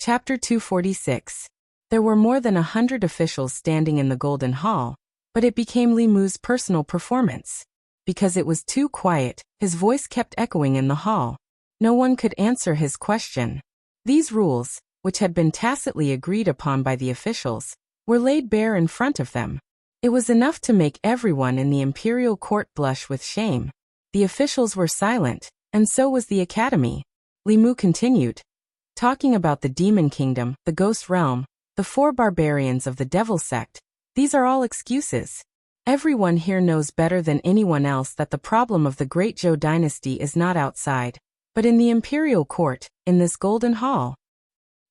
Chapter 246. There were more than 100 officials standing in the Golden Hall, but it became Li Mu's personal performance. Because it was too quiet, his voice kept echoing in the hall. No one could answer his question. These rules, which had been tacitly agreed upon by the officials, were laid bare in front of them. It was enough to make everyone in the imperial court blush with shame. The officials were silent, and so was the academy. Li Mu continued, talking about the demon kingdom, the ghost realm, the 4 barbarians of the devil sect. These are all excuses. Everyone here knows better than anyone else that the problem of the Great Zhou dynasty is not outside, but in the imperial court, in this golden hall.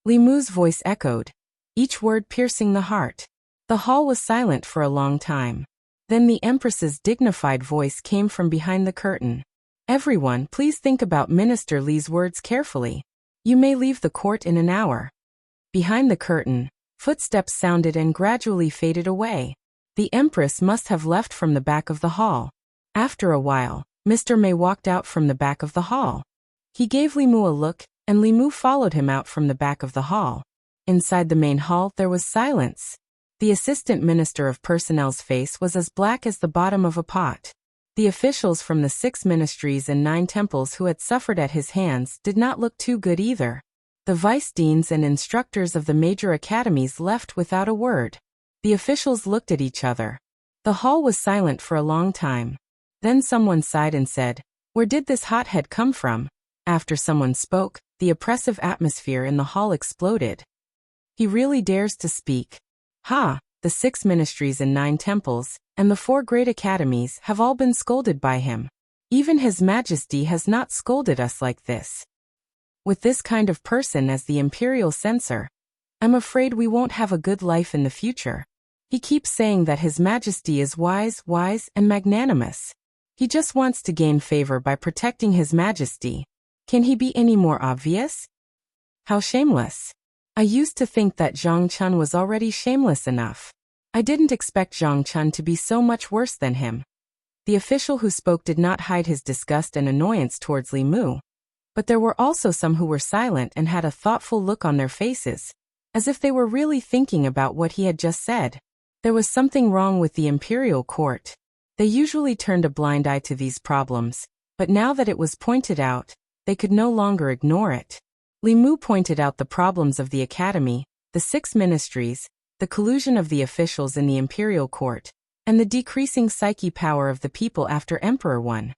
Li Mu's voice echoed, each word piercing the heart. The hall was silent for a long time. Then the Empress's dignified voice came from behind the curtain. Everyone, please think about Minister Li's words carefully. You may leave the court in an hour. Behind the curtain, footsteps sounded and gradually faded away. The Empress must have left from the back of the hall. After a while, Mr. May walked out from the back of the hall. He gave Li Mu a look, and Li Mu followed him out from the back of the hall. Inside the main hall there was silence. The Assistant Minister of Personnel's face was as black as the bottom of a pot. The officials from the 6 ministries and 9 temples who had suffered at his hands did not look too good either. The vice-deans and instructors of the major academies left without a word. The officials looked at each other. The hall was silent for a long time. Then someone sighed and said, "Where did this hothead come from?" After someone spoke, the oppressive atmosphere in the hall exploded. He really dares to speak. Ha! The 6 ministries and 9 temples, and the 4 great academies have all been scolded by him. Even His Majesty has not scolded us like this. With this kind of person as the imperial censor, I'm afraid we won't have a good life in the future. He keeps saying that His Majesty is wise, and magnanimous. He just wants to gain favor by protecting His Majesty. Can he be any more obvious? How shameless. I used to think that Zhang Chun was already shameless enough. I didn't expect Zhang Chun to be so much worse than him. The official who spoke did not hide his disgust and annoyance towards Li Mu. But there were also some who were silent and had a thoughtful look on their faces, as if they were really thinking about what he had just said. There was something wrong with the imperial court. They usually turned a blind eye to these problems, but now that it was pointed out, they could no longer ignore it. Li Mu pointed out the problems of the academy, the 6 ministries, the collusion of the officials in the imperial court, and the decreasing psyche power of the people after Emperor Wen.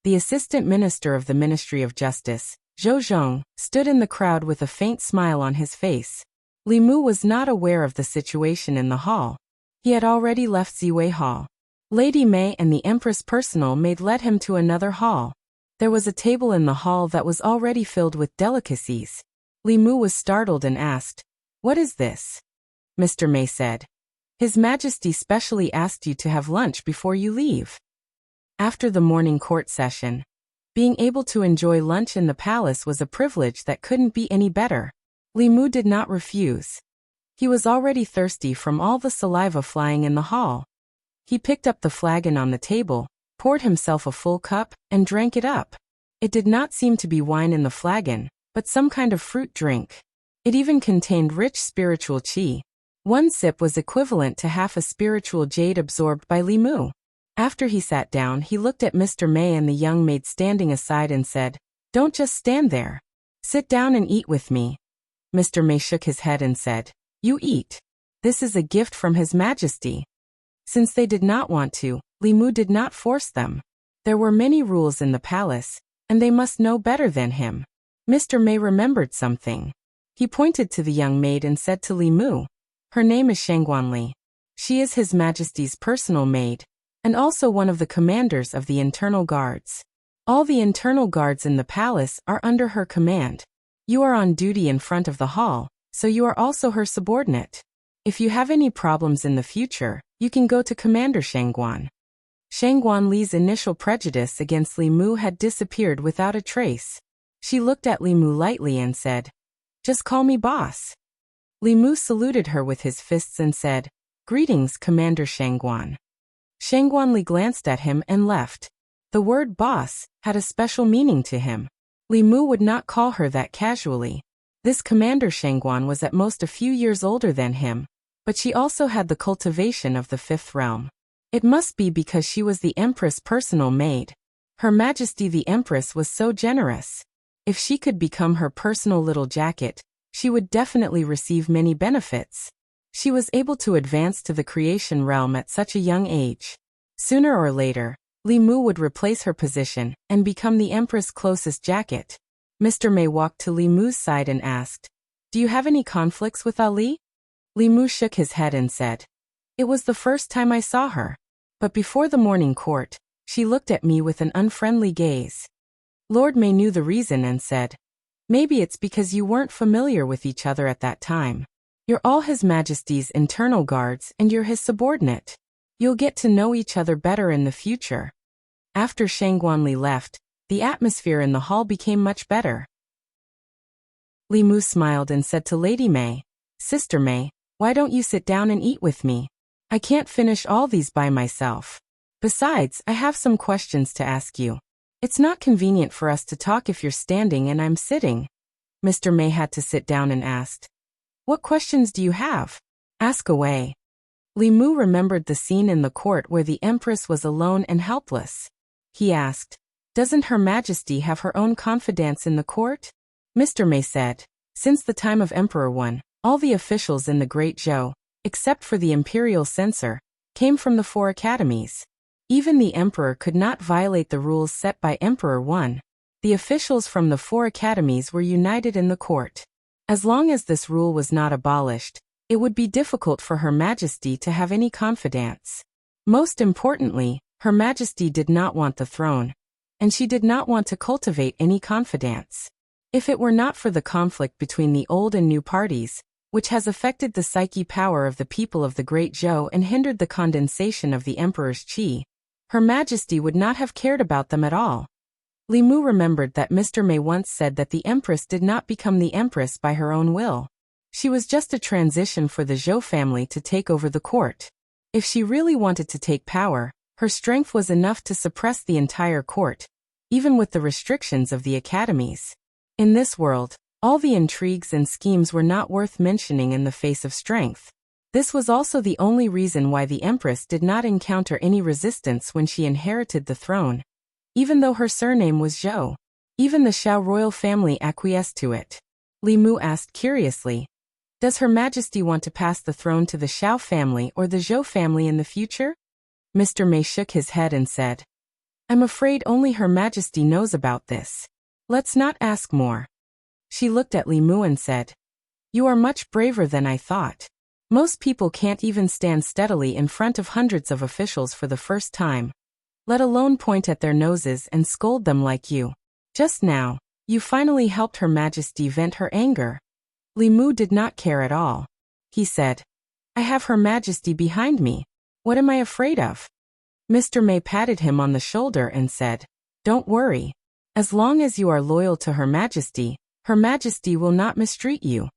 The assistant minister of the Ministry of Justice, Zhou Zhong, stood in the crowd with a faint smile on his face. Li Mu was not aware of the situation in the hall. He had already left Ziwei Hall. Lady Mei and the Empress personal maid led him to another hall. There was a table in the hall that was already filled with delicacies. Li Mu was startled and asked, "What is this?" Mr. May said, "His Majesty specially asked you to have lunch before you leave." After the morning court session, being able to enjoy lunch in the palace was a privilege that couldn't be any better. Li Mu did not refuse. He was already thirsty from all the saliva flying in the hall. He picked up the flagon on the table, poured himself a full cup, and drank it up. It did not seem to be wine in the flagon, but some kind of fruit drink. It even contained rich spiritual qi. One sip was equivalent to half a spiritual jade absorbed by Li Mu. After he sat down, he looked at Mr. May and the young maid standing aside and said, "Don't just stand there. Sit down and eat with me." Mr. May shook his head and said, "You eat. This is a gift from His Majesty." Since they did not want to, Li Mu did not force them. There were many rules in the palace, and they must know better than him. Mr. May remembered something. He pointed to the young maid and said to Li Mu, "Her name is Shangguanli. She is His Majesty's personal maid, and also one of the commanders of the internal guards. All the internal guards in the palace are under her command. You are on duty in front of the hall, so you are also her subordinate. If you have any problems in the future, you can go to Commander Shangguan." Shangguan Li's initial prejudice against Li Mu had disappeared without a trace. She looked at Li Mu lightly and said, "Just call me boss." Li Mu saluted her with his fists and said, "Greetings, Commander Shangguan." Shangguan Li glanced at him and left. The word boss had a special meaning to him. Li Mu would not call her that casually. This Commander Shangguan was at most a few years older than him, but she also had the cultivation of the fifth realm. It must be because she was the Empress' personal maid. Her Majesty the Empress was so generous. If she could become her personal little jacket, she would definitely receive many benefits. She was able to advance to the creation realm at such a young age. Sooner or later, Li Mu would replace her position and become the Empress' closest jacket. Mr. Mei walked to Li Mu's side and asked, "Do you have any conflicts with Ali?" Li Mu shook his head and said, "It was the first time I saw her. But before the morning court, she looked at me with an unfriendly gaze." Lord Mei knew the reason and said, "Maybe it's because you weren't familiar with each other at that time. You're all His Majesty's internal guards and you're his subordinate. You'll get to know each other better in the future." After Shangguanli left, the atmosphere in the hall became much better. Li Mu smiled and said to Lady Mei, "Sister Mei, why don't you sit down and eat with me? I can't finish all these by myself. Besides, I have some questions to ask you. It's not convenient for us to talk if you're standing and I'm sitting." Mr. Mei had to sit down and asked, "What questions do you have? Ask away." Li Mu remembered the scene in the court where the Empress was alone and helpless. He asked, "Doesn't Her Majesty have her own confidants in the court?" Mr. Mei said, "Since the time of Emperor Wen, all the officials in the Great Zhou, except for the Imperial Censor, came from the 4 academies. Even the Emperor could not violate the rules set by Emperor Wen. The officials from the 4 academies were united in the court. As long as this rule was not abolished, it would be difficult for Her Majesty to have any confidants. Most importantly, Her Majesty did not want the throne, and she did not want to cultivate any confidants. If it were not for the conflict between the old and new parties, which has affected the psyche power of the people of the Great Zhou and hindered the condensation of the Emperor's qi, Her Majesty would not have cared about them at all." Li Mu remembered that Mr. Mei once said that the Empress did not become the Empress by her own will. She was just a transition for the Zhou family to take over the court. If she really wanted to take power, her strength was enough to suppress the entire court, even with the restrictions of the academies. In this world, all the intrigues and schemes were not worth mentioning in the face of strength. This was also the only reason why the Empress did not encounter any resistance when she inherited the throne. Even though her surname was Zhou, even the Xiao royal family acquiesced to it. Li Mu asked curiously, "Does Her Majesty want to pass the throne to the Xiao family or the Zhou family in the future?" Mr. Mei shook his head and said, "I'm afraid only Her Majesty knows about this. Let's not ask more." She looked at Li Mu and said, "You are much braver than I thought. Most people can't even stand steadily in front of hundreds of officials for the first time, let alone point at their noses and scold them like you. Just now, you finally helped Her Majesty vent her anger." Li Mu did not care at all. He said, "I have Her Majesty behind me. What am I afraid of?" Mr. Mei patted him on the shoulder and said, "Don't worry. As long as you are loyal to Her Majesty, Her Majesty will not mistreat you."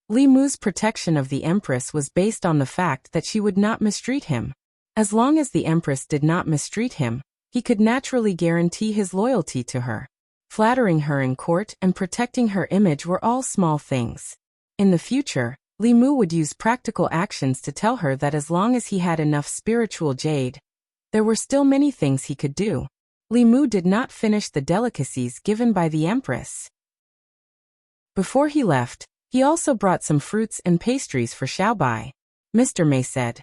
Li Mu's protection of the Empress was based on the fact that she would not mistreat him. As long as the Empress did not mistreat him, he could naturally guarantee his loyalty to her. Flattering her in court and protecting her image were all small things. In the future, Li Mu would use practical actions to tell her that as long as he had enough spiritual jade, there were still many things he could do. Li Mu did not finish the delicacies given by the Empress. Before he left, he also brought some fruits and pastries for Xiaobai. Mr. Mei said,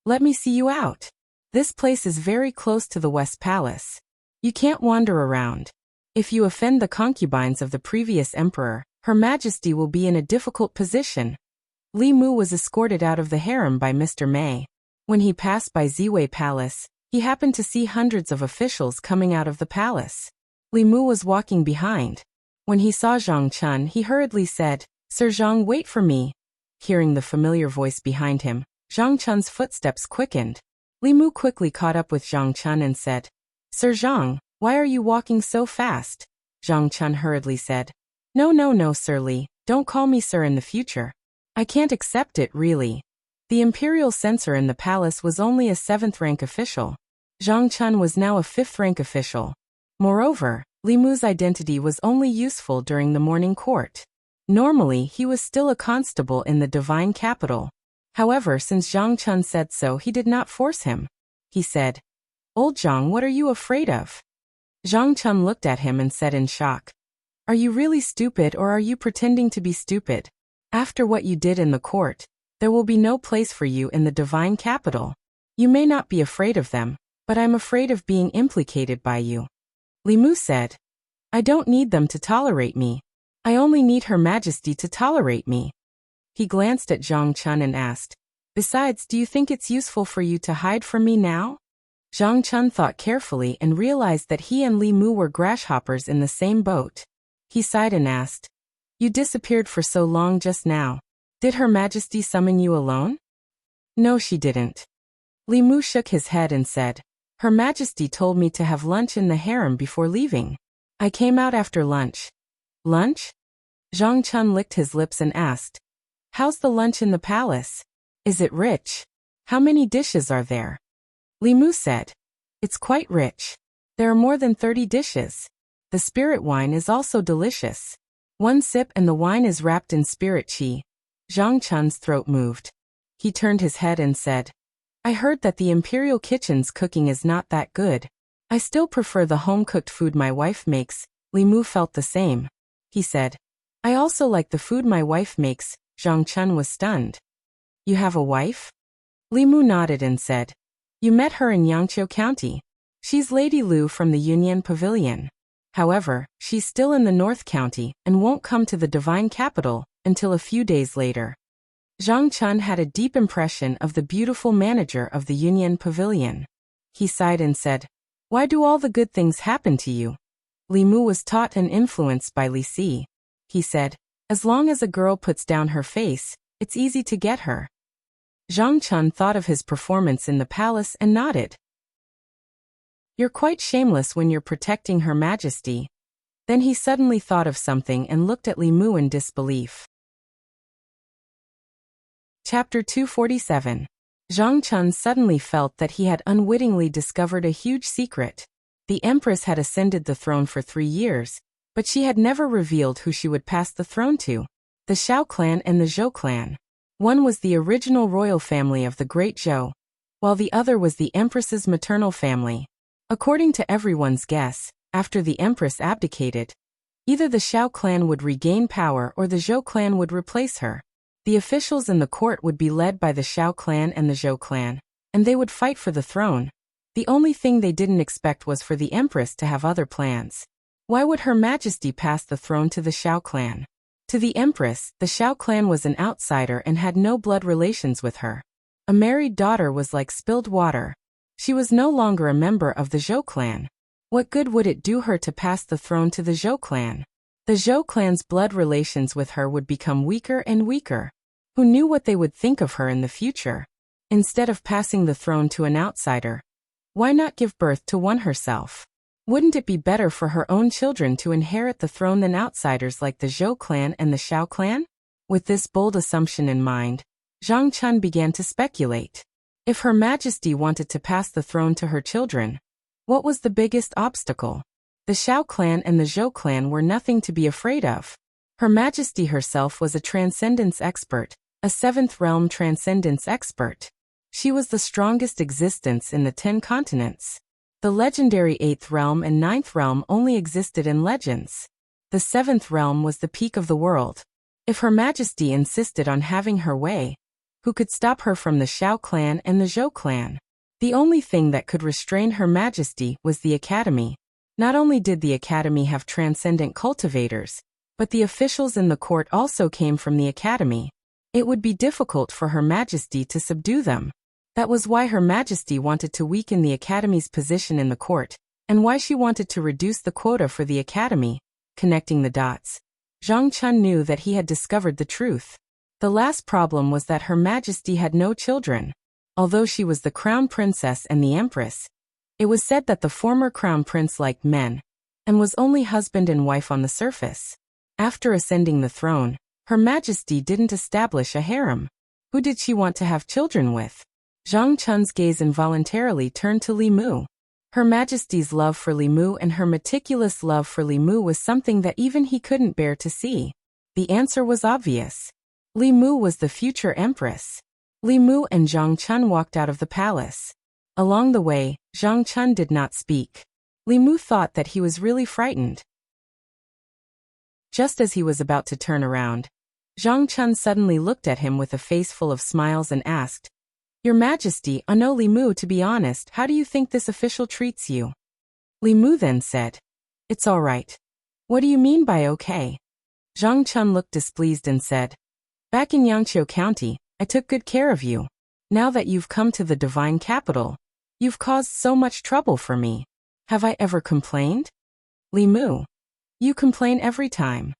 "Let me see you out. This place is very close to the West Palace. You can't wander around. If you offend the concubines of the previous emperor, Her Majesty will be in a difficult position." Li Mu was escorted out of the harem by Mr. Mei. When he passed by Ziwei Palace, he happened to see hundreds of officials coming out of the palace. Li Mu was walking behind. When he saw Zhang Chun, he hurriedly said, "Sir Zhang, wait for me." Hearing the familiar voice behind him, Zhang Chun's footsteps quickened. Li Mu quickly caught up with Zhang Chun and said, "Sir Zhang, why are you walking so fast?" Zhang Chun hurriedly said, No, Sir Li, don't call me sir in the future. I can't accept it, really. The imperial censor in the palace was only a 7th-rank official. Zhang Chun was now a 5th-rank official. Moreover, Li Mu's identity was only useful during the morning court. Normally, he was still a constable in the divine capital. However, since Zhang Chun said so, he did not force him. He said, "Old Zhang, what are you afraid of?" Zhang Chun looked at him and said in shock, "Are you really stupid, or are you pretending to be stupid? After what you did in the court, there will be no place for you in the divine capital. You may not be afraid of them, but I'm afraid of being implicated by you." Li Mu said, "I don't need them to tolerate me. I only need Her Majesty to tolerate me." He glanced at Zhang Chun and asked, "Besides, do you think it's useful for you to hide from me now?" Zhang Chun thought carefully and realized that he and Li Mu were grasshoppers in the same boat. He sighed and asked, "You disappeared for so long just now. Did Her Majesty summon you alone?" "No, she didn't." Li Mu shook his head and said, "Her Majesty told me to have lunch in the harem before leaving. I came out after lunch." "Lunch?" Zhang Chun licked his lips and asked, "How's the lunch in the palace? Is it rich? How many dishes are there?" Li Mu said, "It's quite rich. There are more than 30 dishes. The spirit wine is also delicious. One sip and the wine is wrapped in spirit qi." Zhang Chun's throat moved. He turned his head and said, "I heard that the imperial kitchen's cooking is not that good. I still prefer the home-cooked food my wife makes." Li Mu felt the same. He said, "I also like the food my wife makes." Zhang Chun was stunned. "You have a wife?" Li Mu nodded and said, "You met her in Yangqiu County. She's Lady Lu from the Union Pavilion. However, she's still in the North County and won't come to the divine capital until a few days later." Zhang Chun had a deep impression of the beautiful manager of the Union Pavilion. He sighed and said, "Why do all the good things happen to you?" Li Mu was taught and influenced by Li Si. He said, "As long as a girl puts down her face, it's easy to get her." Zhang Chun thought of his performance in the palace and nodded. "You're quite shameless when you're protecting Her Majesty." Then he suddenly thought of something and looked at Li Mu in disbelief. Chapter 247. Zhang Chun suddenly felt that he had unwittingly discovered a huge secret. The Empress had ascended the throne for 3 years, but she had never revealed who she would pass the throne to. The Xiao clan and the Zhou clan. One was the original royal family of the Great Zhou, while the other was the Empress's maternal family. According to everyone's guess, after the Empress abdicated, either the Xiao clan would regain power or the Zhou clan would replace her. The officials in the court would be led by the Xiao clan and the Zhou clan, and they would fight for the throne. The only thing they didn't expect was for the Empress to have other plans. Why would Her Majesty pass the throne to the Xiao clan? To the Empress, the Xiao clan was an outsider and had no blood relations with her. A married daughter was like spilled water. She was no longer a member of the Zhou clan. What good would it do her to pass the throne to the Zhou clan? The Zhou clan's blood relations with her would become weaker and weaker. Who knew what they would think of her in the future? Instead of passing the throne to an outsider, why not give birth to one herself? Wouldn't it be better for her own children to inherit the throne than outsiders like the Zhou clan and the Xiao clan? With this bold assumption in mind, Zhang Chun began to speculate. If Her Majesty wanted to pass the throne to her children, what was the biggest obstacle? The Xiao clan and the Zhou clan were nothing to be afraid of. Her Majesty herself was a transcendence expert, a 7th realm transcendence expert. She was the strongest existence in the 10 continents. The legendary 8th realm and 9th realm only existed in legends. The 7th realm was the peak of the world. If Her Majesty insisted on having her way, who could stop her from the Xiao clan and the Zhou clan? The only thing that could restrain Her Majesty was the Academy. Not only did the Academy have transcendent cultivators, but the officials in the court also came from the Academy. It would be difficult for Her Majesty to subdue them. That was why Her Majesty wanted to weaken the Academy's position in the court, and why she wanted to reduce the quota for the Academy. Connecting the dots, Zhang Chun knew that he had discovered the truth. The last problem was that Her Majesty had no children. Although she was the crown princess and the empress, it was said that the former crown prince liked men, and was only husband and wife on the surface. After ascending the throne, Her Majesty didn't establish a harem. Who did she want to have children with? Zhang Chun's gaze involuntarily turned to Li Mu. Her Majesty's love for Li Mu and her meticulous love for Li Mu was something that even he couldn't bear to see. The answer was obvious. Li Mu was the future empress. Li Mu and Zhang Chun walked out of the palace. Along the way, Zhang Chun did not speak. Li Mu thought that he was really frightened. Just as he was about to turn around, Zhang Chun suddenly looked at him with a face full of smiles and asked, "Your Majesty, I know Li Mu, to be honest, how do you think this official treats you?" Li Mu then said, "It's all right." "What do you mean by okay?" Zhang Chun looked displeased and said, "Back in Yangqiu County, I took good care of you. Now that you've come to the divine capital, you've caused so much trouble for me. Have I ever complained?" "Li Mu, you complain every time."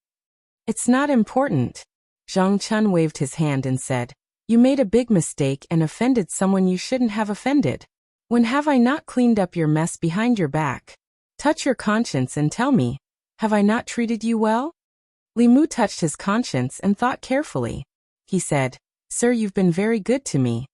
"It's not important." Zhang Chun waved his hand and said, "You made a big mistake and offended someone you shouldn't have offended. When have I not cleaned up your mess behind your back? Touch your conscience and tell me, have I not treated you well?" Li Mu touched his conscience and thought carefully. He said, "Sir, you've been very good to me."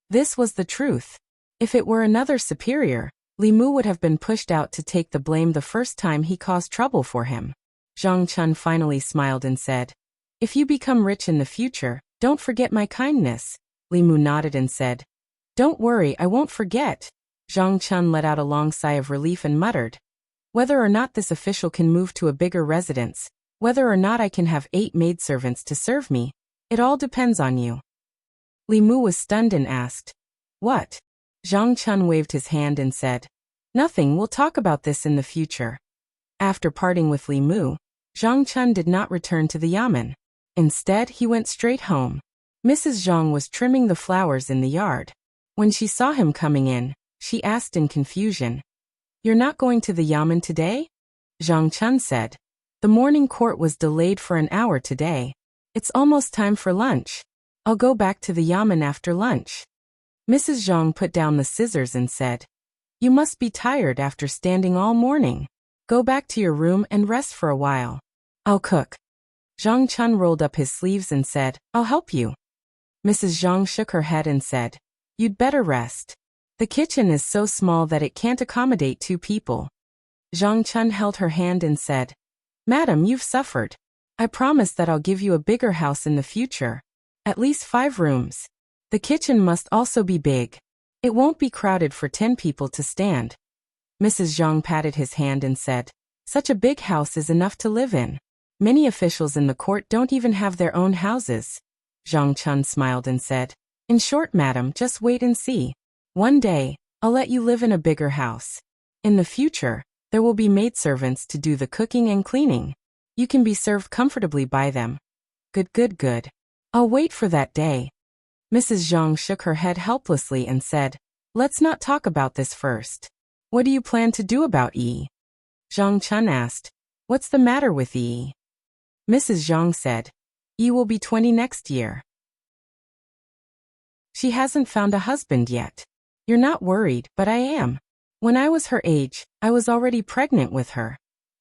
This was the truth. If it were another superior, Li Mu would have been pushed out to take the blame the first time he caused trouble for him. Zhang Chun finally smiled and said, "If you become rich in the future, don't forget my kindness." Li Mu nodded and said, "Don't worry, I won't forget." Zhang Chun let out a long sigh of relief and muttered, "Whether or not this official can move to a bigger residence, whether or not I can have 8 maidservants to serve me, it all depends on you." Li Mu was stunned and asked, "What?" Zhang Chun waved his hand and said, "Nothing, we'll talk about this in the future." After parting with Li Mu, Zhang Chun did not return to the yamen. Instead, he went straight home. Mrs. Zhang was trimming the flowers in the yard. When she saw him coming in, she asked in confusion, "You're not going to the yamen today?" Zhang Chun said, "The morning court was delayed for an hour today. It's almost time for lunch. I'll go back to the yamen after lunch." Mrs. Zhang put down the scissors and said, "You must be tired after standing all morning. Go back to your room and rest for a while. I'll cook." Zhang Chun rolled up his sleeves and said, "I'll help you." Mrs. Zhang shook her head and said, "You'd better rest. The kitchen is so small that it can't accommodate 2 people. Zhang Chun held her hand and said, "Madam, you've suffered. I promise that I'll give you a bigger house in the future. At least 5 rooms. The kitchen must also be big. It won't be crowded for 10 people to stand." Mrs. Zhang patted his hand and said, "Such a big house is enough to live in. Many officials in the court don't even have their own houses." Zhang Chun smiled and said, "In short, madam, just wait and see. One day, I'll let you live in a bigger house. In the future, there will be maidservants to do the cooking and cleaning. You can be served comfortably by them." "Good, good, good. I'll wait for that day." Mrs. Zhang shook her head helplessly and said, "Let's not talk about this first. What do you plan to do about Yi?" Zhang Chun asked, "What's the matter with Yi?" Mrs. Zhang said, "Yi will be 20 next year. She hasn't found a husband yet. You're not worried, but I am. When I was her age, I was already pregnant with her."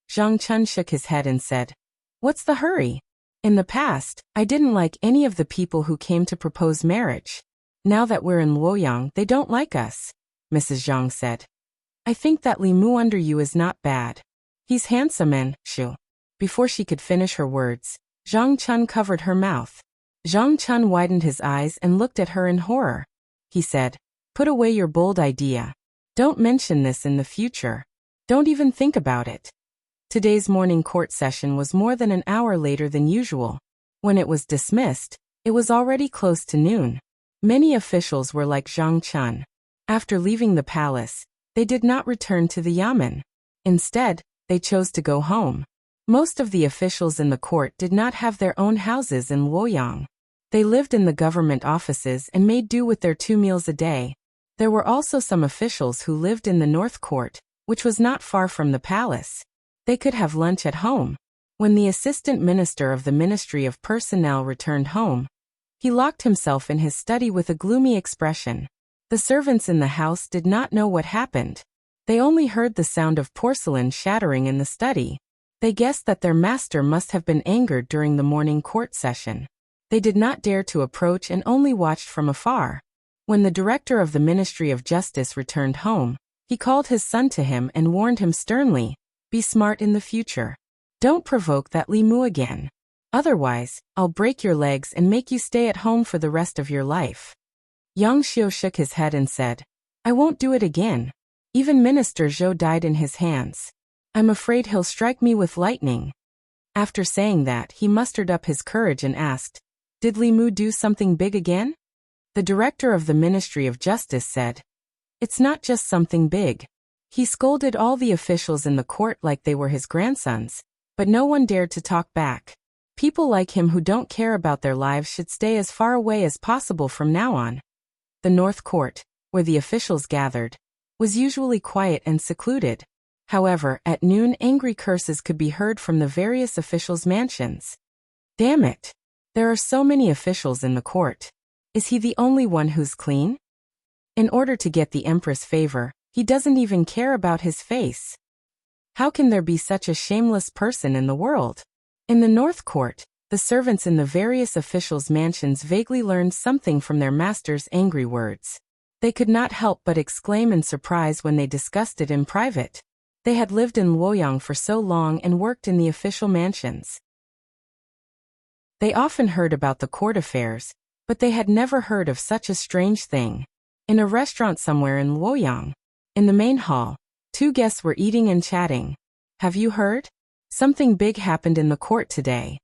Zhang Chun shook his head and said, "What's the hurry? In the past, I didn't like any of the people who came to propose marriage. Now that we're in Luoyang, they don't like us." Mrs. Zhang said, "I think that Li Mu under you is not bad. He's handsome and shu." Before she could finish her words, Zhang Chun covered her mouth. Zhang Chun widened his eyes and looked at her in horror. He said, "Put away your bold idea. Don't mention this in the future. Don't even think about it." Today's morning court session was more than an hour later than usual. When it was dismissed, it was already close to noon. Many officials were like Zhang Chun. After leaving the palace, they did not return to the yamen. Instead, they chose to go home. Most of the officials in the court did not have their own houses in Luoyang. They lived in the government offices and made do with their 2 meals a day. There were also some officials who lived in the North Court, which was not far from the palace. They could have lunch at home. When the assistant minister of the Ministry of Personnel returned home, he locked himself in his study with a gloomy expression. The servants in the house did not know what happened. They only heard the sound of porcelain shattering in the study. They guessed that their master must have been angered during the morning court session. They did not dare to approach and only watched from afar. When the director of the Ministry of Justice returned home, he called his son to him and warned him sternly, "Be smart in the future. Don't provoke that Li Mu again." Otherwise, I'll break your legs and make you stay at home for the rest of your life. Yang Xiu shook his head and said, I won't do it again. Even Minister Zhou died in his hands. I'm afraid he'll strike me with lightning. After saying that, he mustered up his courage and asked, Did Li Mu do something big again? The director of the Ministry of Justice said, It's not just something big. He scolded all the officials in the court like they were his grandsons, but no one dared to talk back. People like him who don't care about their lives should stay as far away as possible from now on. The North Court, where the officials gathered, was usually quiet and secluded. However, at noon angry curses could be heard from the various officials' mansions. Damn it! There are so many officials in the court. Is he the only one who's clean? In order to get the Empress' favor, he doesn't even care about his face. How can there be such a shameless person in the world? In the North Court, the servants in the various officials' mansions vaguely learned something from their master's angry words. They could not help but exclaim in surprise when they discussed it in private. They had lived in Luoyang for so long and worked in the official mansions. They often heard about the court affairs, but they had never heard of such a strange thing. In a restaurant somewhere in Luoyang, in the main hall, two guests were eating and chatting. Have you heard? Something big happened in the court today.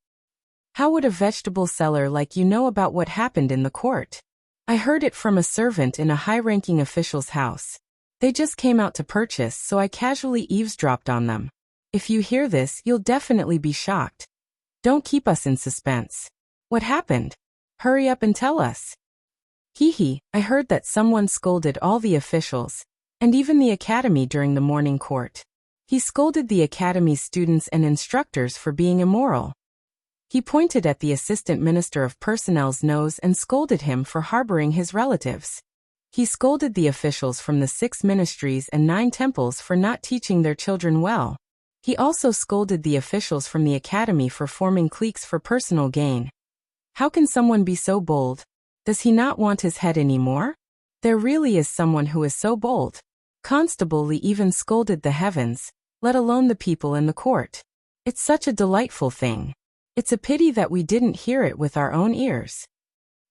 How would a vegetable seller like you know about what happened in the court? I heard it from a servant in a high-ranking official's house. They just came out to purchase, so I casually eavesdropped on them. If you hear this, you'll definitely be shocked. Don't keep us in suspense. What happened? Hurry up and tell us. Hee, I heard that someone scolded all the officials, and even the academy during the morning court. He scolded the academy's students and instructors for being immoral. He pointed at the assistant minister of personnel's nose and scolded him for harboring his relatives. He scolded the officials from the 6 ministries and 9 temples for not teaching their children well. He also scolded the officials from the academy for forming cliques for personal gain. How can someone be so bold? Does he not want his head anymore? There really is someone who is so bold. Constable Li even scolded the heavens, let alone the people in the court. It's such a delightful thing. It's a pity that we didn't hear it with our own ears.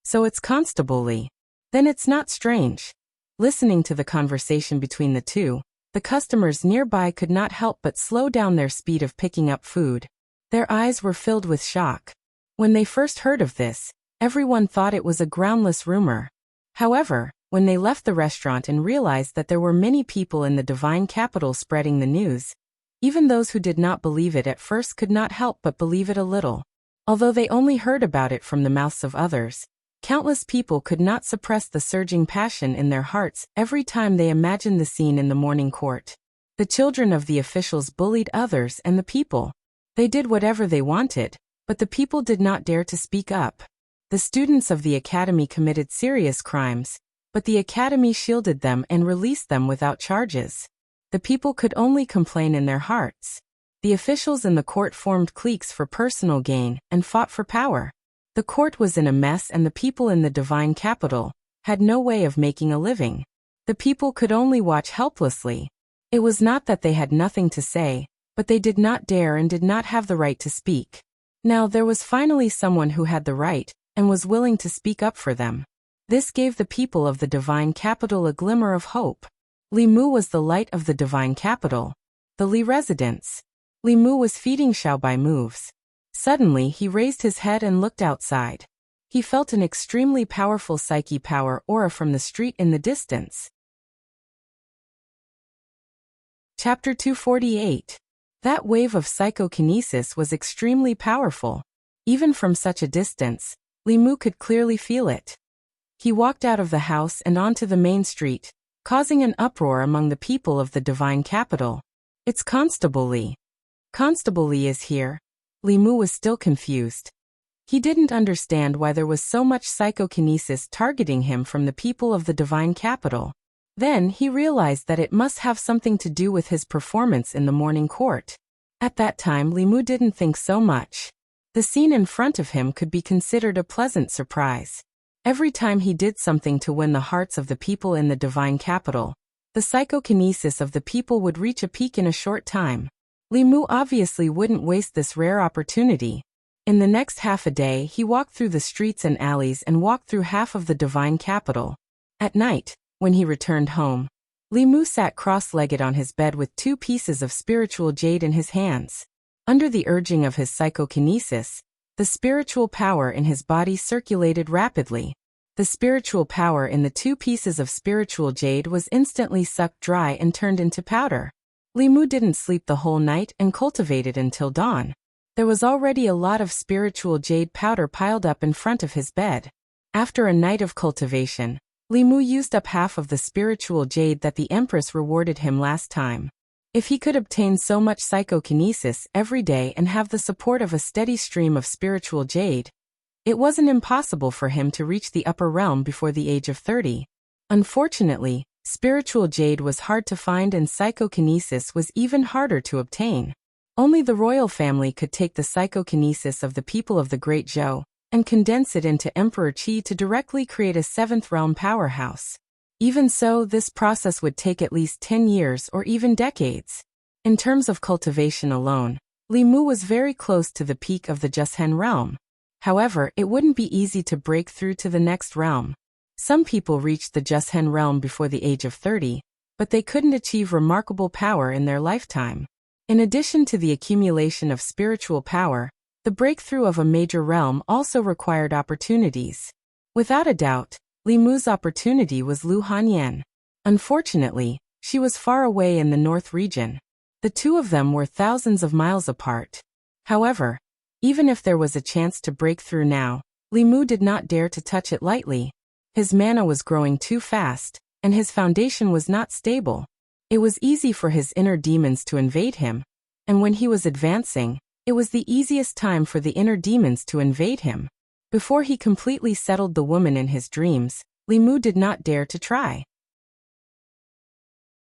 So it's Constable Li. Then it's not strange. Listening to the conversation between the two, the customers nearby could not help but slow down their speed of picking up food. Their eyes were filled with shock. When they first heard of this, everyone thought it was a groundless rumor. However, when they left the restaurant and realized that there were many people in the divine capital spreading the news, even those who did not believe it at first could not help but believe it a little. Although they only heard about it from the mouths of others, countless people could not suppress the surging passion in their hearts every time they imagined the scene in the morning court. The children of the officials bullied others and the people. They did whatever they wanted, but the people did not dare to speak up. The students of the academy committed serious crimes, but the academy shielded them and released them without charges. The people could only complain in their hearts. The officials in the court formed cliques for personal gain and fought for power. The court was in a mess and the people in the divine capital had no way of making a living. The people could only watch helplessly. It was not that they had nothing to say, but they did not dare and did not have the right to speak. Now there was finally someone who had the right and was willing to speak up for them. This gave the people of the divine capital a glimmer of hope. Li Mu was the light of the divine capital. The Li residence. Li Mu was feeding Xiaobai moves. Suddenly he raised his head and looked outside. He felt an extremely powerful psyche power aura from the street in the distance. Chapter 248. That wave of psychokinesis was extremely powerful. Even from such a distance, Li Mu could clearly feel it. He walked out of the house and onto the main street, causing an uproar among the people of the divine capital. It's Constable Li. Constable Li is here. Li Mu was still confused. He didn't understand why there was so much psychokinesis targeting him from the people of the divine capital. Then he realized that it must have something to do with his performance in the morning court. At that time Li Mu didn't think so much. The scene in front of him could be considered a pleasant surprise. Every time he did something to win the hearts of the people in the divine capital, the psychokinesis of the people would reach a peak in a short time. Li Mu obviously wouldn't waste this rare opportunity. In the next half a day he walked through the streets and alleys and walked through half of the divine capital. At night, when he returned home, Li Mu sat cross-legged on his bed with 2 pieces of spiritual jade in his hands. Under the urging of his psychokinesis, the spiritual power in his body circulated rapidly. The spiritual power in the 2 pieces of spiritual jade was instantly sucked dry and turned into powder. Li Mu didn't sleep the whole night and cultivated until dawn. There was already a lot of spiritual jade powder piled up in front of his bed. After a night of cultivation, Li Mu used up half of the spiritual jade that the Empress rewarded him last time. If he could obtain so much psychokinesis every day and have the support of a steady stream of spiritual jade, it wasn't impossible for him to reach the upper realm before the age of 30. Unfortunately, spiritual jade was hard to find and psychokinesis was even harder to obtain. Only the royal family could take the psychokinesis of the people of the Great Zhou and condense it into Emperor Qi to directly create a 7th realm powerhouse. Even so, this process would take at least 10 years or even decades. In terms of cultivation alone, Li Mu was very close to the peak of the Jushen realm. However, it wouldn't be easy to break through to the next realm. Some people reached the Jushen realm before the age of 30, but they couldn't achieve remarkable power in their lifetime. In addition to the accumulation of spiritual power, the breakthrough of a major realm also required opportunities. Without a doubt, Li Mu's opportunity was Lu Hanyan. Unfortunately, she was far away in the north region. The 2 of them were thousands of miles apart. However, even if there was a chance to break through now, Li Mu did not dare to touch it lightly. His mana was growing too fast, and his foundation was not stable. It was easy for his inner demons to invade him, and when he was advancing, it was the easiest time for the inner demons to invade him. Before he completely settled the woman in his dreams, Li Mu did not dare to try.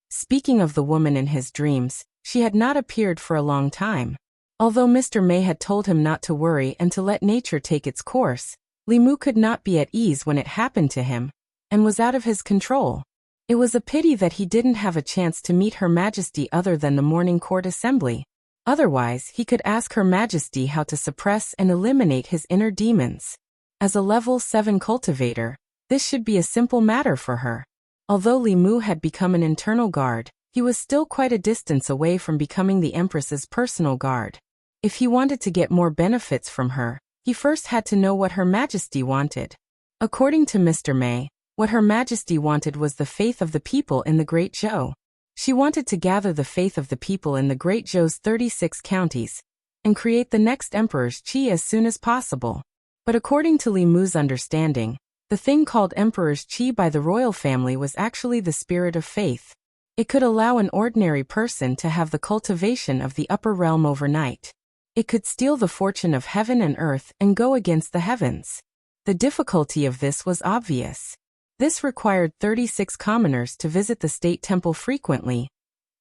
Speaking of the woman in his dreams, she had not appeared for a long time. Although Mr. May had told him not to worry and to let nature take its course, Li Mu could not be at ease when it happened to him, and was out of his control. It was a pity that he didn't have a chance to meet Her Majesty other than the morning court assembly. Otherwise, he could ask Her Majesty how to suppress and eliminate his inner demons. As a level 7 cultivator, this should be a simple matter for her. Although Li Mu had become an internal guard, he was still quite a distance away from becoming the Empress's personal guard. If he wanted to get more benefits from her, he first had to know what Her Majesty wanted. According to Mr. May, what Her Majesty wanted was the faith of the people in the Great Zhou. She wanted to gather the faith of the people in the Great Zhou's 36 counties and create the next Emperor's Qi as soon as possible. But according to Li Mu's understanding, the thing called Emperor's Qi by the royal family was actually the spirit of faith. It could allow an ordinary person to have the cultivation of the upper realm overnight. It could steal the fortune of heaven and earth and go against the heavens. The difficulty of this was obvious. This required 36 commoners to visit the state temple frequently,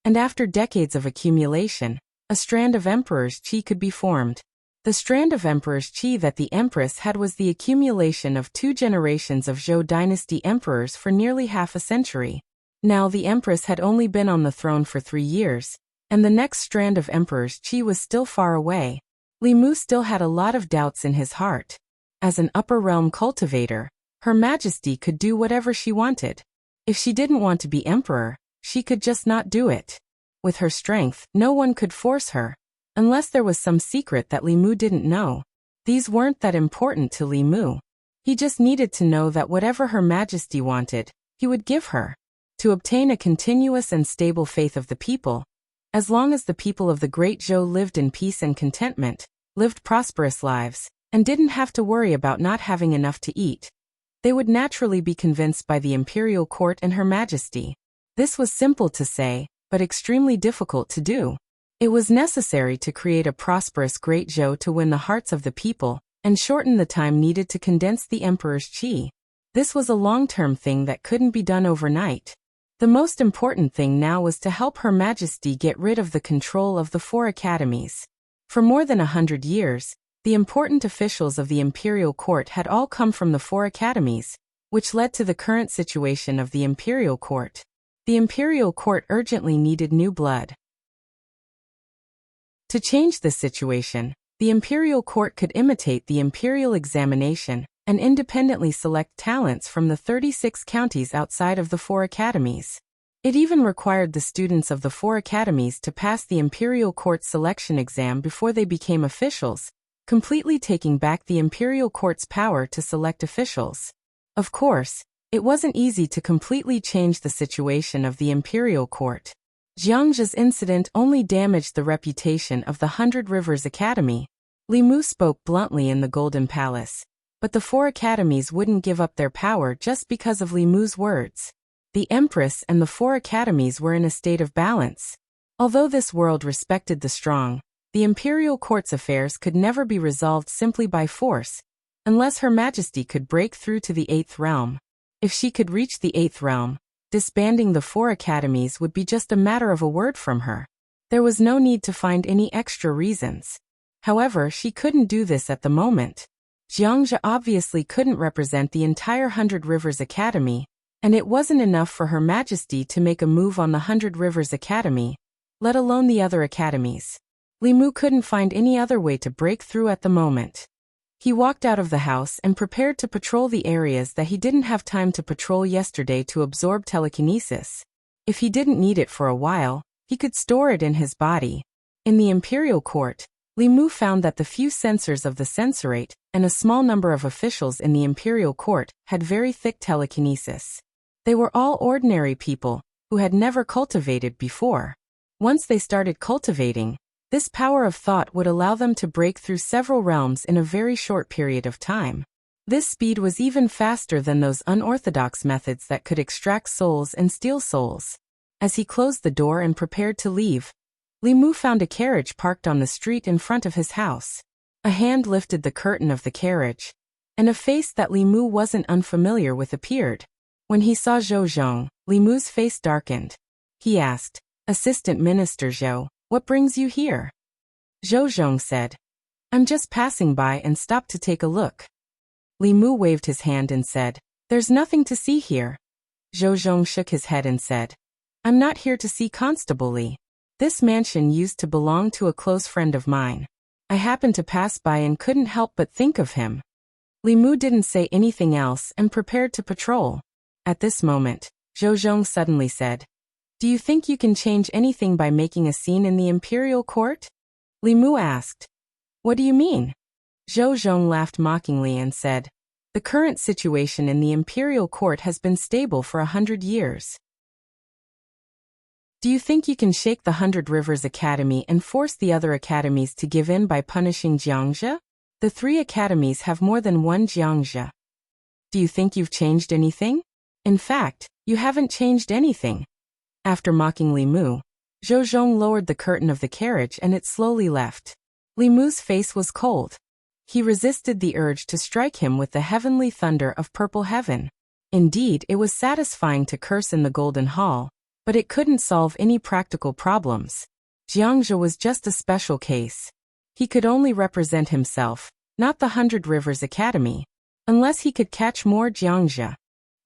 and after decades of accumulation, a strand of Emperor's Qi could be formed. The strand of Emperor's Qi that the Empress had was the accumulation of 2 generations of Zhou dynasty emperors for nearly half a century. Now the Empress had only been on the throne for 3 years, and the next strand of Emperor's Qi was still far away. Li Mu still had a lot of doubts in his heart. As an upper realm cultivator, Her Majesty could do whatever she wanted. If she didn't want to be emperor, she could just not do it. With her strength, no one could force her, unless there was some secret that Li Mu didn't know. These weren't that important to Li Mu. He just needed to know that whatever Her Majesty wanted, he would give her. To obtain a continuous and stable faith of the people, as long as the people of the Great Zhou lived in peace and contentment, lived prosperous lives, and didn't have to worry about not having enough to eat, they would naturally be convinced by the imperial court and Her Majesty. This was simple to say, but extremely difficult to do. It was necessary to create a prosperous Great Zhou to win the hearts of the people, and shorten the time needed to condense the Emperor's Qi. This was a long-term thing that couldn't be done overnight. The most important thing now was to help Her Majesty get rid of the control of the 4 academies. For more than 100 years, the important officials of the imperial court had all come from the 4 academies, which led to the current situation of the imperial court. The imperial court urgently needed new blood. To change this situation, The imperial court could imitate the imperial examination and independently select talents from the 36 counties outside of the 4 academies. It even required the students of the 4 academies to pass the imperial court selection exam before they became officials, completely taking back the imperial court's power to select officials. Of course, it wasn't easy to completely change the situation of the imperial court. Jiangzhe's incident only damaged the reputation of the 100 Rivers Academy. Li Mu spoke bluntly in the Golden Palace, but the 4 academies wouldn't give up their power just because of Li Mu's words. The Empress and the 4 academies were in a state of balance. Although this world respected the strong, the imperial court's affairs could never be resolved simply by force, unless Her Majesty could break through to the 8th realm. If she could reach the 8th realm, disbanding the 4 academies would be just a matter of a word from her. There was no need to find any extra reasons. However, she couldn't do this at the moment. Jiangzhe obviously couldn't represent the entire 100 Rivers Academy, and it wasn't enough for Her Majesty to make a move on the 100 Rivers Academy, let alone the other academies. Li Mu couldn't find any other way to break through at the moment. He walked out of the house and prepared to patrol the areas that he didn't have time to patrol yesterday to absorb telekinesis. If he didn't need it for a while, he could store it in his body. In the imperial court, Li Mu found that the few censors of the censorate and a small number of officials in the imperial court had very thick telekinesis. They were all ordinary people who had never cultivated before. Once they started cultivating, this power of thought would allow them to break through several realms in a very short period of time. This speed was even faster than those unorthodox methods that could extract souls and steal souls. As he closed the door and prepared to leave, Li Mu found a carriage parked on the street in front of his house. A hand lifted the curtain of the carriage, and a face that Li Mu wasn't unfamiliar with appeared. When he saw Zhou Zhong, Li Mu's face darkened. He asked, "Assistant Minister Zhou, what brings you here?" Zhou Zhong said, "I'm just passing by and stopped to take a look." Li Mu waved his hand and said, "There's nothing to see here." Zhou Zhong shook his head and said, "I'm not here to see Constable Li. This mansion used to belong to a close friend of mine. I happened to pass by and couldn't help but think of him." Li Mu didn't say anything else and prepared to patrol. At this moment, Zhou Zhong suddenly said, "Do you think you can change anything by making a scene in the imperial court?" Li Mu asked. "What do you mean?" Zhou Zhong laughed mockingly and said, "The current situation in the imperial court has been stable for 100 years. Do you think you can shake the 100 Rivers Academy and force the other academies to give in by punishing Jiangzhe? The 3 academies have more than one Jiangzhe. Do you think you've changed anything? In fact, you haven't changed anything." After mocking Li Mu, Zhou Zhong lowered the curtain of the carriage and it slowly left. Li Mu's face was cold. He resisted the urge to strike him with the heavenly thunder of purple heaven. Indeed, it was satisfying to curse in the Golden Hall, but it couldn't solve any practical problems. Jiangzhe was just a special case. He could only represent himself, not the 100 Rivers Academy, unless he could catch more Jiangzhe.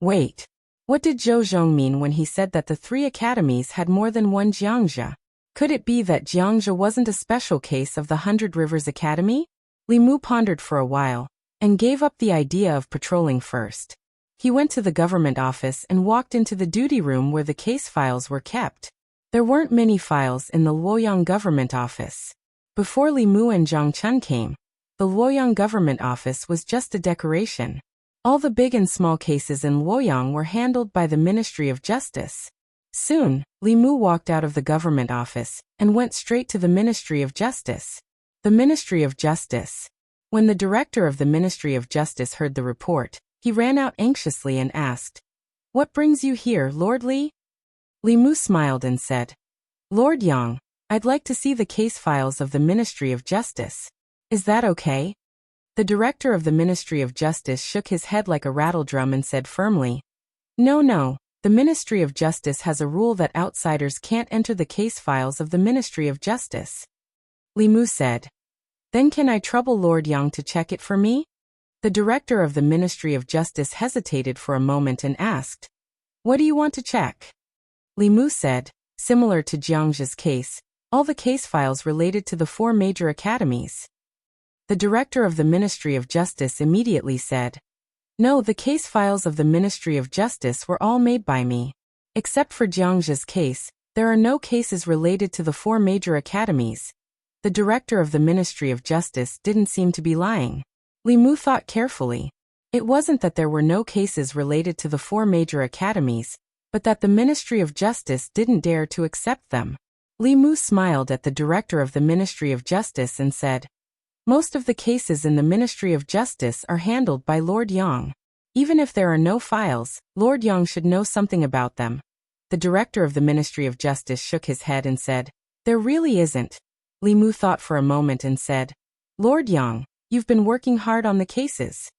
Wait. What did Zhou Zhong mean when he said that the 3 academies had more than one Jiangzhe? Could it be that Jiangzhe wasn't a special case of the 100 Rivers Academy? Li Mu pondered for a while, and gave up the idea of patrolling first. He went to the government office and walked into the duty room where the case files were kept. There weren't many files in the Luoyang government office. Before Li Mu and Zhang Chun came, the Luoyang government office was just a decoration. All the big and small cases in Luoyang were handled by the Ministry of Justice. Soon, Li Mu walked out of the government office and went straight to the Ministry of Justice. The Ministry of Justice. When the director of the Ministry of Justice heard the report, he ran out anxiously and asked, "What brings you here, Lord Li?" Li Mu smiled and said, "Lord Yang, I'd like to see the case files of the Ministry of Justice. Is that okay?" The director of the Ministry of Justice shook his head like a rattledrum and said firmly, No, the Ministry of Justice has a rule that outsiders can't enter the case files of the Ministry of Justice." Li Mu said, "Then can I trouble Lord Yang to check it for me?" The director of the Ministry of Justice hesitated for a moment and asked, "What do you want to check?" Li Mu said, similar to Jiangzhe's case, all the case files related to the 4 major academies. The director of the Ministry of Justice immediately said, "No, the case files of the Ministry of Justice were all made by me. Except for Jiangzhi's case, there are no cases related to the 4 major academies." The director of the Ministry of Justice didn't seem to be lying. Li Mu thought carefully. It wasn't that there were no cases related to the 4 major academies, but that the Ministry of Justice didn't dare to accept them. Li Mu smiled at the director of the Ministry of Justice and said, "Most of the cases in the Ministry of Justice are handled by Lord Yang. Even if there are no files, Lord Yang should know something about them." The director of the Ministry of Justice shook his head and said, "There really isn't." Li Mu thought for a moment and said, "Lord Yang, you've been working hard on the cases."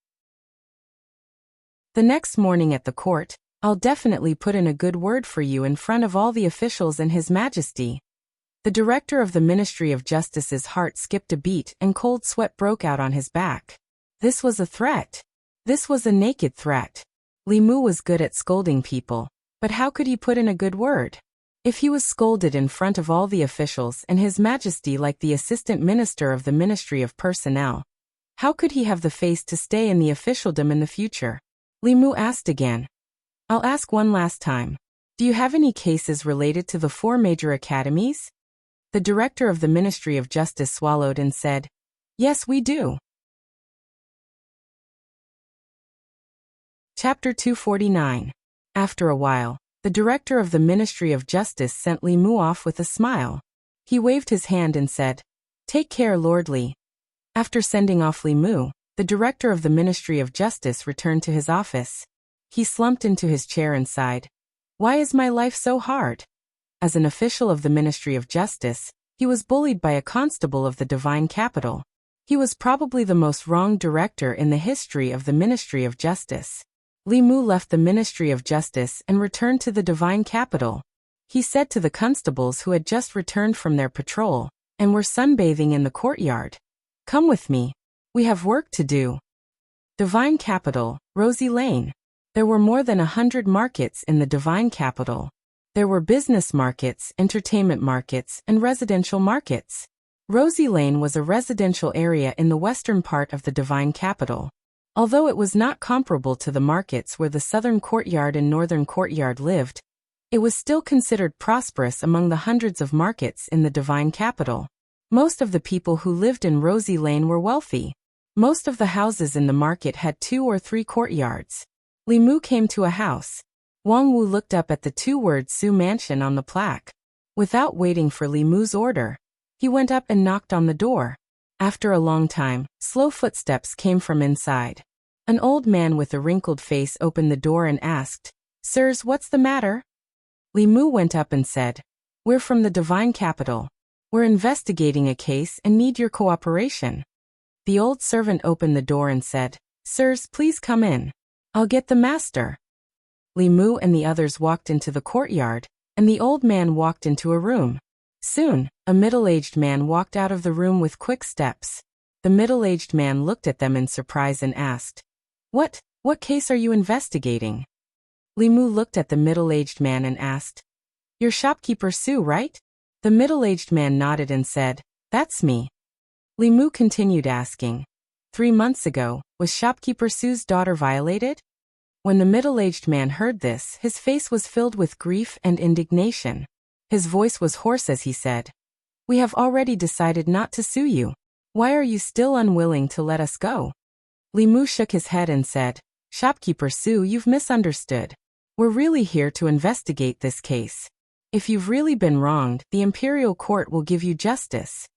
The next morning at the court, "I'll definitely put in a good word for you in front of all the officials and His Majesty." The director of the Ministry of Justice's heart skipped a beat and cold sweat broke out on his back. This was a threat. This was a naked threat. Li Mu was good at scolding people, but how could he put in a good word? If he was scolded in front of all the officials and His Majesty like the Assistant Minister of the Ministry of Personnel, how could he have the face to stay in the officialdom in the future? Li Mu asked again. "I'll ask one last time. Do you have any cases related to the 4 major academies?" The director of the Ministry of Justice swallowed and said, "Yes, we do." Chapter 249. After a while, the director of the Ministry of Justice sent Li Mu off with a smile. He waved his hand and said, "Take care, Lord Li." After sending off Li Mu, the director of the Ministry of Justice returned to his office. He slumped into his chair and sighed. "Why is my life so hard?" As an official of the Ministry of Justice, he was bullied by a constable of the divine capital. He was probably the most wronged director in the history of the Ministry of Justice. Li Mu left the Ministry of Justice and returned to the divine capital. He said to the constables who had just returned from their patrol and were sunbathing in the courtyard, "Come with me. We have work to do." Divine capital, Rosy Lane. There were more than 100 markets in the divine capital. There were business markets, entertainment markets, and residential markets. Rosy Lane was a residential area in the western part of the divine capital. Although it was not comparable to the markets where the southern courtyard and northern courtyard lived, it was still considered prosperous among the hundreds of markets in the divine capital. Most of the people who lived in Rosy Lane were wealthy. Most of the houses in the market had 2 or 3 courtyards. Li Mu came to a house. Wang Wu looked up at the 2-word Su Mansion on the plaque. Without waiting for Li Mu's order, he went up and knocked on the door. After a long time, slow footsteps came from inside. An old man with a wrinkled face opened the door and asked, "Sirs, what's the matter?" Li Mu went up and said, "We're from the divine capital. We're investigating a case and need your cooperation." The old servant opened the door and said, "Sirs, please come in. I'll get the master." Li Mu and the others walked into the courtyard, and the old man walked into a room. Soon, a middle-aged man walked out of the room with quick steps. The middle-aged man looked at them in surprise and asked, What case are you investigating?" Li Mu looked at the middle-aged man and asked, "You're shopkeeper Su, right?" The middle-aged man nodded and said, "That's me." Li Mu continued asking, 3 months ago, was shopkeeper Su's daughter violated?" When the middle-aged man heard this, his face was filled with grief and indignation. His voice was hoarse as he said, "We have already decided not to sue you. Why are you still unwilling to let us go?" Li Mu shook his head and said, "Shopkeeper Su, you've misunderstood. We're really here to investigate this case. If you've really been wronged, the imperial court will give you justice."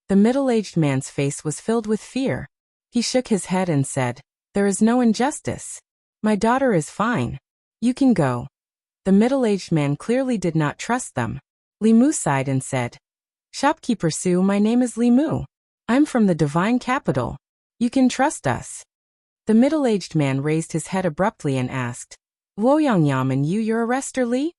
The middle-aged man's face was filled with fear. He shook his head and said, "There is no injustice. My daughter is fine. You can go." The middle-aged man clearly did not trust them. Li Mu sighed and said, "Shopkeeper Su, my name is Li Mu. I'm from the divine capital. You can trust us." The middle-aged man raised his head abruptly and asked, "Luoyang Yam and you're arrestor Li?"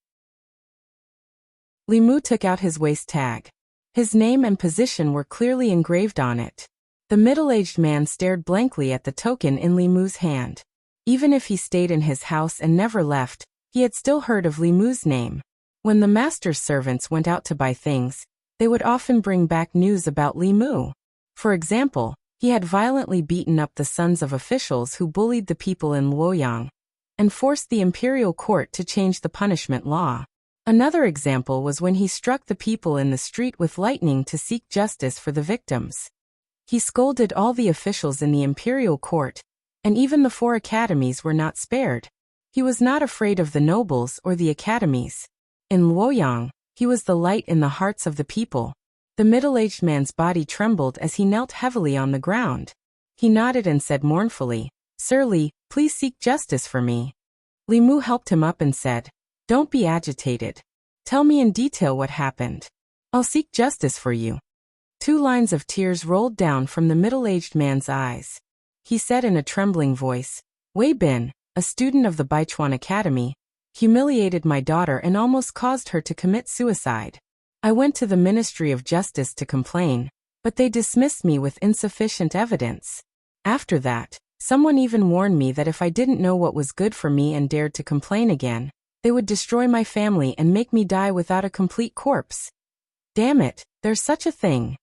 Li Mu took out his waist tag. His name and position were clearly engraved on it. The middle-aged man stared blankly at the token in Li Mu's hand. Even if he stayed in his house and never left, he had still heard of Li Mu's name. When the master's servants went out to buy things, they would often bring back news about Li Mu. For example, He had violently beaten up the sons of officials who bullied the people in Luoyang, and forced the imperial court to change the punishment law. Another example was when he struck the people in the street with lightning to seek justice for the victims. He scolded all the officials in the imperial court, and even the 4 academies were not spared. He was not afraid of the nobles or the academies. In Luoyang, he was the light in the hearts of the people. The middle-aged man's body trembled as he knelt heavily on the ground. He nodded and said mournfully, "Sir Li, please seek justice for me." Li Mu helped him up and said, "Don't be agitated. Tell me in detail what happened. I'll seek justice for you." 2 lines of tears rolled down from the middle-aged man's eyes. He said in a trembling voice, "Wei Bin, a student of the Baichuan Academy, humiliated my daughter and almost caused her to commit suicide. I went to the Ministry of Justice to complain, but they dismissed me with insufficient evidence. After that, someone even warned me that if I didn't know what was good for me and dared to complain again, they would destroy my family and make me die without a complete corpse. Damn it, there's such a thing.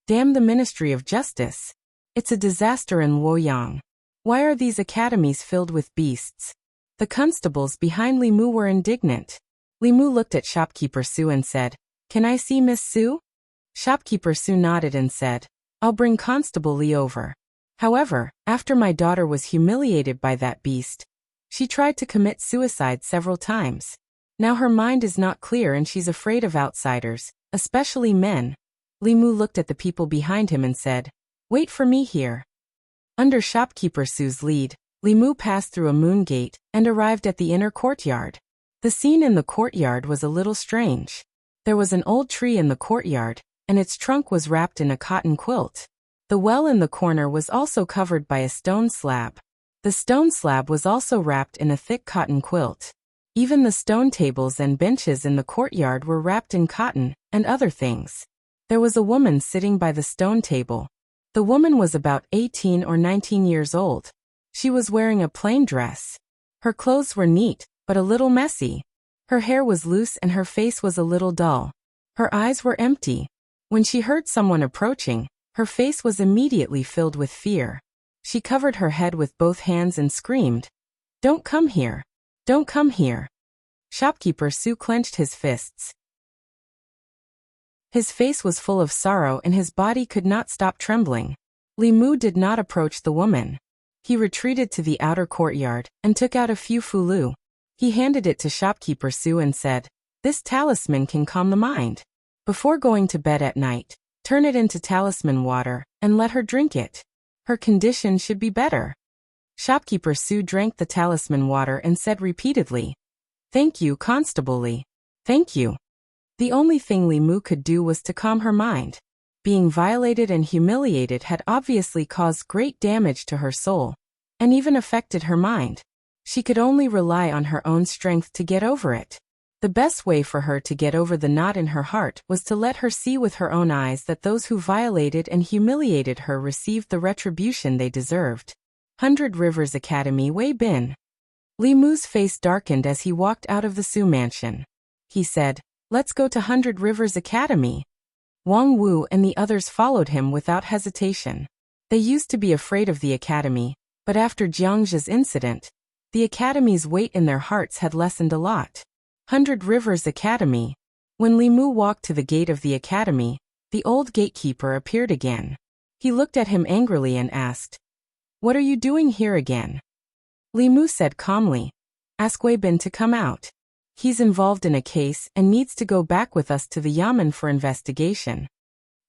Damn the Ministry of Justice. It's a disaster in Luoyang. Why are these academies filled with beasts?" The constables behind Li Mu were indignant. Li Mu looked at shopkeeper Su and said, "Can I see Miss Su?" Shopkeeper Su nodded and said, "I'll bring Constable Li over. However, after my daughter was humiliated by that beast, she tried to commit suicide several times. Now her mind is not clear and she's afraid of outsiders, especially men." Li Mu looked at the people behind him and said, "Wait for me here." Under shopkeeper Su's lead, Li Mu passed through a moon gate and arrived at the inner courtyard. The scene in the courtyard was a little strange. There was an old tree in the courtyard, and its trunk was wrapped in a cotton quilt. The well in the corner was also covered by a stone slab. The stone slab was also wrapped in a thick cotton quilt. Even the stone tables and benches in the courtyard were wrapped in cotton and other things. There was a woman sitting by the stone table. The woman was about 18 or 19 years old. She was wearing a plain dress. Her clothes were neat, but a little messy. Her hair was loose and her face was a little dull. Her eyes were empty. When she heard someone approaching, her face was immediately filled with fear. She covered her head with both hands and screamed, "Don't come here! Don't come here!" Shopkeeper Su clenched his fists. His face was full of sorrow and his body could not stop trembling. Li Mu did not approach the woman. He retreated to the outer courtyard and took out a few fulu. He handed it to shopkeeper Su and said, "This talisman can calm the mind. Before going to bed at night, turn it into talisman water and let her drink it. Her condition should be better." Shopkeeper Su drank the talisman water and said repeatedly, "Thank you, Constable Li. Thank you." The only thing Li Mu could do was to calm her mind. Being violated and humiliated had obviously caused great damage to her soul, and even affected her mind. She could only rely on her own strength to get over it. The best way for her to get over the knot in her heart was to let her see with her own eyes that those who violated and humiliated her received the retribution they deserved. 100 Rivers Academy, Wei Bin. Li Mu's face darkened as he walked out of the Su mansion. He said, "Let's go to 100 Rivers Academy." Wang Wu and the others followed him without hesitation. They used to be afraid of the academy, but after Jiangzhe's incident, the academy's weight in their hearts had lessened a lot. 100 Rivers Academy. When Li Mu walked to the gate of the academy, the old gatekeeper appeared again. He looked at him angrily and asked, "What are you doing here again?" Li Mu said calmly, "Ask Wei Bin to come out. He's involved in a case and needs to go back with us to the Yamen for investigation."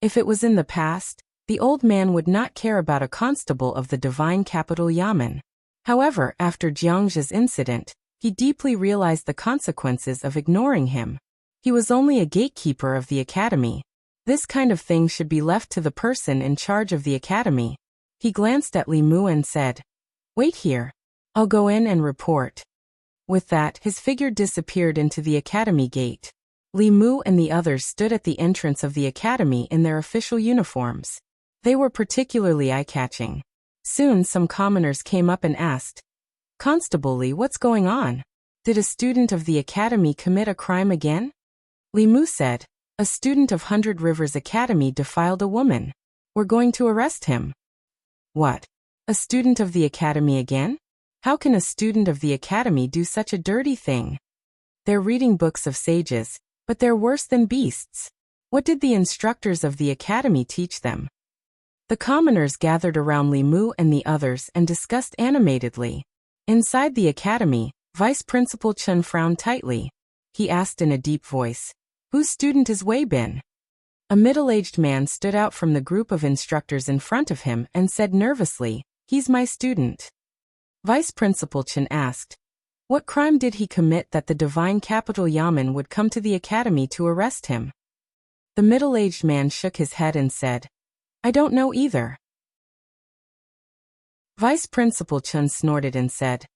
If it was in the past, the old man would not care about a constable of the divine capital Yamen. However, after Jiangzhe's incident, he deeply realized the consequences of ignoring him. He was only a gatekeeper of the academy. This kind of thing should be left to the person in charge of the academy. He glanced at Li Mu and said, "Wait here. I'll go in and report." With that, his figure disappeared into the academy gate. Li Mu and the others stood at the entrance of the academy in their official uniforms. They were particularly eye-catching. Soon some commoners came up and asked, "Constable Li, what's going on? Did a student of the academy commit a crime again?" Li Mu said, "A student of 100 Rivers Academy defiled a woman. We're going to arrest him." What? A student of the academy again? How can a student of the academy do such a dirty thing? They're reading books of sages, but they're worse than beasts. What did the instructors of the academy teach them? The commoners gathered around Li Mu and the others and discussed animatedly. Inside the academy, Vice Principal Chen frowned tightly. He asked in a deep voice, "Whose student is Wei Bin?" A middle-aged man stood out from the group of instructors in front of him and said nervously, "He's my student." Vice Principal Chen asked, "What crime did he commit that the Divine Capital Yamen would come to the academy to arrest him?" The middle-aged man shook his head and said, "I don't know either." Vice Principal Chen snorted and said,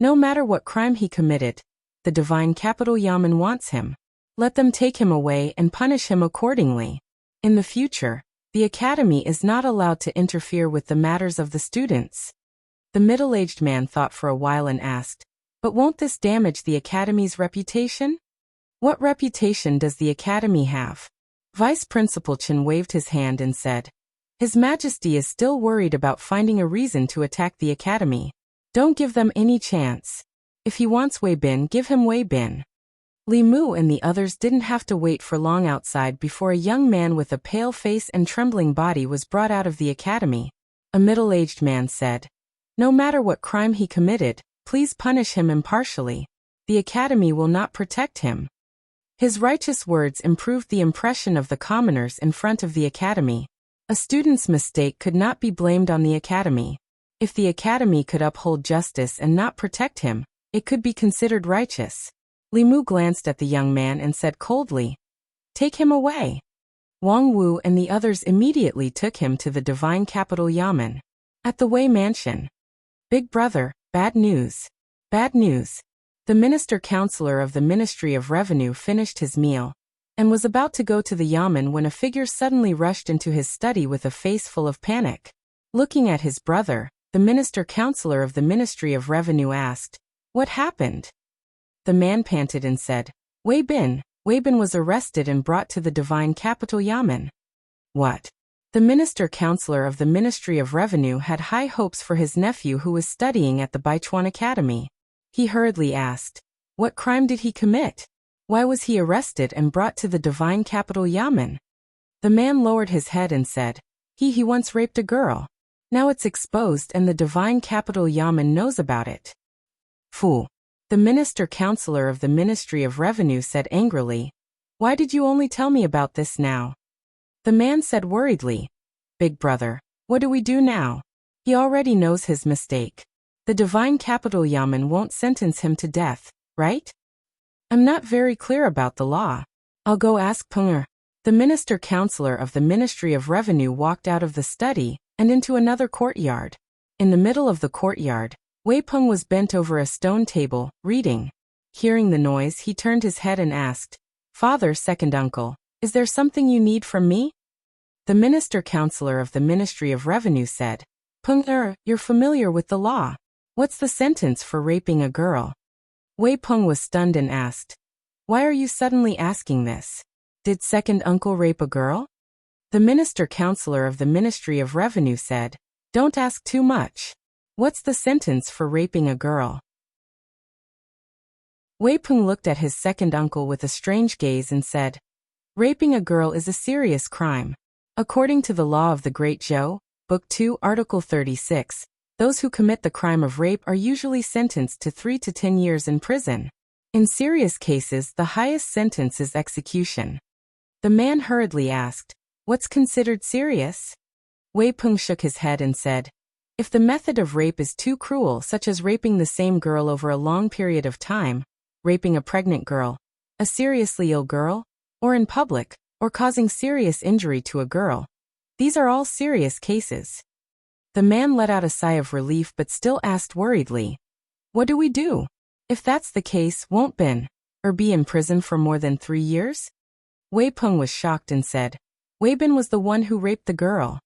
"No matter what crime he committed, the Divine Capital Yamen wants him. Let them take him away and punish him accordingly. In the future, the academy is not allowed to interfere with the matters of the students." The middle-aged man thought for a while and asked, "But won't this damage the academy's reputation?" "What reputation does the academy have?" Vice Principal Chen waved his hand and said, "His Majesty is still worried about finding a reason to attack the academy. Don't give them any chance. If he wants Wei Bin, give him Wei Bin." Li Mu and the others didn't have to wait for long outside before a young man with a pale face and trembling body was brought out of the academy. A middle-aged man said, "No matter what crime he committed, please punish him impartially. The academy will not protect him." His righteous words improved the impression of the commoners in front of the academy. A student's mistake could not be blamed on the academy. If the academy could uphold justice and not protect him, it could be considered righteous. Li Mu glanced at the young man and said coldly, "Take him away." Wang Wu and the others immediately took him to the Divine Capital Yamen. At the Wei Mansion. "Big brother, bad news. Bad news." The minister-counselor of the Ministry of Revenue finished his meal and was about to go to the Yamen when a figure suddenly rushed into his study with a face full of panic. Looking at his brother, the minister-counselor of the Ministry of Revenue asked, "What happened?" The man panted and said, Wei Bin was arrested and brought to the Divine Capital Yamen." "What?" The minister-counselor of the Ministry of Revenue had high hopes for his nephew who was studying at the Baichuan Academy. He hurriedly asked, "What crime did he commit? Why was he arrested and brought to the Divine Capital Yamen?" The man lowered his head and said, He once raped a girl. Now it's exposed and the Divine Capital Yamen knows about it." "Fool." The minister-counselor of the Ministry of Revenue said angrily, "Why did you only tell me about this now?" The man said worriedly, "Big brother, what do we do now? He already knows his mistake. The Divine Capital Yamen won't sentence him to death, right? I'm not very clear about the law. I'll go ask Punger." The minister-counselor of the Ministry of Revenue walked out of the study and into another courtyard. In the middle of the courtyard, Wei Peng was bent over a stone table, reading. Hearing the noise, he turned his head and asked, "Father, second uncle, is there something you need from me?" The minister-counselor of the Ministry of Revenue said, "Punger, you're familiar with the law. What's the sentence for raping a girl?" Wei Peng was stunned and asked, "Why are you suddenly asking this? Did second uncle rape a girl?" The minister-counselor of the Ministry of Revenue said, "Don't ask too much. What's the sentence for raping a girl?" Wei Peng looked at his second uncle with a strange gaze and said, "Raping a girl is a serious crime. According to the law of the Great Zhou, Book 2, Article 36, those who commit the crime of rape are usually sentenced to 3 to 10 years in prison. In serious cases, the highest sentence is execution." The man hurriedly asked, "What's considered serious?" Wei Peng shook his head and said, "If the method of rape is too cruel, such as raping the same girl over a long period of time, raping a pregnant girl, a seriously ill girl, or in public, or causing serious injury to a girl, these are all serious cases." The man let out a sigh of relief but still asked worriedly, "What do we do? If that's the case, won't Bin be in prison for more than 3 years?" Wei Peng was shocked and said, "Wei Bin was the one who raped the girl."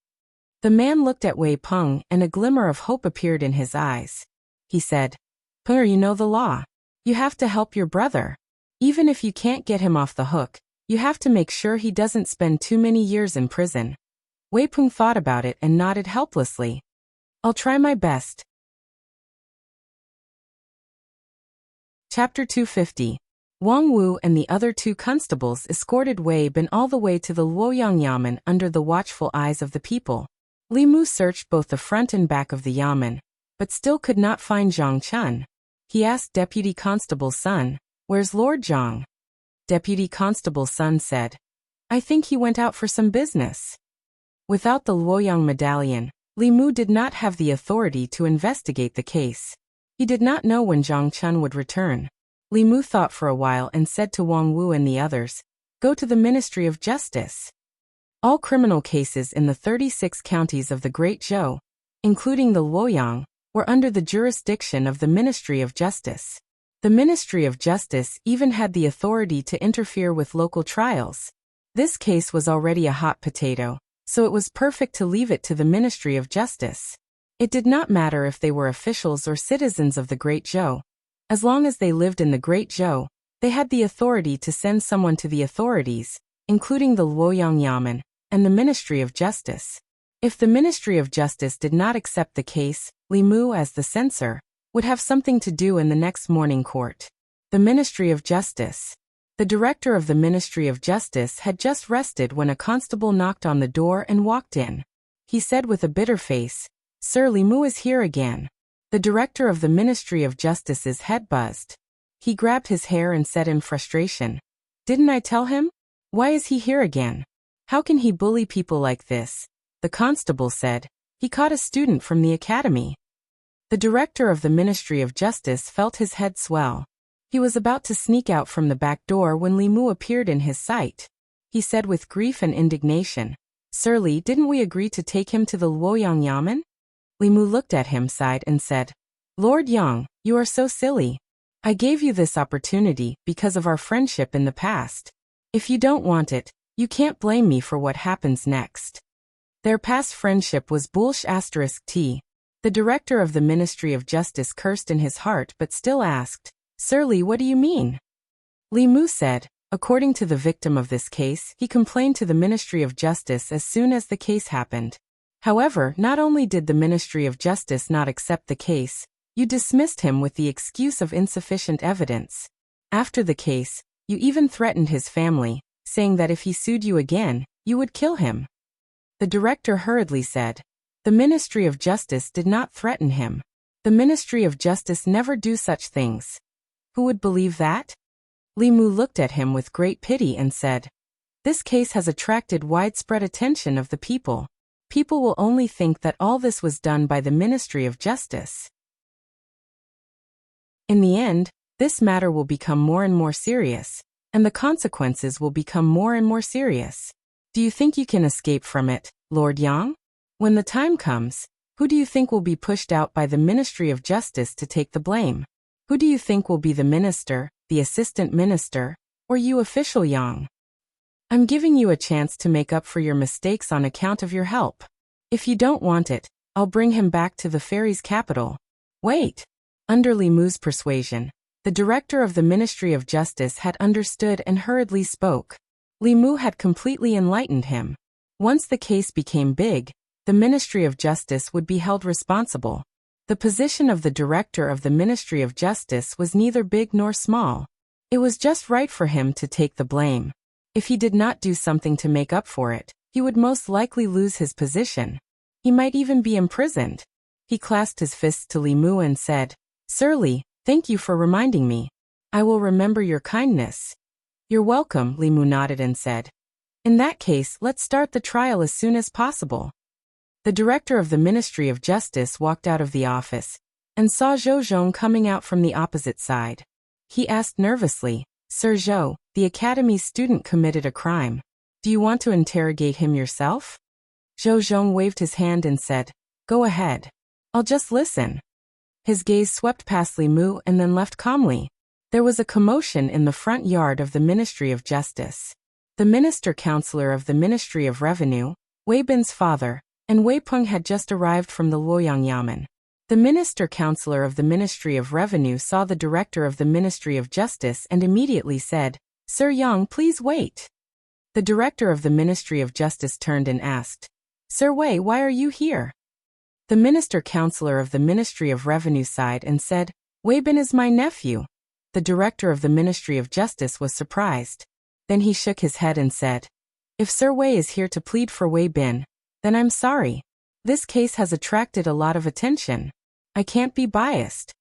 The man looked at Wei Peng and a glimmer of hope appeared in his eyes. He said, "Punger, you know the law. You have to help your brother. Even if you can't get him off the hook, you have to make sure he doesn't spend too many years in prison." Wei Peng thought about it and nodded helplessly. I'll try my best. Chapter 250. Wang Wu and the other 2 constables escorted Wei Bin all the way to the Luoyang Yamen under the watchful eyes of the people. Li Mu searched both the front and back of the Yamen, but still could not find Zhang Chun. He asked Deputy Constable Sun, "Where's Lord Zhang?" Deputy Constable Sun said, "I think he went out for some business." Without the Luoyang medallion, Li Mu did not have the authority to investigate the case. He did not know when Zhang Chun would return. Li Mu thought for a while and said to Wang Wu and the others, "Go to the Ministry of Justice." All criminal cases in the 36 counties of the Great Zhou, including the Luoyang, were under the jurisdiction of the Ministry of Justice. The Ministry of Justice even had the authority to interfere with local trials. This case was already a hot potato, so it was perfect to leave it to the Ministry of Justice. It did not matter if they were officials or citizens of the Great Zhou. As long as they lived in the Great Zhou, they had the authority to send someone to the authorities, including the Luoyang Yamen and the Ministry of Justice. If the Ministry of Justice did not accept the case, Li Mu, as the censor, would have something to do in the next morning court. The Ministry of Justice. The director of the Ministry of Justice had just rested when a constable knocked on the door and walked in. He said with a bitter face, "Sir, Li Mu is here again." The director of the Ministry of Justice's head buzzed. He grabbed his hair and said in frustration, "Didn't I tell him? Why is he here again? How can he bully people like this?" The constable said, "He caught a student from the academy." The director of the Ministry of Justice felt his head swell. He was about to sneak out from the back door when Li Mu appeared in his sight. He said with grief and indignation, "Sir Li, didn't we agree to take him to the Luoyang Yamen?" Li Mu looked at him, sighed, and said, "Lord Yang, you are so silly. I gave you this opportunity because of our friendship in the past. If you don't want it, you can't blame me for what happens next." Their past friendship was **T. The director of the Ministry of Justice cursed in his heart but still asked, "Sir Li, what do you mean?" Li Mu said, according to the victim of this case, he complained to the Ministry of Justice as soon as the case happened. However, not only did the Ministry of Justice not accept the case, you dismissed him with the excuse of insufficient evidence. After the case, you even threatened his family, saying that if he sued you again, you would kill him. The director hurriedly said, "The Ministry of Justice did not threaten him. The Ministry of Justice never do such things. Who would believe that?" Li Mu looked at him with great pity and said, "This case has attracted widespread attention of the people. People will only think that all this was done by the Ministry of Justice. In the end, this matter will become more and more serious, and the consequences will become more and more serious. Do you think you can escape from it, Lord Yang? When the time comes, who do you think will be pushed out by the Ministry of Justice to take the blame? Who do you think will be the minister, the assistant minister, or you, official Yang? I'm giving you a chance to make up for your mistakes on account of your help. If you don't want it, I'll bring him back to the fairy's capital." Wait! Under Li Mu's persuasion, the director of the Ministry of Justice had understood and hurriedly spoke. Li Mu had completely enlightened him. Once the case became big, the Ministry of Justice would be held responsible. The position of the director of the Ministry of Justice was neither big nor small. It was just right for him to take the blame. If he did not do something to make up for it, he would most likely lose his position. He might even be imprisoned. He clasped his fists to Li Mu and said, "Sir Li, thank you for reminding me. I will remember your kindness." "You're welcome," Li Mu nodded and said. "In that case, let's start the trial as soon as possible." The director of the Ministry of Justice walked out of the office and saw Zhou Zhong coming out from the opposite side. He asked nervously, "Sir Zhou, the academy's student committed a crime. Do you want to interrogate him yourself?" Zhou Zhong waved his hand and said, "Go ahead. I'll just listen." His gaze swept past Li Mu and then left calmly. There was a commotion in the front yard of the Ministry of Justice. The minister-counselor of the Ministry of Revenue, Wei Bin's father, and Wei Peng had just arrived from the Luoyang Yamen. The minister-counselor of the Ministry of Revenue saw the director of the Ministry of Justice and immediately said, "Sir Yang, please wait." The director of the Ministry of Justice turned and asked, "Sir Wei, why are you here?" The minister-counselor of the Ministry of Revenue sighed and said, Wei Bin is my nephew. The director of the Ministry of Justice was surprised. Then he shook his head and said, If Sir Wei is here to plead for Wei Bin, then I'm sorry. This case has attracted a lot of attention. I can't be biased.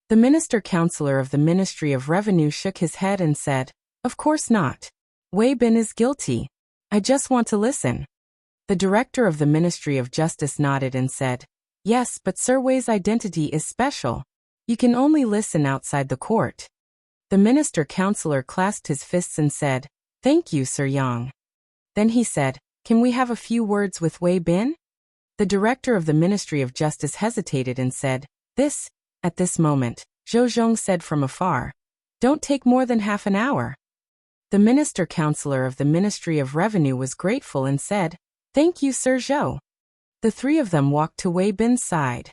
The minister-counselor of the Ministry of Revenue shook his head and said, Of course not. Wei Bin is guilty. I just want to listen. The director of the Ministry of Justice nodded and said, Yes, but Sir Wei's identity is special. You can only listen outside the court. The minister-counselor clasped his fists and said, Thank you, Sir Yang. Then he said, Can we have a few words with Wei Bin? The director of the Ministry of Justice hesitated and said, At this moment, Zhou Zhong said from afar, Don't take more than half an hour. The minister-counselor of the Ministry of Revenue was grateful and said, Thank you, Sir Zhou. The three of them walked to Wei Bin's side.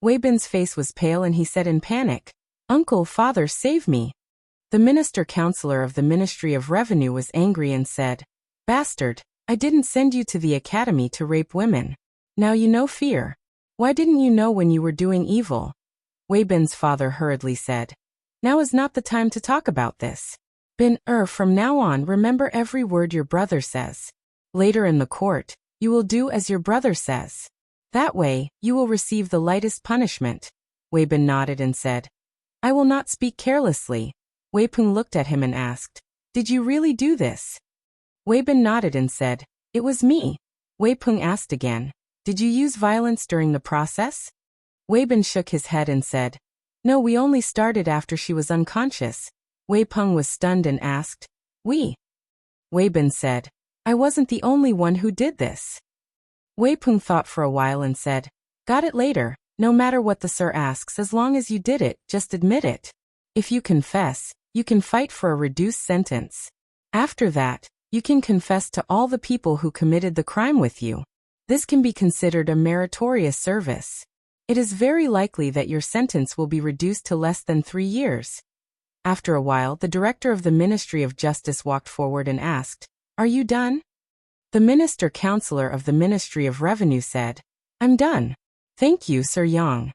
Wei Bin's face was pale and he said in panic, Uncle, father, save me. The minister-counselor of the Ministry of Revenue was angry and said, Bastard, I didn't send you to the academy to rape women. Now you know fear. Why didn't you know when you were doing evil? Wei Bin's father hurriedly said, Now is not the time to talk about this. Bin, from now on remember every word your brother says. Later in the court, you will do as your brother says. That way, you will receive the lightest punishment. Wei Bin nodded and said, I will not speak carelessly. Wei Peng looked at him and asked, Did you really do this? Wei Bin nodded and said, It was me. Wei Peng asked again, Did you use violence during the process? Wei Bin shook his head and said, No, we only started after she was unconscious. Wei Peng was stunned and asked, We? Wei Bin said, I wasn't the only one who did this. Wei Peng thought for a while and said, Got it later, no matter what the sir asks, as long as you did it, just admit it. If you confess, you can fight for a reduced sentence. After that, you can confess to all the people who committed the crime with you. This can be considered a meritorious service. It is very likely that your sentence will be reduced to less than 3 years. After a while, the director of the Ministry of Justice walked forward and asked, Are you done? The minister-counselor of the Ministry of Revenue said, I'm done. Thank you, Sir Yang.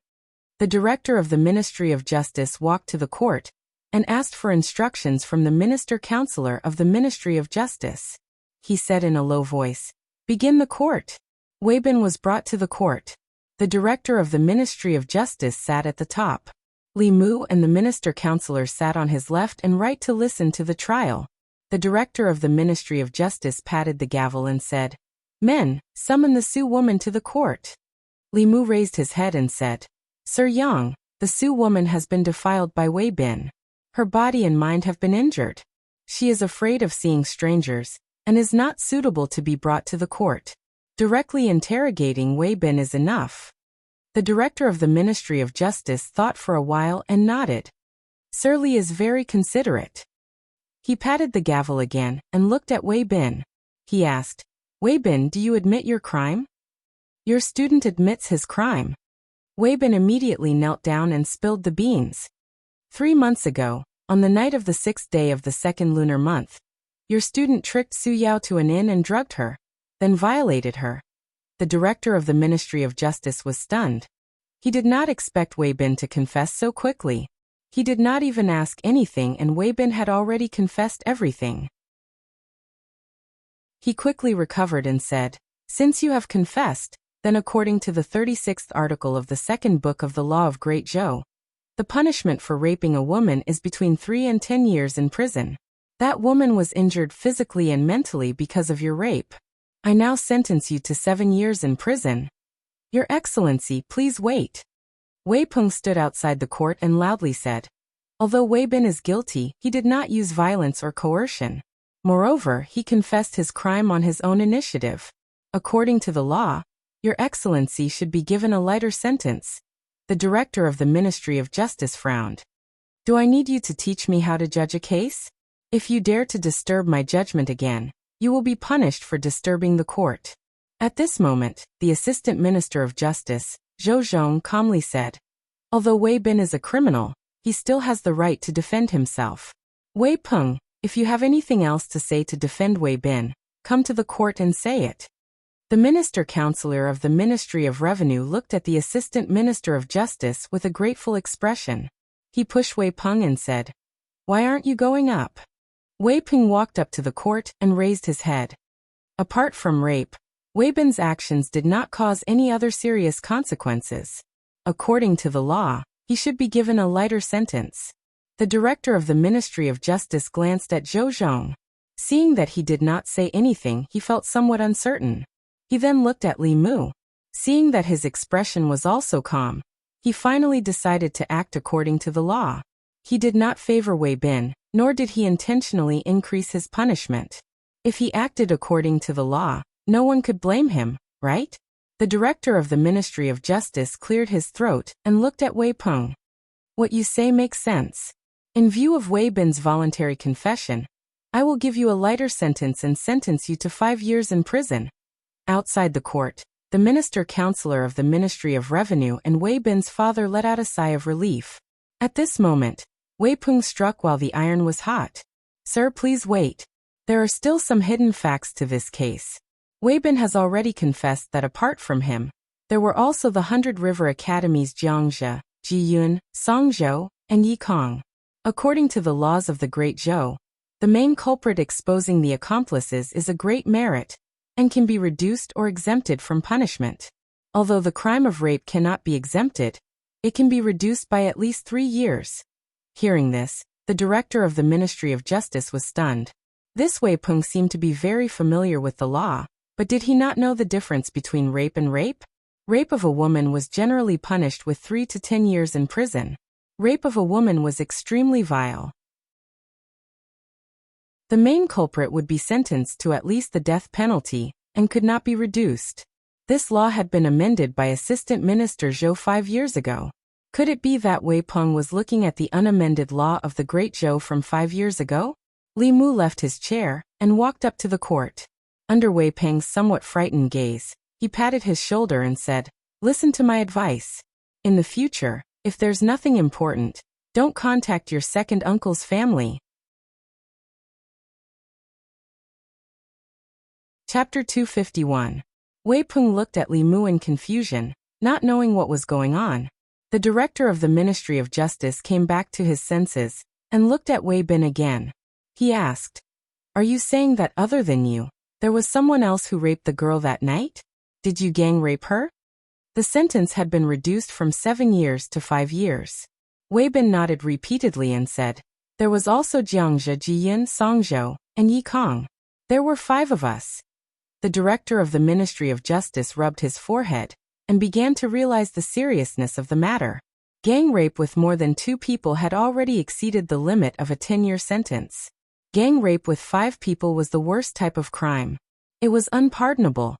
The director of the Ministry of Justice walked to the court and asked for instructions from the minister-counselor of the Ministry of Justice. He said in a low voice, Begin the court. Wei Bin was brought to the court. The director of the Ministry of Justice sat at the top. Li Mu and the minister-counselor sat on his left and right to listen to the trial. The director of the Ministry of Justice patted the gavel and said, Men, summon the Sioux woman to the court. Li Mu raised his head and said, Sir Yang, the Sioux woman has been defiled by Wei Bin. Her body and mind have been injured. She is afraid of seeing strangers, and is not suitable to be brought to the court. Directly interrogating Wei Bin is enough. The director of the Ministry of Justice thought for a while and nodded. Sir Li is very considerate. He patted the gavel again and looked at Wei Bin. He asked, Wei Bin, do you admit your crime? Your student admits his crime. Wei Bin immediately knelt down and spilled the beans. 3 months ago, on the night of the 6th day of the 2nd lunar month, your student tricked Su Yao to an inn and drugged her, then violated her. The director of the Ministry of Justice was stunned. He did not expect Wei Bin to confess so quickly. He did not even ask anything and Wei Bin had already confessed everything. He quickly recovered and said, Since you have confessed, then according to the 36th article of the 2nd book of the Law of Great Zhou, the punishment for raping a woman is between 3 and 10 years in prison. That woman was injured physically and mentally because of your rape. I now sentence you to 7 years in prison. Your Excellency, please wait. Wei Peng stood outside the court and loudly said, Although Wei Bin is guilty, he did not use violence or coercion. Moreover, he confessed his crime on his own initiative. According to the law, Your Excellency should be given a lighter sentence. The director of the Ministry of Justice frowned. Do I need you to teach me how to judge a case? If you dare to disturb my judgment again, you will be punished for disturbing the court. At this moment, the Assistant Minister of Justice, Zhou Zhong, calmly said, Although Wei Bin is a criminal, he still has the right to defend himself. Wei Peng, if you have anything else to say to defend Wei Bin, come to the court and say it. The minister-counselor of the Ministry of Revenue looked at the Assistant Minister of Justice with a grateful expression. He pushed Wei Peng and said, "Why aren't you going up?" Wei Peng walked up to the court and raised his head. Apart from rape, Wei Bin's actions did not cause any other serious consequences. According to the law, he should be given a lighter sentence. The director of the Ministry of Justice glanced at Zhou Zhong. Seeing that he did not say anything, he felt somewhat uncertain. He then looked at Li Mu. Seeing that his expression was also calm, he finally decided to act according to the law. He did not favor Wei Bin, nor did he intentionally increase his punishment. If he acted according to the law, no one could blame him, right? The director of the Ministry of Justice cleared his throat and looked at Wei Peng. "What you say makes sense. In view of Wei Bin's voluntary confession, I will give you a lighter sentence and sentence you to 5 years in prison." Outside the court, the minister-counselor of the Ministry of Revenue and Wei Bin's father let out a sigh of relief. At this moment, Wei Peng struck while the iron was hot. "Sir, please wait. There are still some hidden facts to this case. Wei Bin has already confessed that apart from him, there were also the 100 River Academies Jiangzhe, Jiyun, Songzhou, and Yikong. According to the laws of the Great Zhou, the main culprit exposing the accomplices is a great merit, and can be reduced or exempted from punishment. Although the crime of rape cannot be exempted, it can be reduced by at least 3 years. Hearing this, the director of the Ministry of Justice was stunned. This Wei Peng seemed to be very familiar with the law, but did he not know the difference between rape and rape? Rape of a woman was generally punished with 3 to 10 years in prison. Rape of a woman was extremely vile. The main culprit would be sentenced to at least the death penalty, and could not be reduced. This law had been amended by Assistant Minister Zhou 5 years ago. Could it be that Wei Peng was looking at the unamended law of the Great Zhou from 5 years ago? Li Mu left his chair and walked up to the court. Under Wei Peng's somewhat frightened gaze, he patted his shoulder and said, "Listen to my advice. In the future, if there's nothing important, don't contact your second uncle's family." Chapter 251. Wei Peng looked at Li Mu in confusion, not knowing what was going on. The director of the Ministry of Justice came back to his senses and looked at Wei Bin again. He asked, "Are you saying that other than you, there was someone else who raped the girl that night? Did you gang rape her?" The sentence had been reduced from 7 years to 5 years. Wei Bin nodded repeatedly and said, "There was also Jiangzhe, Jiyun, Songzhou, and Yikong. There were 5 of us." The director of the Ministry of Justice rubbed his forehead and began to realize the seriousness of the matter. Gang rape with more than 2 people had already exceeded the limit of a 10-year sentence. Gang rape with 5 people was the worst type of crime. It was unpardonable,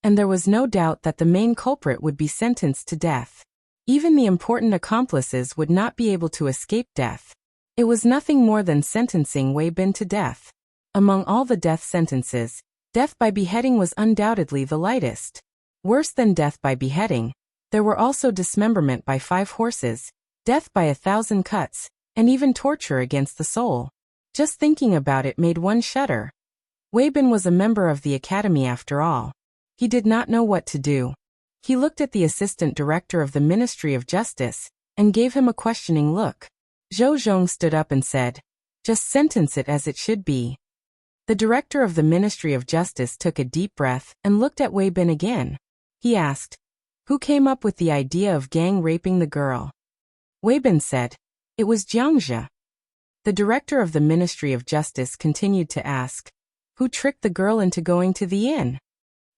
and there was no doubt that the main culprit would be sentenced to death. Even the important accomplices would not be able to escape death. It was nothing more than sentencing Wei Bin to death. Among all the death sentences, death by beheading was undoubtedly the lightest. Worse than death by beheading, there were also dismemberment by 5 horses, death by 1,000 cuts, and even torture against the soul. Just thinking about it made one shudder. Wei Bin was a member of the academy after all. He did not know what to do. He looked at the assistant director of the Ministry of Justice and gave him a questioning look. Zhou Zhong stood up and said, "Just sentence it as it should be." The director of the Ministry of Justice took a deep breath and looked at Wei Bin again. He asked, "Who came up with the idea of gang raping the girl?" Wei Bin said, "It was Jiangzhe." The director of the Ministry of Justice continued to ask, "Who tricked the girl into going to the inn?"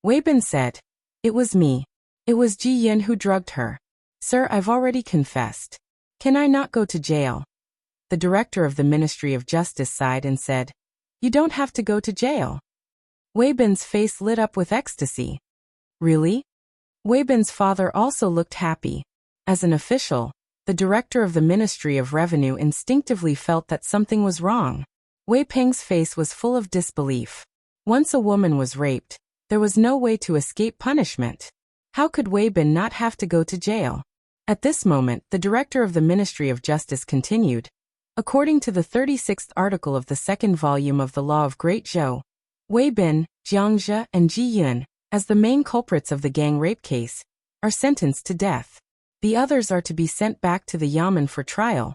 Wei Bin said, "It was me. It was Ji Yin who drugged her. Sir, I've already confessed. Can I not go to jail?" The director of the Ministry of Justice sighed and said, "You don't have to go to jail." Wei Bin's face lit up with ecstasy. "Really?" Wei Bin's father also looked happy. As an official, the director of the Ministry of Revenue instinctively felt that something was wrong. Wei Peng's face was full of disbelief. Once a woman was raped, there was no way to escape punishment. How could Wei Bin not have to go to jail? At this moment, the director of the Ministry of Justice continued. According to the 36th article of the 2nd volume of the Law of Great Zhou, Wei Bin, Jiangzhe, and Ji Yun as the main culprits of the gang rape case, are sentenced to death. The others are to be sent back to the yamen for trial.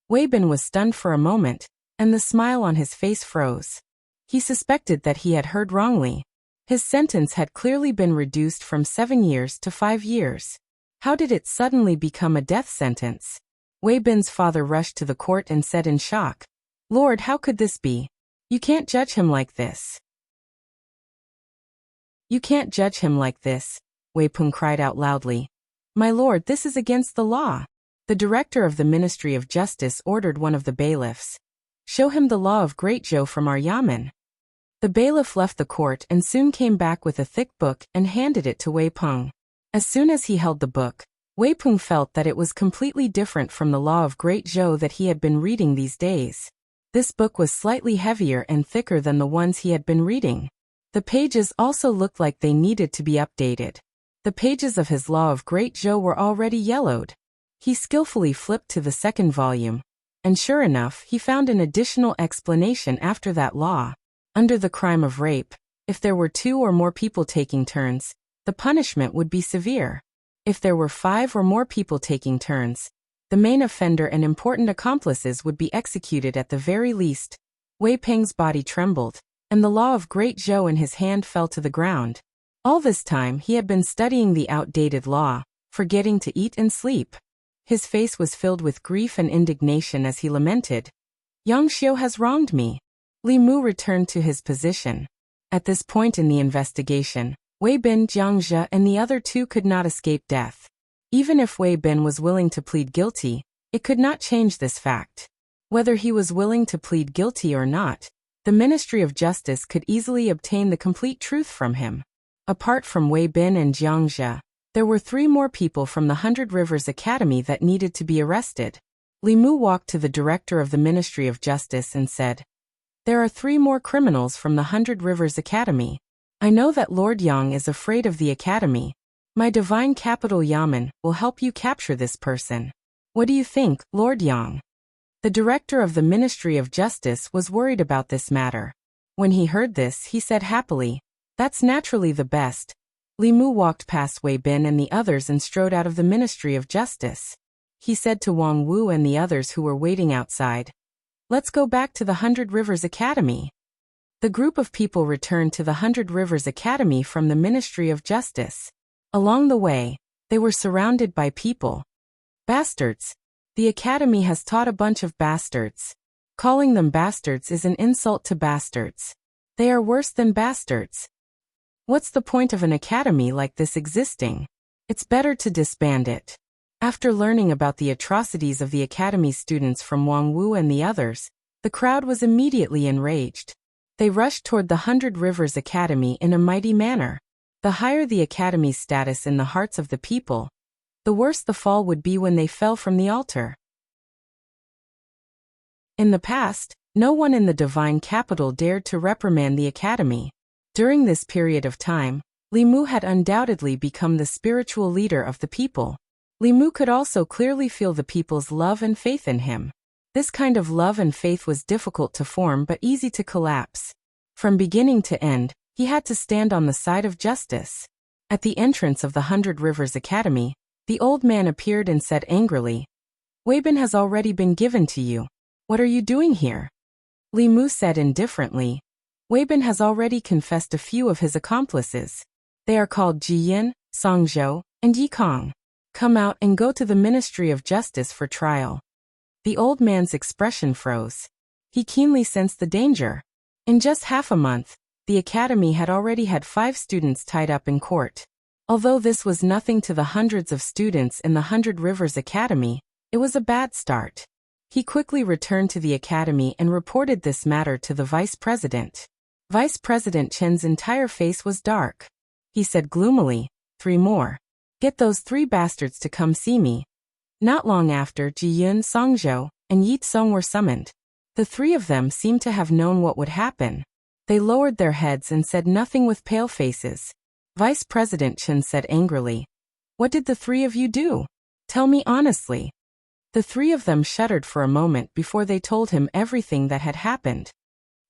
Wei Bin was stunned for a moment, and the smile on his face froze. He suspected that he had heard wrongly. His sentence had clearly been reduced from 7 years to 5 years. How did it suddenly become a death sentence? Wei Bin's father rushed to the court and said in shock, "Lord, how could this be? You can't judge him like this. You can't judge him like this," Wei Peng cried out loudly. "My lord, this is against the law." The director of the Ministry of Justice ordered one of the bailiffs, "Show him the law of Great Zhou from our yamen." The bailiff left the court and soon came back with a thick book and handed it to Wei Peng. As soon as he held the book, Wei Peng felt that it was completely different from the law of Great Zhou that he had been reading these days. This book was slightly heavier and thicker than the ones he had been reading. The pages also looked like they needed to be updated. The pages of his law of Great Zhou were already yellowed. He skillfully flipped to the second volume, and sure enough, he found an additional explanation after that law. Under the crime of rape, if there were 2 or more people taking turns, the punishment would be severe. If there were 5 or more people taking turns, the main offender and important accomplices would be executed at the very least. Wei Peng's body trembled, and the law of Great Zhou in his hand fell to the ground. All this time he had been studying the outdated law, forgetting to eat and sleep. His face was filled with grief and indignation as he lamented, "Yang Xiu has wronged me." Li Mu returned to his position. At this point in the investigation, Wei Bin, Jiang Zhe, and the other 2 could not escape death. Even if Wei Bin was willing to plead guilty, it could not change this fact. Whether he was willing to plead guilty or not, the Ministry of Justice could easily obtain the complete truth from him. Apart from Wei Bin and Jiang Zhe, there were 3 more people from the 100 Rivers Academy that needed to be arrested. Li Mu walked to the director of the Ministry of Justice and said, "There are 3 more criminals from the 100 Rivers Academy. I know that Lord Yang is afraid of the academy. My divine capital Yamen will help you capture this person. What do you think, Lord Yang?" The director of the Ministry of Justice was worried about this matter. When he heard this, he said happily, "That's naturally the best." Li Mu walked past Wei Bin and the others and strode out of the Ministry of Justice. He said to Wang Wu and the others who were waiting outside, "Let's go back to the 100 Rivers Academy." The group of people returned to the 100 Rivers Academy from the Ministry of Justice. Along the way, they were surrounded by people. "Bastards. The Academy has taught a bunch of bastards. Calling them bastards is an insult to bastards. They are worse than bastards. What's the point of an academy like this existing? It's better to disband it." After learning about the atrocities of the academy students from Wang Wu and the others, the crowd was immediately enraged. They rushed toward the 100 Rivers Academy in a mighty manner. The higher the academy's status in the hearts of the people, the worse the fall would be when they fell from the altar. In the past, no one in the divine capital dared to reprimand the academy. During this period of time, Li Mu had undoubtedly become the spiritual leader of the people. Li Mu could also clearly feel the people's love and faith in him. This kind of love and faith was difficult to form but easy to collapse. From beginning to end, he had to stand on the side of justice. At the entrance of the 100 Rivers Academy, the old man appeared and said angrily, "Wei Bin has already been given to you. What are you doing here?" Li Mu said indifferently, "Wei Bin has already confessed a few of his accomplices. They are called Ji Yin, Song Zhou, and Yi Kong. Come out and go to the Ministry of Justice for trial." The old man's expression froze. He keenly sensed the danger. In just half a month, the academy had already had 5 students tied up in court. Although this was nothing to the hundreds of students in the 100 Rivers Academy, it was a bad start. He quickly returned to the academy and reported this matter to the vice president. Vice President Chen's entire face was dark. He said gloomily, "3 more. Get those 3 bastards to come see me." Not long after, Ji Yun, Song Zhou, and Yi Tsong were summoned. The 3 of them seemed to have known what would happen. They lowered their heads and said nothing with pale faces. Vice President Chen said angrily, "What did the 3 of you do? Tell me honestly." The 3 of them shuddered for a moment before they told him everything that had happened.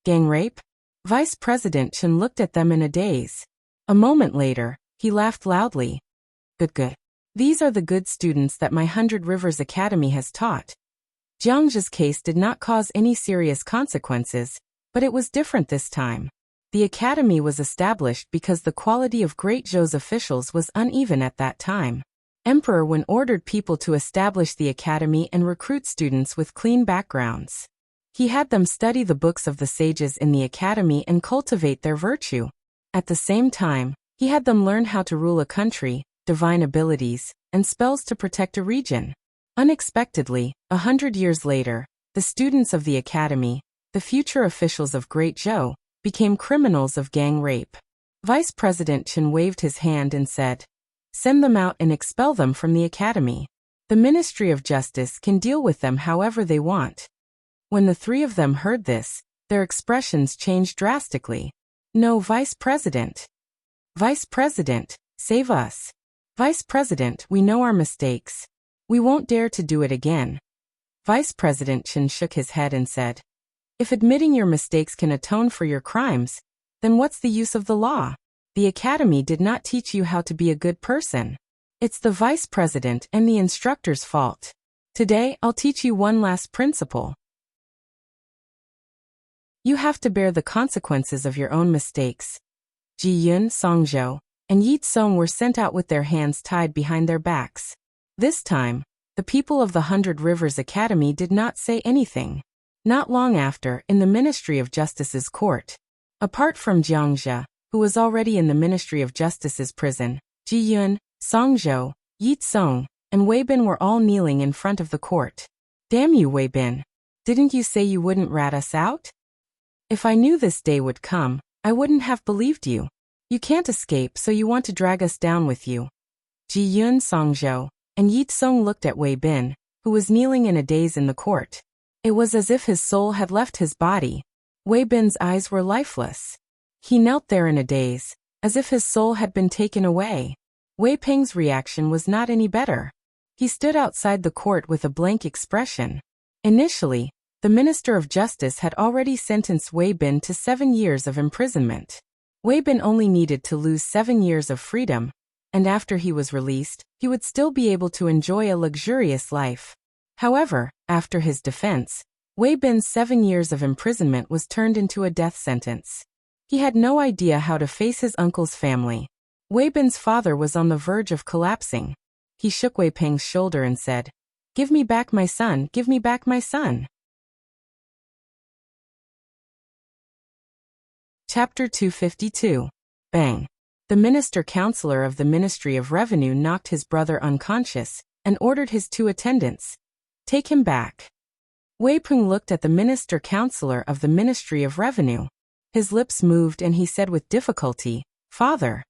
Gang rape? Vice President Chen looked at them in a daze. A moment later, he laughed loudly. Good, good. These are the good students that my 100 Rivers Academy has taught. Jiangzhe's case did not cause any serious consequences, but it was different this time. The academy was established because the quality of Great Zhou's officials was uneven at that time. Emperor Wen ordered people to establish the academy and recruit students with clean backgrounds. He had them study the books of the sages in the academy and cultivate their virtue. At the same time, he had them learn how to rule a country, divine abilities, and spells to protect a region. Unexpectedly, 100 years later, the students of the academy, the future officials of Great Zhou, became criminals of gang rape. Vice President Chen waved his hand and said, "Send them out and expel them from the academy. The Ministry of Justice can deal with them however they want." When the three of them heard this, their expressions changed drastically. "No, Vice President. Vice President, save us. Vice President, we know our mistakes. We won't dare to do it again." Vice President Chen shook his head and said, "If admitting your mistakes can atone for your crimes, then what's the use of the law? The academy did not teach you how to be a good person. It's the vice president and the instructor's fault. Today, I'll teach you one last principle. You have to bear the consequences of your own mistakes." Ji Yun, Songzhou, and Yi Tsong were sent out with their hands tied behind their backs. This time, the people of the 100 Rivers Academy did not say anything. Not long after, in the Ministry of Justice's court, apart from Jiangzhe, who was already in the Ministry of Justice's prison, Ji Yun, Songzhou, Yi Tsong, and Wei Bin were all kneeling in front of the court. "Damn you, Wei Bin. Didn't you say you wouldn't rat us out? If I knew this day would come, I wouldn't have believed you. You can't escape, so you want to drag us down with you." Ji Yun, Songzhou, and Yi Tsong looked at Wei Bin, who was kneeling in a daze in the court. It was as if his soul had left his body. Wei Bin's eyes were lifeless. He knelt there in a daze, as if his soul had been taken away. Wei Peng's reaction was not any better. He stood outside the court with a blank expression. Initially, the Minister of Justice had already sentenced Wei Bin to 7 years of imprisonment. Wei Bin only needed to lose 7 years of freedom, and after he was released, he would still be able to enjoy a luxurious life. However, after his defense, Wei Bin's 7 years of imprisonment was turned into a death sentence. He had no idea how to face his uncle's family. Wei Bin's father was on the verge of collapsing. He shook Wei Peng's shoulder and said, "Give me back my son, give me back my son." Chapter 252. Bang. The Minister-Counselor of the Ministry of Revenue knocked his brother unconscious and ordered his 2 attendants, "Take him back." Wei Peng looked at the Minister-Counselor of the Ministry of Revenue. His lips moved and he said with difficulty, "Father."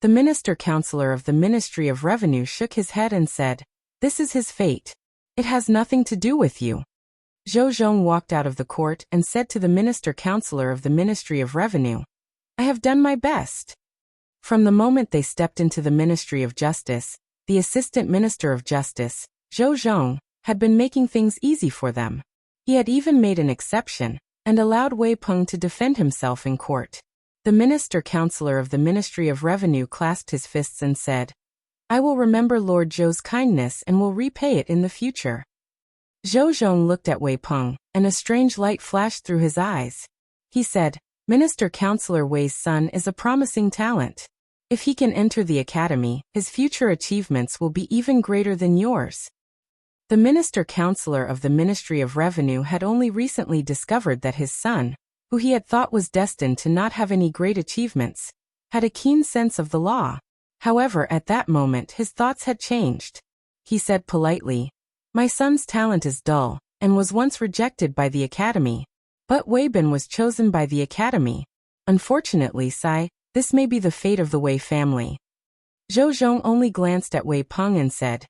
The Minister-Counselor of the Ministry of Revenue shook his head and said, "This is his fate. It has nothing to do with you." Zhou Zhong walked out of the court and said to the Minister-Counselor of the Ministry of Revenue, "I have done my best." From the moment they stepped into the Ministry of Justice, the Assistant Minister of Justice, Zhou Zhong, had been making things easy for them. He had even made an exception and allowed Wei Peng to defend himself in court. The Minister-Counselor of the Ministry of Revenue clasped his fists and said, "I will remember Lord Zhou's kindness and will repay it in the future." Zhou Zhong looked at Wei Peng, and a strange light flashed through his eyes. He said, "Minister-Counselor Wei's son is a promising talent. If he can enter the academy, his future achievements will be even greater than yours." The Minister-Counselor of the Ministry of Revenue had only recently discovered that his son, who he had thought was destined to not have any great achievements, had a keen sense of the law. However, at that moment his thoughts had changed. He said politely, "My son's talent is dull, and was once rejected by the academy. But Wei Bin was chosen by the academy. Unfortunately, Sai, this may be the fate of the Wei family." Zhou Zhong only glanced at Wei Peng and said,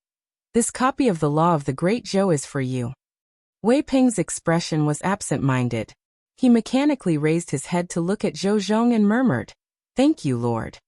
"This copy of the law of the Great Zhou is for you." Wei Peng's expression was absent-minded. He mechanically raised his head to look at Zhou Zhong and murmured, "Thank you, Lord."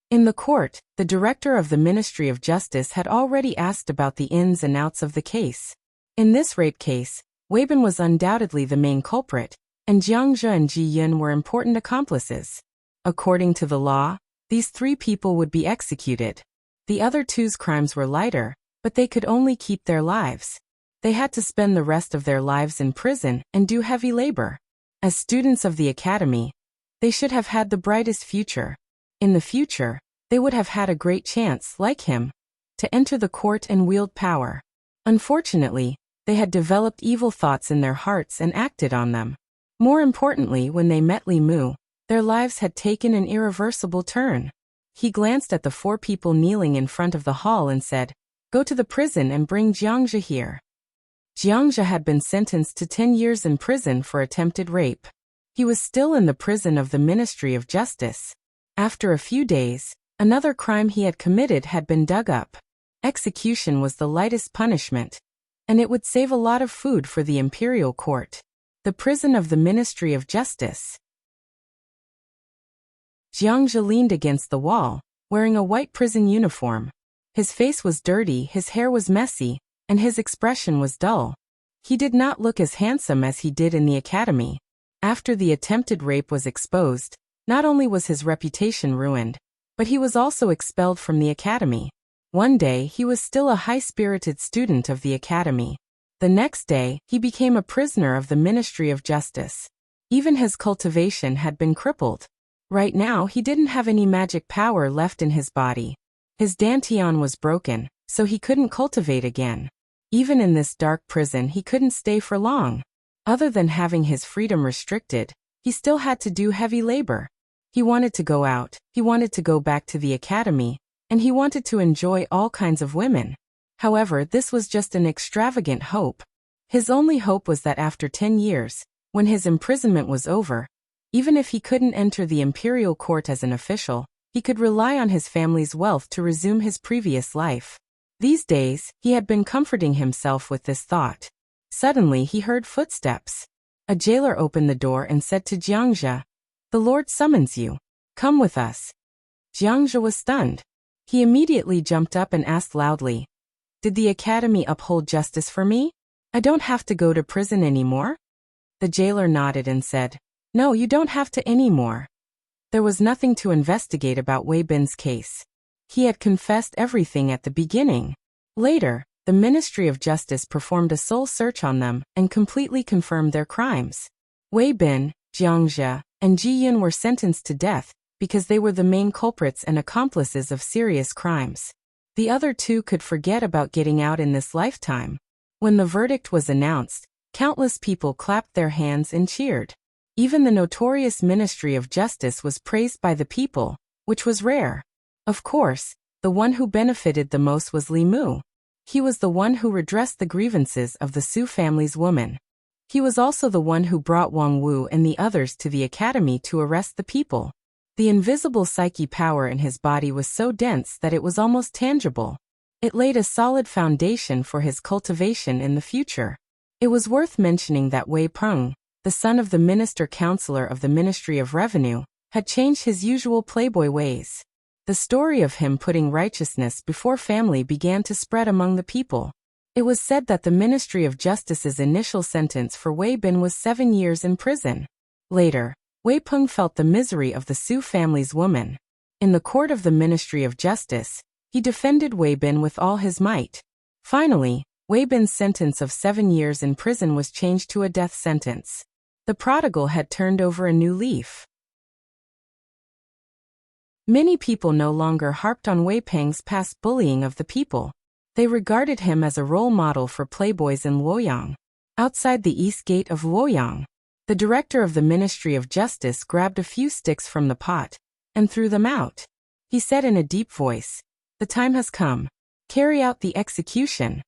In the court, the director of the Ministry of Justice had already asked about the ins and outs of the case. In this rape case, Wei Bin was undoubtedly the main culprit, and Jiangzhe and Ji Yun were important accomplices. According to the law, These 3 people would be executed. The other 2's crimes were lighter, but they could only keep their lives. They had to spend the rest of their lives in prison and do heavy labor. As students of the academy, they should have had the brightest future. In the future, they would have had a great chance, like him, to enter the court and wield power. Unfortunately, they had developed evil thoughts in their hearts and acted on them. More importantly, when they met Li Mu, their lives had taken an irreversible turn. He glanced at the 4 people kneeling in front of the hall and said, "Go to the prison and bring Jiangzhe here." Jiangzhe had been sentenced to 10 years in prison for attempted rape. He was still in the prison of the Ministry of Justice. After a few days, another crime he had committed had been dug up. Execution was the lightest punishment, and it would save a lot of food for the imperial court. The prison of the Ministry of Justice. Jiangzhe leaned against the wall, wearing a white prison uniform. His face was dirty, his hair was messy, and his expression was dull. He did not look as handsome as he did in the academy. After the attempted rape was exposed, not only was his reputation ruined, but he was also expelled from the academy. One day he was still a high-spirited student of the academy. The next day, he became a prisoner of the Ministry of Justice. Even his cultivation had been crippled. Right now he didn't have any magic power left in his body. His dantian was broken, so he couldn't cultivate again. Even in this dark prison he couldn't stay for long. Other than having his freedom restricted, he still had to do heavy labor. He wanted to go out, he wanted to go back to the academy, and he wanted to enjoy all kinds of women. However, this was just an extravagant hope. His only hope was that after 10 years, when his imprisonment was over, even if he couldn't enter the imperial court as an official, he could rely on his family's wealth to resume his previous life. These days, he had been comforting himself with this thought. Suddenly he heard footsteps. A jailer opened the door and said to Jiangzhe, "The Lord summons you. Come with us." Jiangzhe was stunned. He immediately jumped up and asked loudly, "Did the academy uphold justice for me? I don't have to go to prison anymore?" The jailer nodded and said, "No, you don't have to anymore." There was nothing to investigate about Wei Bin's case. He had confessed everything at the beginning. Later, the Ministry of Justice performed a soul search on them and completely confirmed their crimes. Wei Bin, Jiangzhe, and Ji Yun were sentenced to death because they were the main culprits and accomplices of serious crimes. The other 2 could forget about getting out in this lifetime. When the verdict was announced, countless people clapped their hands and cheered. Even the notorious Ministry of Justice was praised by the people, which was rare. Of course, the one who benefited the most was Li Mu. He was the one who redressed the grievances of the Su family's women. He was also the one who brought Wang Wu and the others to the academy to arrest the people. The invisible psyche power in his body was so dense that it was almost tangible. It laid a solid foundation for his cultivation in the future. It was worth mentioning that Wei Peng, the son of the minister-counselor of the Ministry of Revenue, had changed his usual playboy ways. The story of him putting righteousness before family began to spread among the people. It was said that the Ministry of Justice's initial sentence for Wei Bin was 7 years in prison. Later, Wei Peng felt the misery of the Su family's woman. In the court of the Ministry of Justice, he defended Wei Bin with all his might. Finally, Wei Bin's sentence of 7 years in prison was changed to a death sentence. The prodigal had turned over a new leaf. Many people no longer harped on Wei Peng's past bullying of the people. They regarded him as a role model for playboys in Luoyang. Outside the east gate of Luoyang, the director of the Ministry of Justice grabbed a few sticks from the pot and threw them out. He said in a deep voice, "The time has come. Carry out the execution."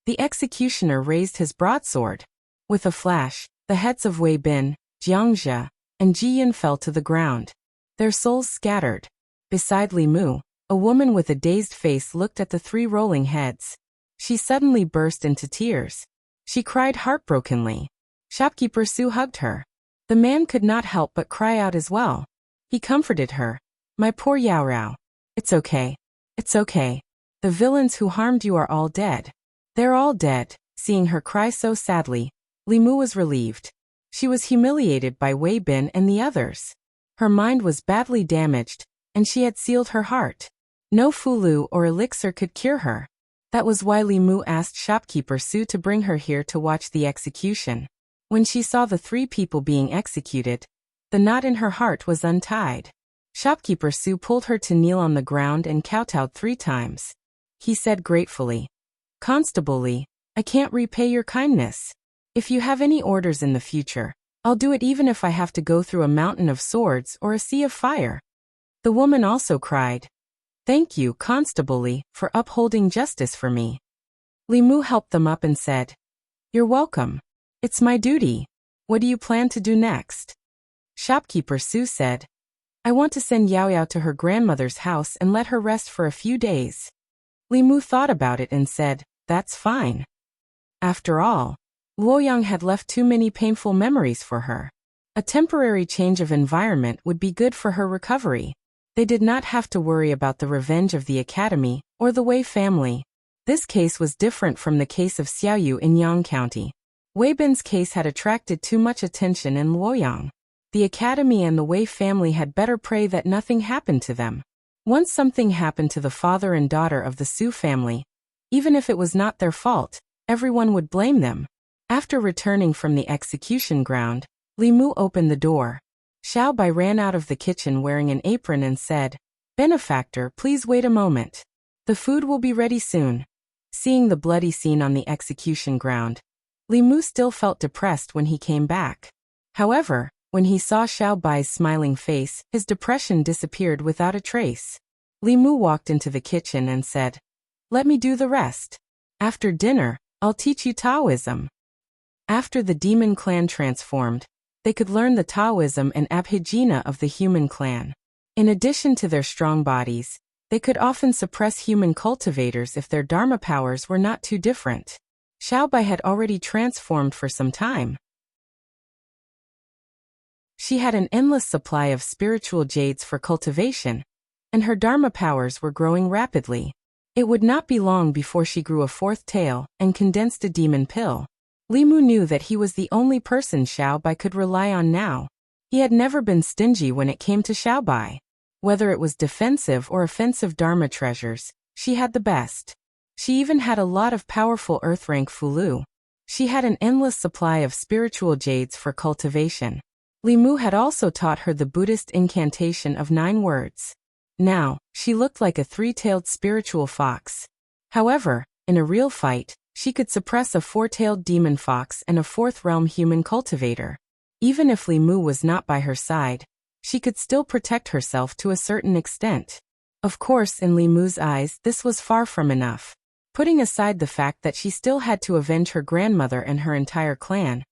The executioner raised his broadsword. With a flash, the heads of Wei Bin, Jiangzhe, and Ji Yun fell to the ground. Their souls scattered. Beside Li Mu, a woman with a dazed face looked at the 3 rolling heads. She suddenly burst into tears. She cried heartbrokenly. Shopkeeper Su hugged her. The man could not help but cry out as well. He comforted her. "My poor Yao Rao. It's okay. It's okay. The villains who harmed you are all dead." "They're all dead." Seeing her cry so sadly, Li Mu was relieved. She was humiliated by Wei Bin and the others. Her mind was badly damaged, and she had sealed her heart. No fulu or elixir could cure her. That was why Li Mu asked shopkeeper Su to bring her here to watch the execution. When she saw the 3 people being executed, the knot in her heart was untied. Shopkeeper Su pulled her to kneel on the ground and kowtowed 3 times. He said gratefully, "Constable Li, I can't repay your kindness. If you have any orders in the future, I'll do it even if I have to go through a mountain of swords or a sea of fire." The woman also cried, "Thank you, Constable Li, for upholding justice for me." Li Mu helped them up and said, "You're welcome. It's my duty. What do you plan to do next?" Shopkeeper Su said, "I want to send Yao Yao to her grandmother's house and let her rest for a few days." Li Mu thought about it and said, "That's fine." After all, Luoyang had left too many painful memories for her. A temporary change of environment would be good for her recovery. They did not have to worry about the revenge of the academy or the Wei family. This case was different from the case of Xiaoyu in Yang County. Wei Bin's case had attracted too much attention in Luoyang. The academy and the Wei family had better pray that nothing happened to them. Once something happened to the father and daughter of the Su family, even if it was not their fault, everyone would blame them. After returning from the execution ground, Li Mu opened the door. Xiao Bai ran out of the kitchen wearing an apron and said, "Benefactor, please wait a moment. The food will be ready soon." Seeing the bloody scene on the execution ground, Li Mu still felt depressed when he came back. However, when he saw Xiao Bai's smiling face, his depression disappeared without a trace. Li Mu walked into the kitchen and said, "Let me do the rest. After dinner, I'll teach you Taoism." After the demon clan transformed, they could learn the Taoism and Abhijna of the human clan. In addition to their strong bodies, they could often suppress human cultivators if their Dharma powers were not too different. Xiao Bai had already transformed for some time. She had an endless supply of spiritual jades for cultivation, and her Dharma powers were growing rapidly. It would not be long before she grew a 4th tail and condensed a demon pill. Li Mu knew that he was the only person Xiao Bai could rely on now. He had never been stingy when it came to Xiao Bai. Whether it was defensive or offensive Dharma treasures, she had the best. She even had a lot of powerful earth-rank fulu. She had an endless supply of spiritual jades for cultivation. Li Mu had also taught her the Buddhist incantation of 9 words. Now, she looked like a 3-tailed spiritual fox. However, in a real fight, she could suppress a 4-tailed demon fox and a 4th realm human cultivator. Even if Li Mu was not by her side, she could still protect herself to a certain extent. Of course, in Li Mu's eyes, this was far from enough. Putting aside the fact that she still had to avenge her grandmother and her entire clan,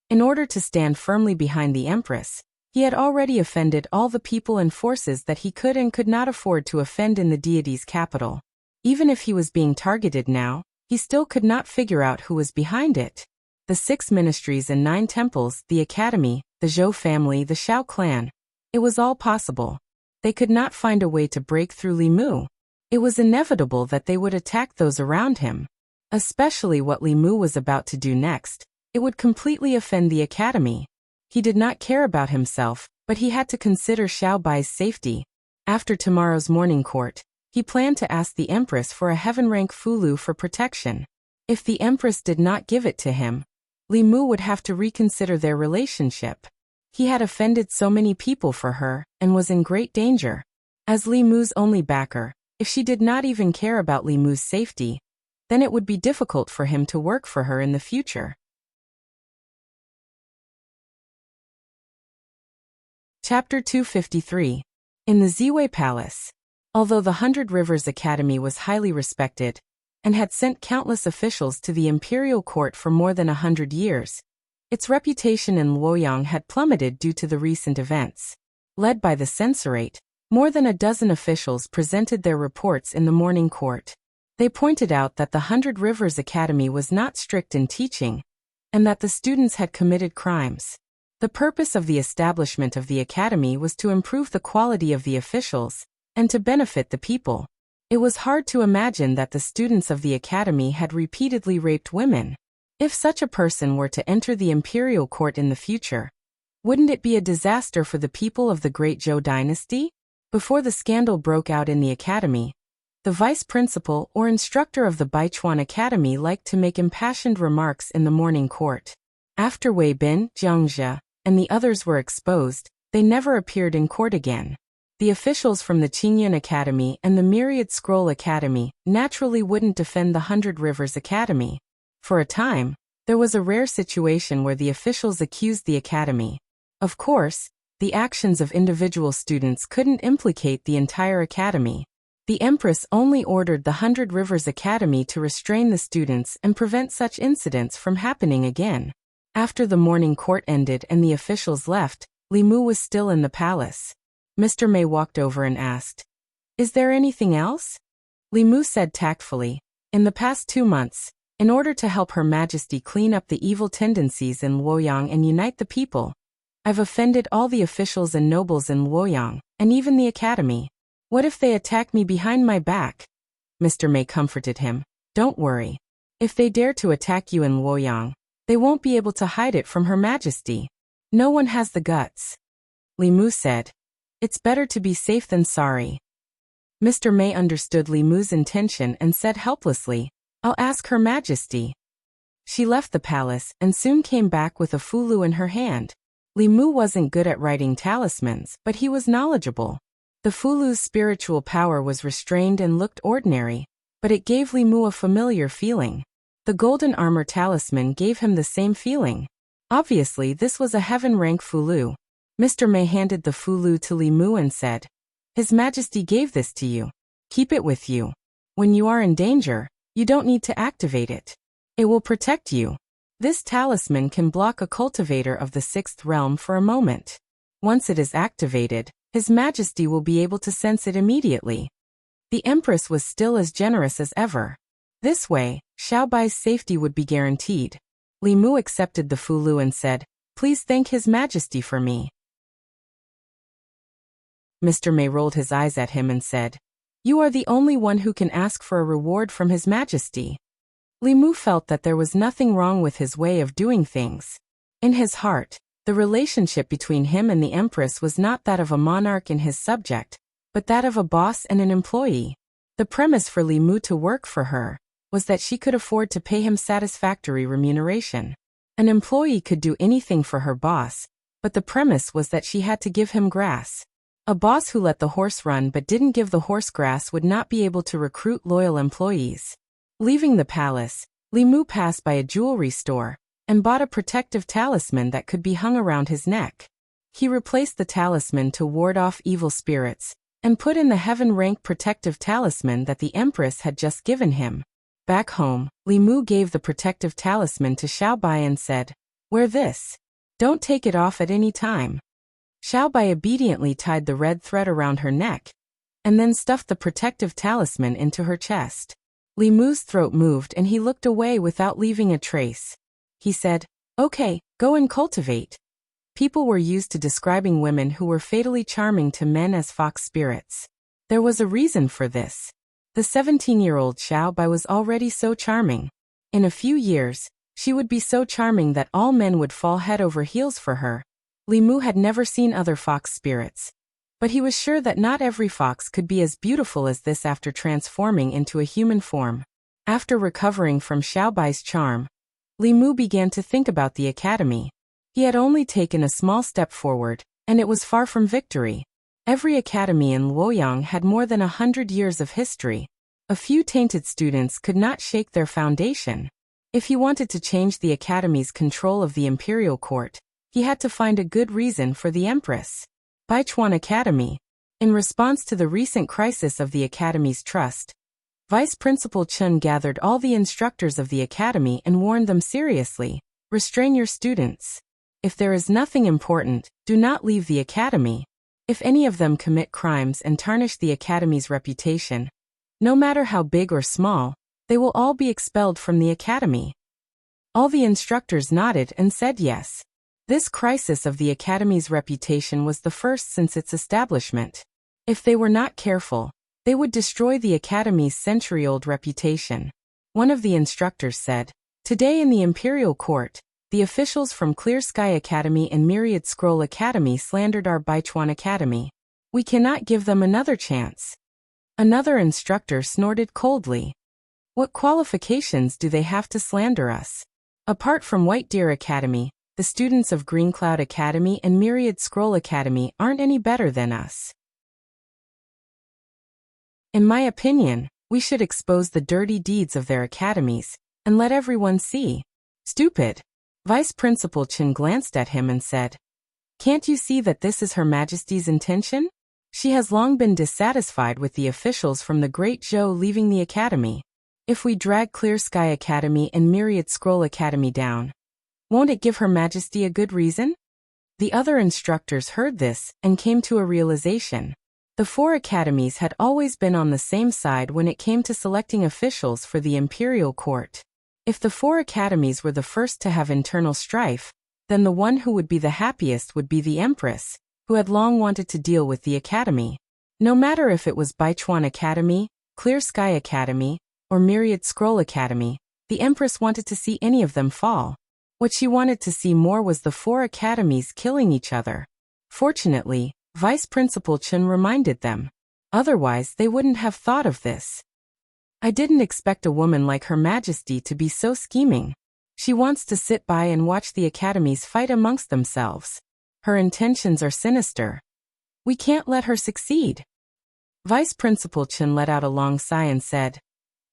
in order to stand firmly behind the Empress, he had already offended all the people and forces that he could and could not afford to offend in the deity's capital. Even if he was being targeted now, he still could not figure out who was behind it. The 6 ministries and 9 temples, the academy, the Zhou family, the Xiao clan. It was all possible. They could not find a way to break through Li Mu. It was inevitable that they would attack those around him. Especially what Li Mu was about to do next. It would completely offend the academy. He did not care about himself, but he had to consider Xiao Bai's safety. After tomorrow's morning court, he planned to ask the Empress for a heaven-rank fulu for protection. If the Empress did not give it to him, Li Mu would have to reconsider their relationship. He had offended so many people for her, and was in great danger. As Li Mu's only backer, if she did not even care about Li Mu's safety, then it would be difficult for him to work for her in the future. Chapter 253. In the Ziwei Palace. Although the 100 Rivers Academy was highly respected, and had sent countless officials to the imperial court for more than 100 years, its reputation in Luoyang had plummeted due to the recent events. Led by the censorate, more than a dozen officials presented their reports in the morning court. They pointed out that the 100 Rivers Academy was not strict in teaching, and that the students had committed crimes. The purpose of the establishment of the academy was to improve the quality of the officials, and to benefit the people. It was hard to imagine that the students of the academy had repeatedly raped women. If such a person were to enter the imperial court in the future, wouldn't it be a disaster for the people of the Great Zhou dynasty? Before the scandal broke out in the academy, the vice principal or instructor of the Baichuan Academy liked to make impassioned remarks in the morning court. After Wei Bin, Jiang Jie, and the others were exposed, they never appeared in court again. The officials from the Qingyun Academy and the Myriad Scroll Academy naturally wouldn't defend the Hundred Rivers Academy. For a time, there was a rare situation where the officials accused the academy. Of course, the actions of individual students couldn't implicate the entire academy. The Empress only ordered the Hundred Rivers Academy to restrain the students and prevent such incidents from happening again. After the morning court ended and the officials left, Li Mu was still in the palace. Mr. Mei walked over and asked, "Is there anything else?" Li Mu said tactfully, "In the past 2 months, in order to help Her Majesty clean up the evil tendencies in Luoyang and unite the people, I've offended all the officials and nobles in Luoyang, and even the academy. What if they attack me behind my back?" Mr. Mei comforted him. "Don't worry. If they dare to attack you in Luoyang, they won't be able to hide it from Her Majesty. No one has the guts." Li Mu said, "It's better to be safe than sorry." Mr. Mei understood Li Mu's intention and said helplessly, "I'll ask Her Majesty." She left the palace and soon came back with a fulu in her hand. Li Mu wasn't good at writing talismans, but he was knowledgeable. The fulu's spiritual power was restrained and looked ordinary, but it gave Li Mu a familiar feeling. The golden armor talisman gave him the same feeling. Obviously, this was a heaven-rank fulu. Mr. Mei handed the fulu to Li Mu and said, "His Majesty gave this to you. Keep it with you. When you are in danger, you don't need to activate it. It will protect you. This talisman can block a cultivator of the 6th realm for a moment. Once it is activated, His Majesty will be able to sense it immediately." The Empress was still as generous as ever. This way, Xiaobai's safety would be guaranteed. Li Mu accepted the fulu and said, "Please thank His Majesty for me." Mr. Mei rolled his eyes at him and said, "You are the only one who can ask for a reward from His Majesty." Li Mu felt that there was nothing wrong with his way of doing things. In his heart, the relationship between him and the Empress was not that of a monarch and his subject, but that of a boss and an employee. The premise for Li Mu to work for her was that she could afford to pay him satisfactory remuneration. An employee could do anything for her boss, but the premise was that she had to give him grass. A boss who let the horse run but didn't give the horse grass would not be able to recruit loyal employees. Leaving the palace, Li Mu passed by a jewelry store and bought a protective talisman that could be hung around his neck. He replaced the talisman to ward off evil spirits and put in the heaven-rank protective talisman that the Empress had just given him. Back home, Li Mu gave the protective talisman to Xiaobai and said, "Wear this. Don't take it off at any time." Xiaobai obediently tied the red thread around her neck and then stuffed the protective talisman into her chest. Li Mu's throat moved and he looked away without leaving a trace. He said, "Okay, go and cultivate." People were used to describing women who were fatally charming to men as fox spirits. There was a reason for this. The 17-year-old Xiaobai was already so charming. In a few years, she would be so charming that all men would fall head over heels for her. Li Mu had never seen other fox spirits, but he was sure that not every fox could be as beautiful as this after transforming into a human form. After recovering from Xiaobai's charm, Li Mu began to think about the academy. He had only taken a small step forward, and it was far from victory. Every academy in Luoyang had more than 100 years of history. A few tainted students could not shake their foundation. If he wanted to change the academy's control of the imperial court, he had to find a good reason for the Empress. Baichuan Academy. In response to the recent crisis of the academy's trust, Vice Principal Chun gathered all the instructors of the academy and warned them seriously, "Restrain your students. If there is nothing important, do not leave the academy. If any of them commit crimes and tarnish the academy's reputation, no matter how big or small, they will all be expelled from the academy." All the instructors nodded and said yes. This crisis of the academy's reputation was the first since its establishment. If they were not careful, they would destroy the academy's century-old reputation. One of the instructors said, "Today in the imperial court, the officials from Clear Sky Academy and Myriad Scroll Academy slandered our Baichuan Academy. We cannot give them another chance. Another instructor snorted coldly. What qualifications do they have to slander us? Apart from White Deer Academy, the students of Green Cloud Academy and Myriad Scroll Academy aren't any better than us. In my opinion, we should expose the dirty deeds of their academies, and let everyone see. Stupid. Vice Principal Chen glanced at him and said, "Can't you see that this is Her Majesty's intention? She has long been dissatisfied with the officials from the Great Zhou leaving the academy. If we drag Clear Sky Academy and Myriad Scroll Academy down, won't it give Her Majesty a good reason?" The other instructors heard this and came to a realization. The four academies had always been on the same side when it came to selecting officials for the imperial court. If the four academies were the first to have internal strife, then the one who would be the happiest would be the Empress, who had long wanted to deal with the academy. No matter if it was Baichuan Academy, Clear Sky Academy, or Myriad Scroll Academy, the Empress wanted to see any of them fall. What she wanted to see more was the four academies killing each other. Fortunately, Vice Principal Chen reminded them. Otherwise, they wouldn't have thought of this. I didn't expect a woman like Her Majesty to be so scheming. She wants to sit by and watch the academies fight amongst themselves. Her intentions are sinister. We can't let her succeed. Vice Principal Chen let out a long sigh and said,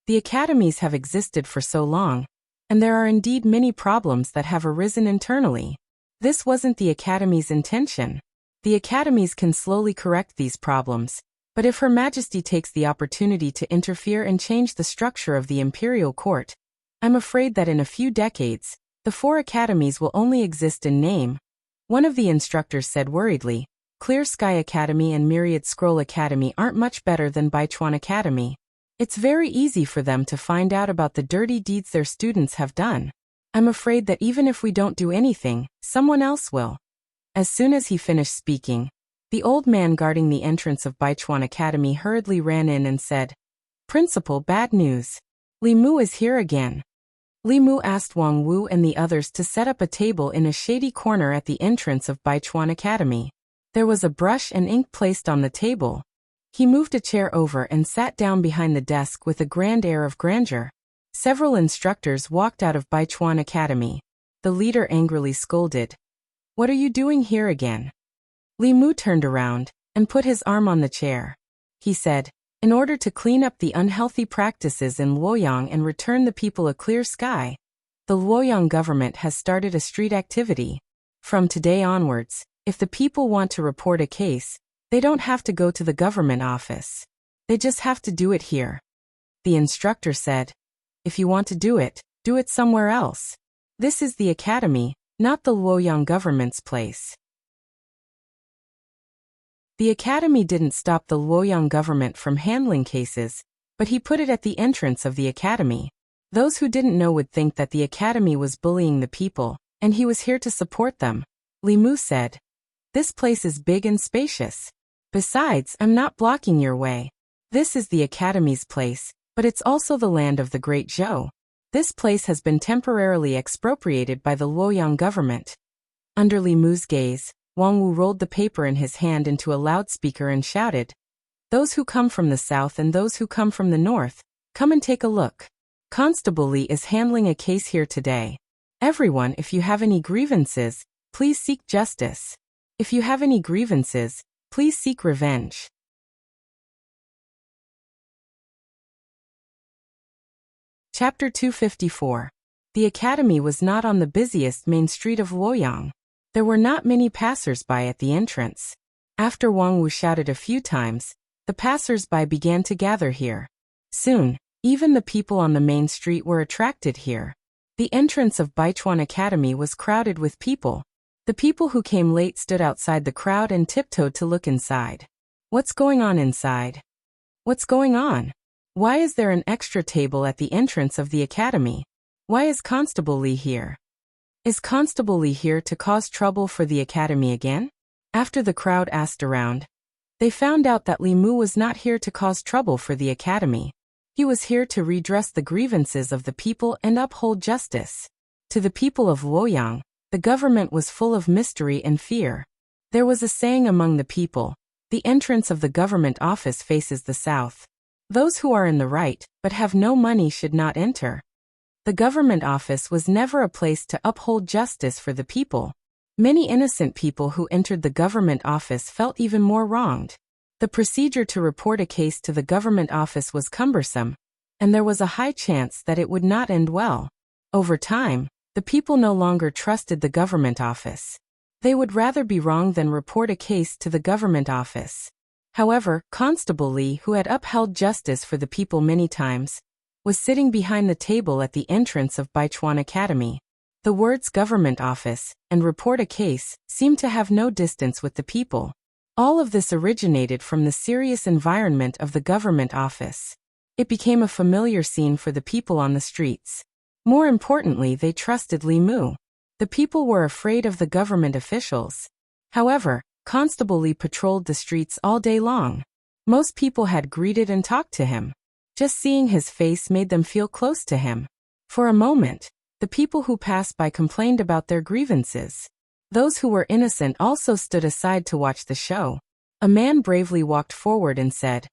"The academies have existed for so long, and there are indeed many problems that have arisen internally. This wasn't the academy's intention. The academies can slowly correct these problems, but if Her Majesty takes the opportunity to interfere and change the structure of the imperial court, I'm afraid that in a few decades, the four academies will only exist in name." One of the instructors said worriedly, "Clear Sky Academy and Myriad Scroll Academy aren't much better than Baichuan Academy. It's very easy for them to find out about the dirty deeds their students have done. I'm afraid that even if we don't do anything, someone else will." As soon as he finished speaking, the old man guarding the entrance of Baichuan Academy hurriedly ran in and said, "Principal, bad news. Li Mu is here again." Li Mu asked Wang Wu and the others to set up a table in a shady corner at the entrance of Baichuan Academy. There was a brush and ink placed on the table. He moved a chair over and sat down behind the desk with a grand air of grandeur. Several instructors walked out of Baichuan Academy. The leader angrily scolded, "What are you doing here again?" Li Mu turned around and put his arm on the chair. He said, "In order to clean up the unhealthy practices in Luoyang and return the people a clear sky, the Luoyang government has started a street activity. From today onwards, if the people want to report a case, they don't have to go to the government office. They just have to do it here." The instructor said, "If you want to do it somewhere else. This is the academy, not the Luoyang government's place." The academy didn't stop the Luoyang government from handling cases, but he put it at the entrance of the academy. Those who didn't know would think that the academy was bullying the people, and he was here to support them. Li Mu said, "This place is big and spacious. Besides, I'm not blocking your way. This is the academy's place, but it's also the land of the Great Zhou. This place has been temporarily expropriated by the Luoyang government." Under Li Mu's gaze, Wang Wu rolled the paper in his hand into a loudspeaker and shouted, "Those who come from the south and those who come from the north, come and take a look. Constable Li is handling a case here today. Everyone, if you have any grievances, please seek justice. If you have any grievances, please seek revenge." Chapter 254. The academy was not on the busiest main street of Luoyang. There were not many passers-by at the entrance. After Wang Wu shouted a few times, the passers-by began to gather here. Soon, even the people on the main street were attracted here. The entrance of Baichuan Academy was crowded with people. The people who came late stood outside the crowd and tiptoed to look inside. "What's going on inside? What's going on? Why is there an extra table at the entrance of the academy? Why is Constable Li here? Is Constable Li here to cause trouble for the academy again?" After the crowd asked around, they found out that Li Mu was not here to cause trouble for the academy. He was here to redress the grievances of the people and uphold justice. To the people of Luoyang, the government was full of mystery and fear. There was a saying among the people, The entrance of the government office faces the south. Those who are in the right, but have no money should not enter. The government office was never a place to uphold justice for the people. Many innocent people who entered the government office felt even more wronged. The procedure to report a case to the government office was cumbersome, and there was a high chance that it would not end well. Over time, the people no longer trusted the government office. They would rather be wrong than report a case to the government office. However, Constable Lee, who had upheld justice for the people many times, was sitting behind the table at the entrance of Baichuan Academy. The words government office and report a case seemed to have no distance with the people. All of this originated from the serious environment of the government office. It became a familiar scene for the people on the streets. More importantly, they trusted Li Mu. The people were afraid of the government officials. However, Constable Li patrolled the streets all day long. Most people had greeted and talked to him. Just seeing his face made them feel close to him. For a moment, the people who passed by complained about their grievances. Those who were innocent also stood aside to watch the show. A man bravely walked forward and said,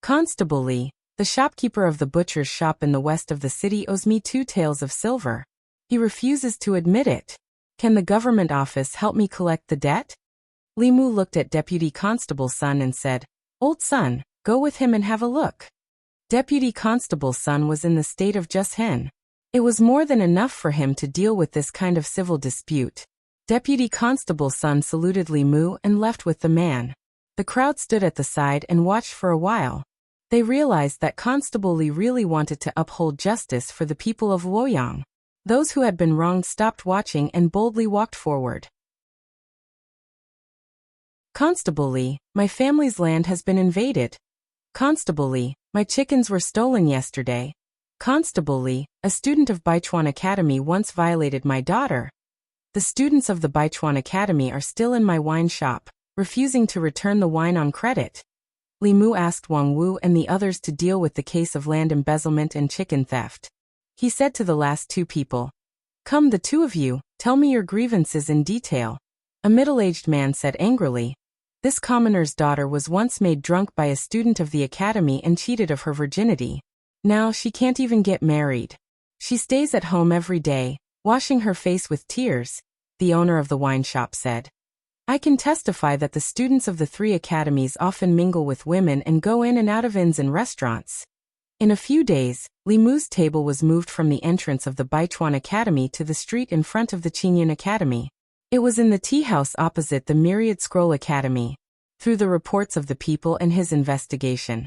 "Constable Lee, the shopkeeper of the butcher's shop in the west of the city owes me 2 taels of silver. He refuses to admit it. Can the government office help me collect the debt?" Li Mu looked at Deputy Constable's son and said, "Old son, go with him and have a look." Deputy Constable's son was in the state of Jushen. It was more than enough for him to deal with this kind of civil dispute. Deputy Constable's son saluted Li Mu and left with the man. The crowd stood at the side and watched for a while. They realized that Constable Li really wanted to uphold justice for the people of Luoyang. Those who had been wronged stopped watching and boldly walked forward. "Constable Li, my family's land has been invaded. Constable Li, my chickens were stolen yesterday. Constable Li, a student of Baichuan Academy once violated my daughter. The students of the Baichuan Academy are still in my wine shop, refusing to return the wine on credit." Li Mu asked Wang Wu and the others to deal with the case of land embezzlement and chicken theft. He said to the last 2 people, "Come, the 2 of you, tell me your grievances in detail." A middle-aged man said angrily, "This commoner's daughter was once made drunk by a student of the academy and cheated of her virginity. Now she can't even get married. She stays at home every day, washing her face with tears," the owner of the wine shop said. "I can testify that the students of the 3 academies often mingle with women and go in and out of inns and restaurants." In a few days, Li Mu's table was moved from the entrance of the Baichuan Academy to the street in front of the Qingyan Academy. It was in the tea house opposite the Myriad Scroll Academy. Through the reports of the people and his investigation,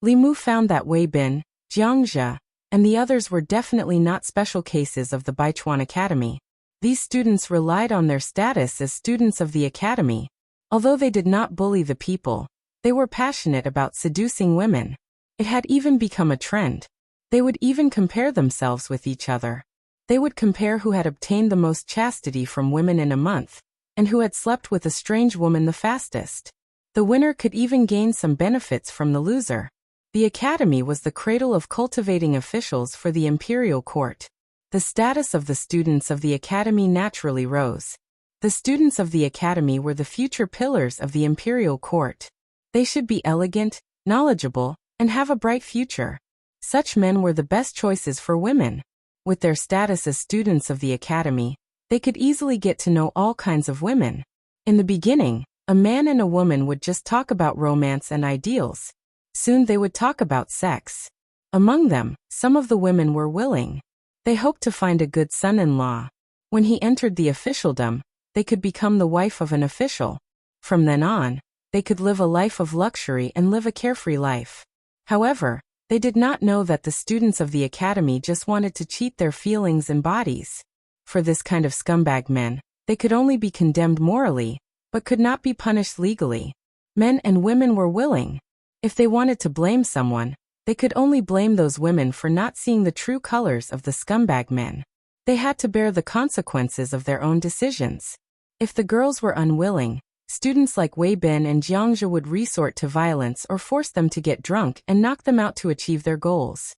Li Mu found that Wei Bin, Jiangzhe, and the others were definitely not special cases of the Baichuan Academy. These students relied on their status as students of the academy. Although they did not bully the people, they were passionate about seducing women. It had even become a trend. They would even compare themselves with each other. They would compare who had obtained the most chastity from women in a month, and who had slept with a strange woman the fastest. The winner could even gain some benefits from the loser. The academy was the cradle of cultivating officials for the imperial court. The status of the students of the academy naturally rose. The students of the academy were the future pillars of the imperial court. They should be elegant, knowledgeable, and have a bright future. Such men were the best choices for women. With their status as students of the academy, they could easily get to know all kinds of women. In the beginning, a man and a woman would just talk about romance and ideals. Soon they would talk about sex. Among them, some of the women were willing. They hoped to find a good son-in-law. When he entered the officialdom, they could become the wife of an official. From then on, they could live a life of luxury and live a carefree life. However, they did not know that the students of the academy just wanted to cheat their feelings and bodies. For this kind of scumbag men, they could only be condemned morally, but could not be punished legally. Men and women were willing. If they wanted to blame someone, they could only blame those women for not seeing the true colors of the scumbag men. They had to bear the consequences of their own decisions. If the girls were unwilling, students like Wei Bin and Jiangzhe would resort to violence or force them to get drunk and knock them out to achieve their goals.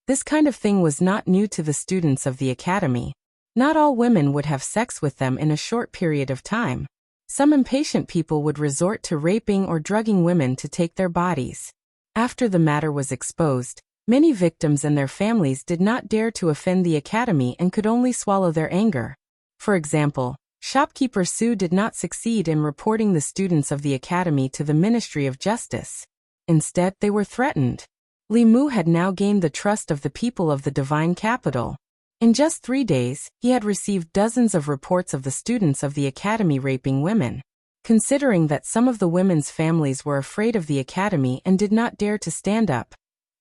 This kind of thing was not new to the students of the academy. Not all women would have sex with them in a short period of time. Some impatient people would resort to raping or drugging women to take their bodies. After the matter was exposed, many victims and their families did not dare to offend the academy and could only swallow their anger. For example, shopkeeper Su did not succeed in reporting the students of the academy to the Ministry of Justice. Instead, they were threatened. Li Mu had now gained the trust of the people of the divine capital. In just 3 days, he had received dozens of reports of the students of the academy raping women. Considering that some of the women's families were afraid of the academy and did not dare to stand up,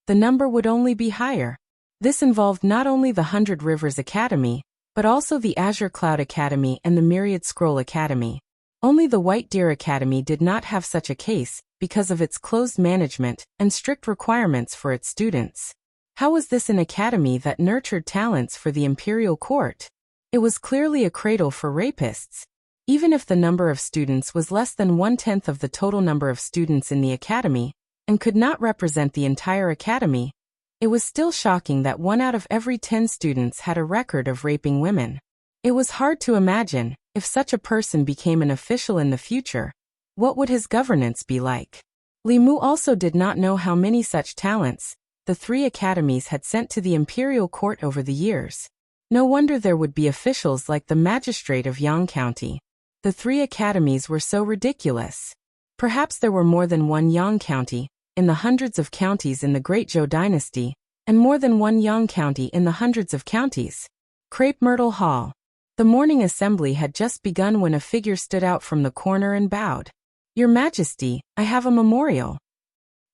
the number would only be higher. This involved not only the 100 Rivers Academy, but also the Azure Cloud Academy and the Myriad Scroll Academy. Only the White Deer Academy did not have such a case, because of its closed management and strict requirements for its students. How was this an academy that nurtured talents for the imperial court? It was clearly a cradle for rapists. Even if the number of students was less than 1/10 of the total number of students in the academy, and could not represent the entire academy, it was still shocking that 1 out of every 10 students had a record of raping women. It was hard to imagine, if such a person became an official in the future, what would his governance be like? Li Mu also did not know how many such talents the 3 academies had sent to the imperial court over the years. No wonder there would be officials like the magistrate of Yang County. The 3 academies were so ridiculous. Perhaps there were more than one Yang County, in the hundreds of counties in the Great Zhou dynasty, and more than one Yang County in the hundreds of counties. Crepe Myrtle Hall. The morning assembly had just begun when a figure stood out from the corner and bowed. "Your Majesty, I have a memorial."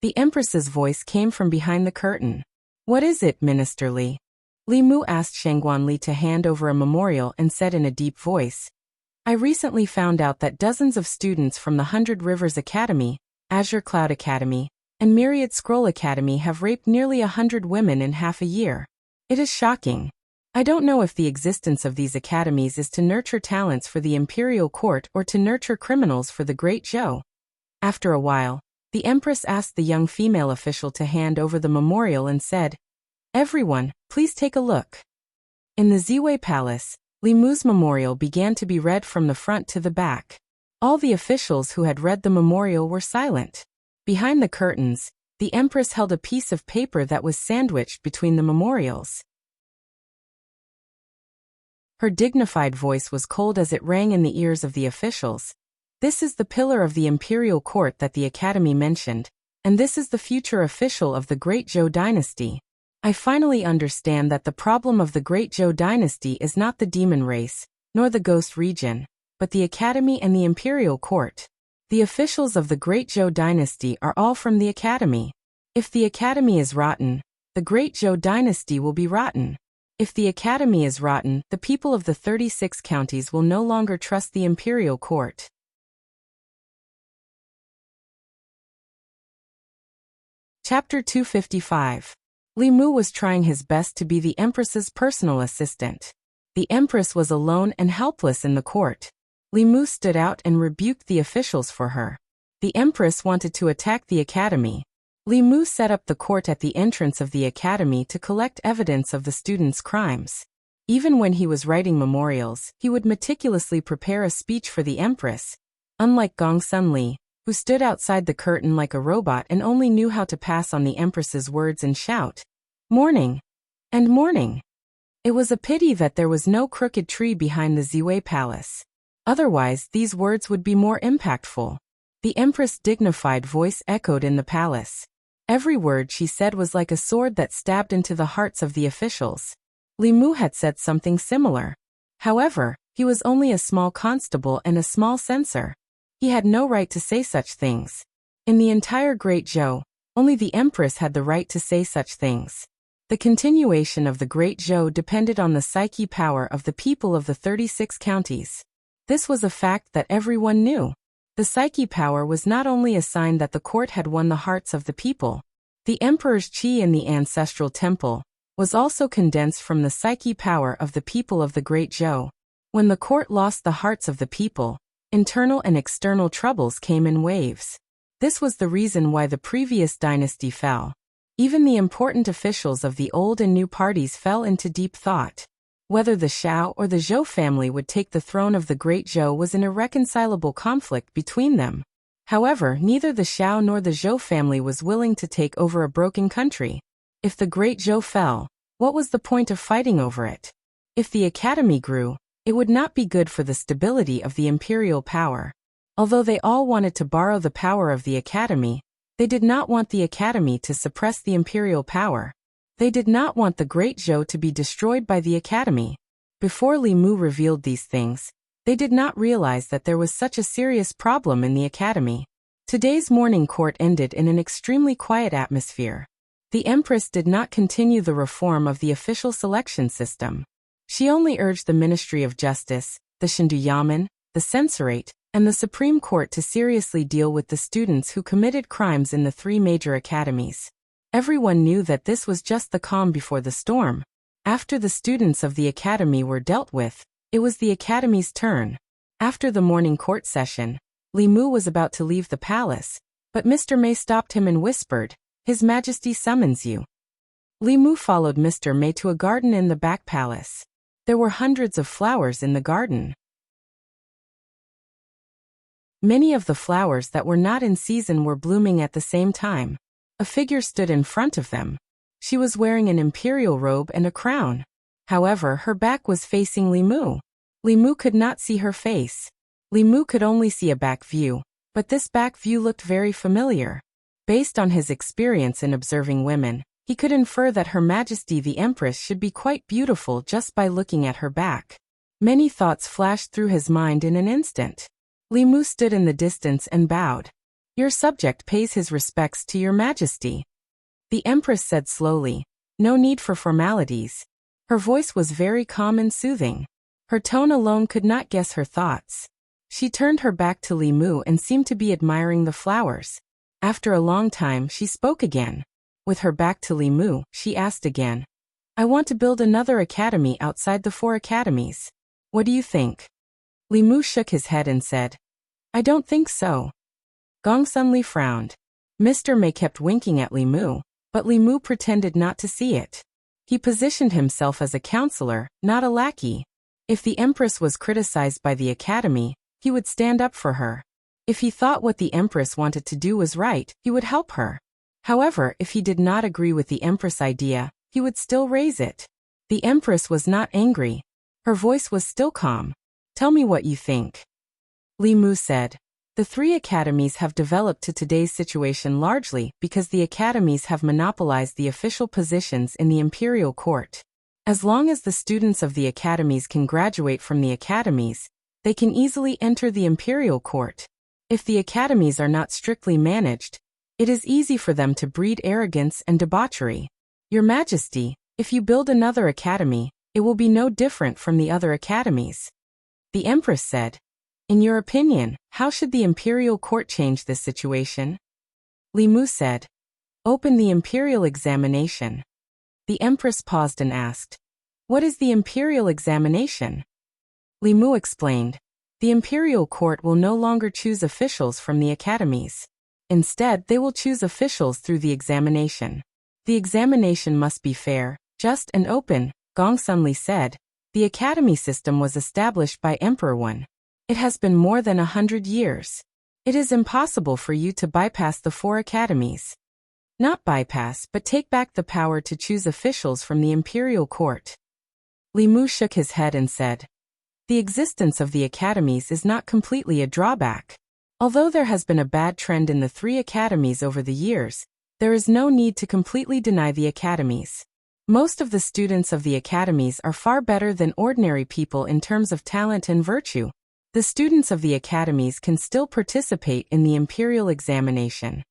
The Empress's voice came from behind the curtain. "What is it, Minister Li?" Li Mu asked Shangguan Li to hand over a memorial and said in a deep voice, "I recently found out that dozens of students from the 100 Rivers Academy, Azure Cloud Academy, and Myriad Scroll Academy have raped nearly 100 women in half a year. It is shocking. I don't know if the existence of these academies is to nurture talents for the imperial court or to nurture criminals for the Great Zhou." After a while, the Empress asked the young female official to hand over the memorial and said, "Everyone, please take a look." In the Ziwei Palace, Li Mu's memorial began to be read from the front to the back. All the officials who had read the memorial were silent. Behind the curtains, the Empress held a piece of paper that was sandwiched between the memorials. Her dignified voice was cold as it rang in the ears of the officials. "This is the pillar of the imperial court that the academy mentioned, and this is the future official of the Great Zhou dynasty. I finally understand that the problem of the Great Zhou dynasty is not the demon race, nor the ghost region, but the academy and the imperial court. The officials of the Great Zhou dynasty are all from the academy. If the academy is rotten, the Great Zhou dynasty will be rotten. If the academy is rotten, the people of the 36 counties will no longer trust the imperial court." Chapter 255. Li Mu was trying his best to be the Empress's personal assistant. The Empress was alone and helpless in the court. Li Mu stood out and rebuked the officials for her. The Empress wanted to attack the academy. Li Mu set up the court at the entrance of the academy to collect evidence of the students' crimes. Even when he was writing memorials, he would meticulously prepare a speech for the Empress. Unlike Gong Sun Li, who stood outside the curtain like a robot and only knew how to pass on the Empress's words and shout, "Morning!" and "Morning!" It was a pity that there was no crooked tree behind the Ziwei Palace. Otherwise, these words would be more impactful. The Empress' dignified voice echoed in the palace. Every word she said was like a sword that stabbed into the hearts of the officials. Li Mu had said something similar. However, he was only a small constable and a small censor. He had no right to say such things. In the entire Great Zhou, only the Empress had the right to say such things. The continuation of the Great Zhou depended on the psyche power of the people of the 36 counties. This was a fact that everyone knew. The psyche power was not only a sign that the court had won the hearts of the people. The emperor's qi in the ancestral temple was also condensed from the psyche power of the people of the Great Zhou. When the court lost the hearts of the people, internal and external troubles came in waves. This was the reason why the previous dynasty fell. Even the important officials of the old and new parties fell into deep thought. Whether the Xiao or the Zhou family would take the throne of the Great Zhou was an irreconcilable conflict between them. However, neither the Xiao nor the Zhou family was willing to take over a broken country. If the Great Zhou fell, what was the point of fighting over it? If the academy grew, it would not be good for the stability of the imperial power. Although they all wanted to borrow the power of the academy, they did not want the academy to suppress the imperial power. They did not want the Great Zhou to be destroyed by the academy. Before Li Mu revealed these things, they did not realize that there was such a serious problem in the academy. Today's morning court ended in an extremely quiet atmosphere. The Empress did not continue the reform of the official selection system. She only urged the Ministry of Justice, the Shindu Yamen, the Censorate, and the Supreme Court to seriously deal with the students who committed crimes in the 3 major academies. Everyone knew that this was just the calm before the storm. After the students of the academy were dealt with, it was the academy's turn. After the morning court session, Li Mu was about to leave the palace, but Mr. Mei stopped him and whispered, "His Majesty summons you." Li Mu followed Mr. Mei to a garden in the back palace. There were hundreds of flowers in the garden. Many of the flowers that were not in season were blooming at the same time. A figure stood in front of them. She was wearing an imperial robe and a crown. However, her back was facing Li Mu. Li Mu could not see her face. Li Mu could only see a back view, but this back view looked very familiar. Based on his experience in observing women, he could infer that Her Majesty the Empress should be quite beautiful just by looking at her back. Many thoughts flashed through his mind in an instant. Li Mu stood in the distance and bowed. "Your subject pays his respects to Your Majesty." The Empress said slowly, "No need for formalities." Her voice was very calm and soothing. Her tone alone could not guess her thoughts. She turned her back to Li Mu and seemed to be admiring the flowers. After a long time, she spoke again. With her back to Li Mu, she asked again, "I want to build another academy outside the 4 academies. What do you think?" Li Mu shook his head and said, "I don't think so." Gongsun Li frowned. Mr. Mei kept winking at Li Mu, but Li Mu pretended not to see it. He positioned himself as a counselor, not a lackey. If the Empress was criticized by the academy, he would stand up for her. If he thought what the Empress wanted to do was right, he would help her. However, if he did not agree with the Empress' idea, he would still raise it. The Empress was not angry. Her voice was still calm. "Tell me what you think." Li Mu said, "The 3 academies have developed to today's situation largely because the academies have monopolized the official positions in the imperial court. As long as the students of the academies can graduate from the academies, they can easily enter the imperial court. If the academies are not strictly managed, it is easy for them to breed arrogance and debauchery. Your Majesty, if you build another academy, it will be no different from the other academies." The Empress said, "In your opinion, how should the imperial court change this situation?" Li Mu said, "Open the imperial examination." The Empress paused and asked, "What is the imperial examination?" Li Mu explained, "The imperial court will no longer choose officials from the academies. Instead, they will choose officials through the examination. The examination must be fair, just and open." Gongsun Li said, "The academy system was established by Emperor Wen. It has been more than 100 years. It is impossible for you to bypass the 4 academies. Not bypass, but take back the power to choose officials from the imperial court." Li Mu shook his head and said, "The existence of the academies is not completely a drawback. Although there has been a bad trend in the 3 academies over the years, there is no need to completely deny the academies. Most of the students of the academies are far better than ordinary people in terms of talent and virtue. The students of the academies can still participate in the imperial examination.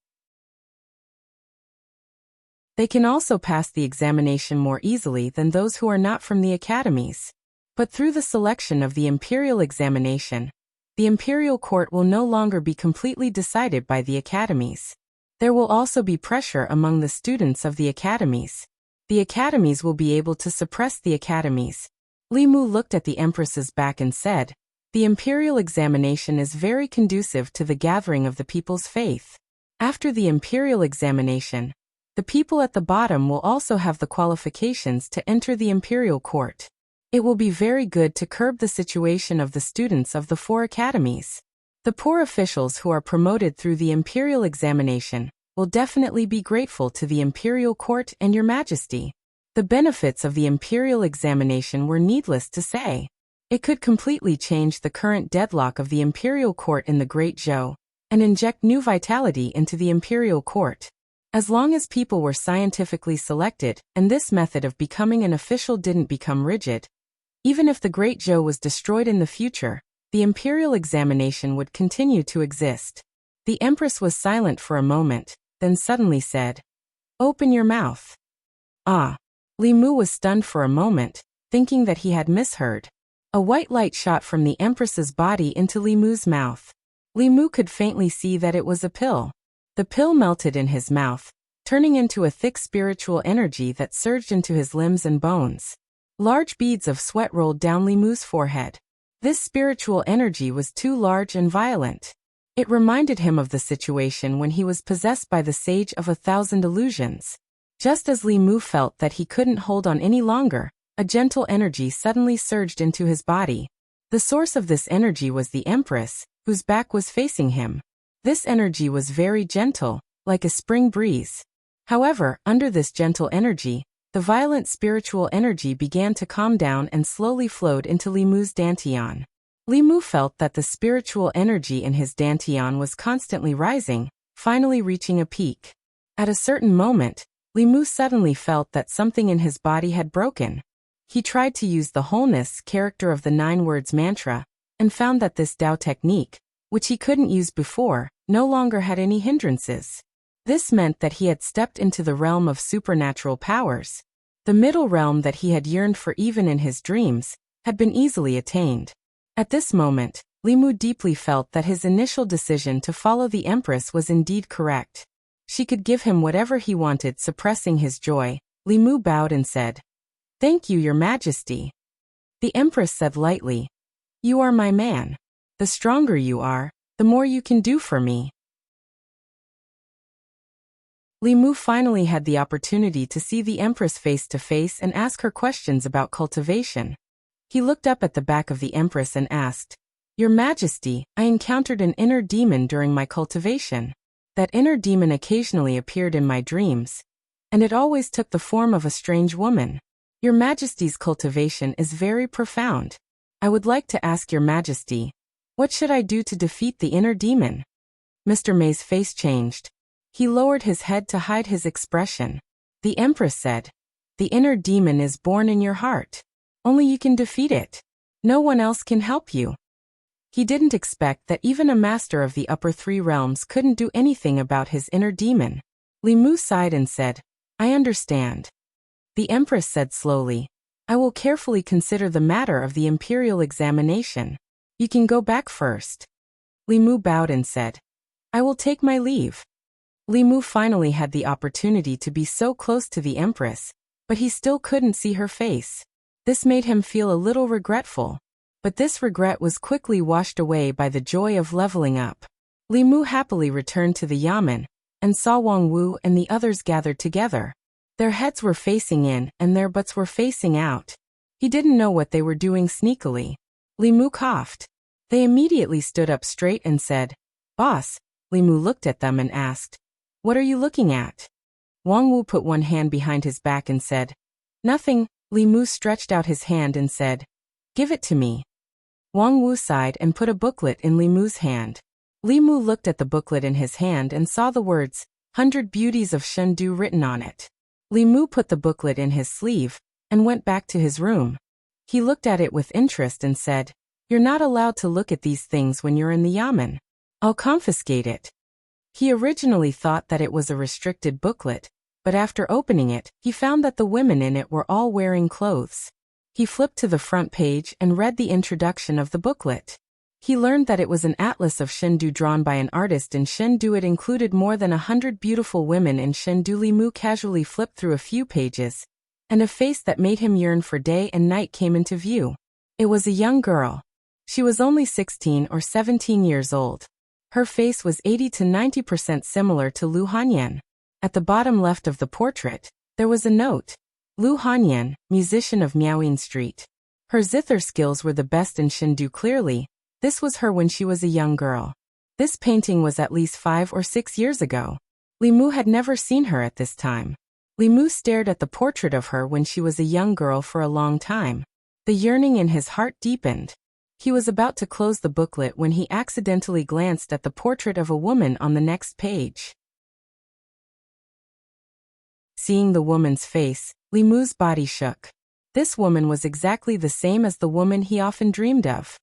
They can also pass the examination more easily than those who are not from the academies. But through the selection of the imperial examination, the imperial court will no longer be completely decided by the academies. There will also be pressure among the students of the academies. The academies will be able to suppress the academies." Li Mu looked at the Empress's back and said, "The imperial examination is very conducive to the gathering of the people's faith. After the imperial examination, the people at the bottom will also have the qualifications to enter the imperial court. It will be very good to curb the situation of the students of the 4 academies. The poor officials who are promoted through the imperial examination will definitely be grateful to the imperial court and your majesty. The benefits of the imperial examination were needless to say. It could completely change the current deadlock of the imperial court in the Great Zhou, and inject new vitality into the imperial court. As long as people were scientifically selected, and this method of becoming an official didn't become rigid, even if the Great Zhou was destroyed in the future, the imperial examination would continue to exist. The Empress was silent for a moment, then suddenly said, "Open your mouth." Ah! Li Mu was stunned for a moment, thinking that he had misheard. A white light shot from the Empress's body into Li Mu's mouth. Li Mu could faintly see that it was a pill. The pill melted in his mouth, turning into a thick spiritual energy that surged into his limbs and bones. Large beads of sweat rolled down Li Mu's forehead. This spiritual energy was too large and violent. It reminded him of the situation when he was possessed by the Sage of 1,000 Illusions. Just as Li Mu felt that he couldn't hold on any longer, a gentle energy suddenly surged into his body. The source of this energy was the Empress, whose back was facing him. This energy was very gentle, like a spring breeze. However, under this gentle energy, the violent spiritual energy began to calm down and slowly flowed into Li Mu's dantian. Li Mu felt that the spiritual energy in his dantian was constantly rising, finally reaching a peak. At a certain moment, Li Mu suddenly felt that something in his body had broken. He tried to use the wholeness character of the 9 words mantra, and found that this Tao technique, which he couldn't use before, no longer had any hindrances. This meant that he had stepped into the realm of supernatural powers. The middle realm that he had yearned for even in his dreams, had been easily attained. At this moment, Li Mu deeply felt that his initial decision to follow the Empress was indeed correct. She could give him whatever he wanted. Suppressing his joy, Li Mu bowed and said, "Thank you, Your Majesty." The Empress said lightly, "You are my man. The stronger you are, the more you can do for me." Li Mu finally had the opportunity to see the Empress face to face and ask her questions about cultivation. He looked up at the back of the Empress and asked, "Your Majesty, I encountered an inner demon during my cultivation. That inner demon occasionally appeared in my dreams, and it always took the form of a strange woman. Your Majesty's cultivation is very profound. I would like to ask Your Majesty, what should I do to defeat the inner demon?" Mr. May's face changed. He lowered his head to hide his expression. The Empress said, "The inner demon is born in your heart. Only you can defeat it. No one else can help you." He didn't expect that even a master of the upper 3 realms couldn't do anything about his inner demon. Li Mu sighed and said, "I understand." The Empress said slowly, "I will carefully consider the matter of the imperial examination. You can go back first." Li Mu bowed and said, "I will take my leave." Li Mu finally had the opportunity to be so close to the Empress, but he still couldn't see her face. This made him feel a little regretful, but this regret was quickly washed away by the joy of leveling up. Li Mu happily returned to the yamen, and saw Wang Wu and the others gathered together. Their heads were facing in and their butts were facing out. He didn't know what they were doing sneakily. Li Mu coughed. They immediately stood up straight and said, "Boss." Li Mu looked at them and asked, "What are you looking at?" Wang Wu put one hand behind his back and said, "Nothing." Li Mu stretched out his hand and said, "Give it to me." Wang Wu sighed and put a booklet in Li Mu's hand. Li Mu looked at the booklet in his hand and saw the words, "100 Beauties of Shendu" written on it. Li Mu put the booklet in his sleeve, and went back to his room. He looked at it with interest and said, "You're not allowed to look at these things when you're in the yamen. I'll confiscate it." He originally thought that it was a restricted booklet, but after opening it, he found that the women in it were all wearing clothes. He flipped to the front page and read the introduction of the booklet. He learned that it was an atlas of Shendu drawn by an artist in Shendu. It included more than 100 beautiful women in Shendu. Li Mu casually flipped through a few pages, and a face that made him yearn for day and night came into view. It was a young girl. She was only 16 or 17 years old. Her face was 80 to 90% similar to Lu Hanyan. At the bottom left of the portrait, there was a note. Lu Hanyan, musician of Miaoying Street. Her zither skills were the best in Shindu. Clearly, this was her when she was a young girl. This painting was at least 5 or 6 years ago. Li Mu had never seen her at this time. Li Mu stared at the portrait of her when she was a young girl for a long time. The yearning in his heart deepened. He was about to close the booklet when he accidentally glanced at the portrait of a woman on the next page. Seeing the woman's face, Li Mu's body shook. This woman was exactly the same as the woman he often dreamed of.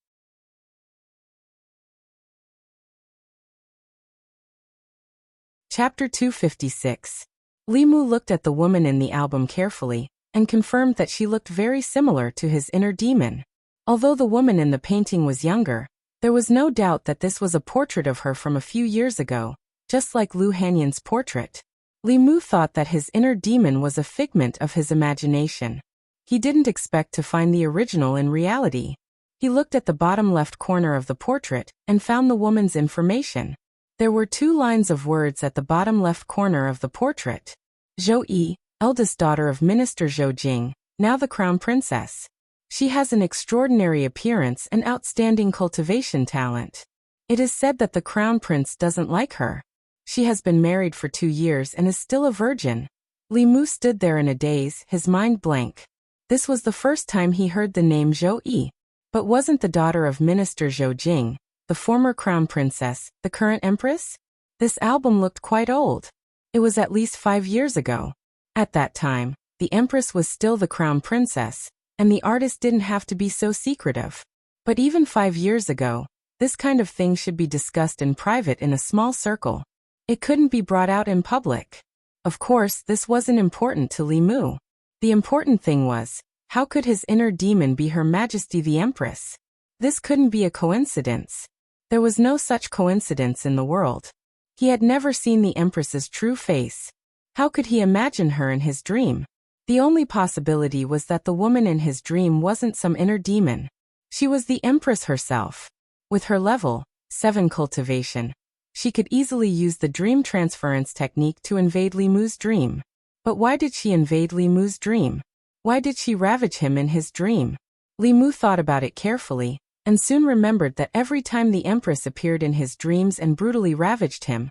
Chapter 256. Li Mu looked at the woman in the album carefully, and confirmed that she looked very similar to his inner demon. Although the woman in the painting was younger, there was no doubt that this was a portrait of her from a few years ago, just like Lu Hanyan's portrait. Li Mu thought that his inner demon was a figment of his imagination. He didn't expect to find the original in reality. He looked at the bottom left corner of the portrait and found the woman's information. There were 2 lines of words at the bottom left corner of the portrait. Zhou Yi, eldest daughter of Minister Zhou Jing, now the crown princess. She has an extraordinary appearance and outstanding cultivation talent. It is said that the crown prince doesn't like her. She has been married for 2 years and is still a virgin. Li Mu stood there in a daze, his mind blank. This was the first time he heard the name Zhou Yi. But wasn't the daughter of Minister Zhou Jing, the former crown princess, the current empress? This album looked quite old. It was at least 5 years ago. At that time, the empress was still the crown princess, and the artist didn't have to be so secretive. But even 5 years ago, this kind of thing should be discussed in private in a small circle. It couldn't be brought out in public. Of course, this wasn't important to Li Mu. The important thing was, how could his inner demon be Her Majesty the Empress? This couldn't be a coincidence. There was no such coincidence in the world. He had never seen the Empress's true face. How could he imagine her in his dream? The only possibility was that the woman in his dream wasn't some inner demon. She was the Empress herself. With her level 7 cultivation, she could easily use the dream transference technique to invade Li Mu's dream. But why did she invade Li Mu's dream? Why did she ravage him in his dream? Li Mu thought about it carefully, and soon remembered that every time the Empress appeared in his dreams and brutally ravaged him,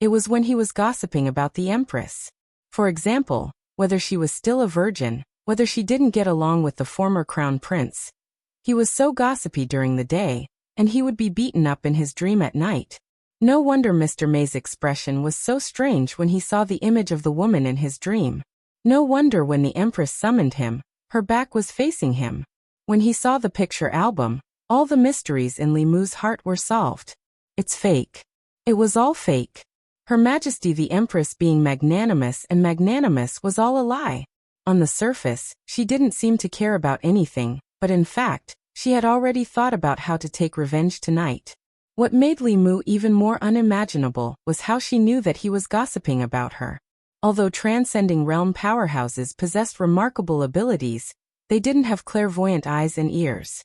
it was when he was gossiping about the Empress. For example, whether she was still a virgin, whether she didn't get along with the former crown prince. He was so gossipy during the day, and he would be beaten up in his dream at night. No wonder Mr. May's expression was so strange when he saw the image of the woman in his dream. No wonder when the Empress summoned him, her back was facing him. When he saw the picture album, all the mysteries in Li Mu's heart were solved. It's fake. It was all fake. Her Majesty the Empress being magnanimous and magnanimous was all a lie. On the surface, she didn't seem to care about anything, but in fact, she had already thought about how to take revenge tonight. What made Li Mu even more unimaginable was how she knew that he was gossiping about her. Although transcending realm powerhouses possessed remarkable abilities, they didn't have clairvoyant eyes and ears.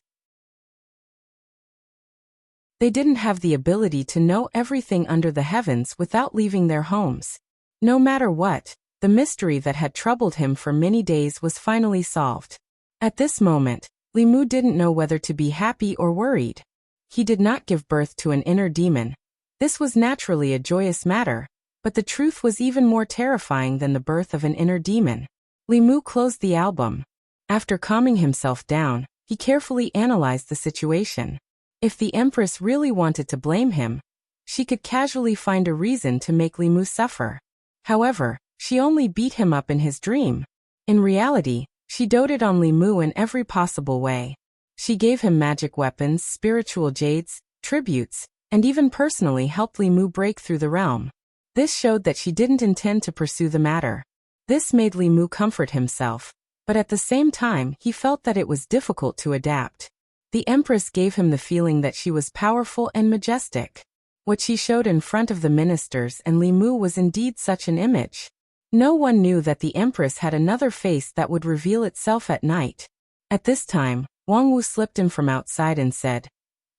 They didn't have the ability to know everything under the heavens without leaving their homes. No matter what, the mystery that had troubled him for many days was finally solved. At this moment, Li Mu didn't know whether to be happy or worried. He did not give birth to an inner demon. This was naturally a joyous matter, but the truth was even more terrifying than the birth of an inner demon. Li Mu closed the album. After calming himself down, he carefully analyzed the situation. If the Empress really wanted to blame him, she could casually find a reason to make Li Mu suffer. However, she only beat him up in his dream. In reality, she doted on Li Mu in every possible way. She gave him magic weapons, spiritual jades, tributes, and even personally helped Li Mu break through the realm. This showed that she didn't intend to pursue the matter. This made Li Mu comfort himself, but at the same time he felt that it was difficult to adapt. The Empress gave him the feeling that she was powerful and majestic. What she showed in front of the ministers and Li Mu was indeed such an image. No one knew that the Empress had another face that would reveal itself at night. At this time, Wang Wu slipped in from outside and said,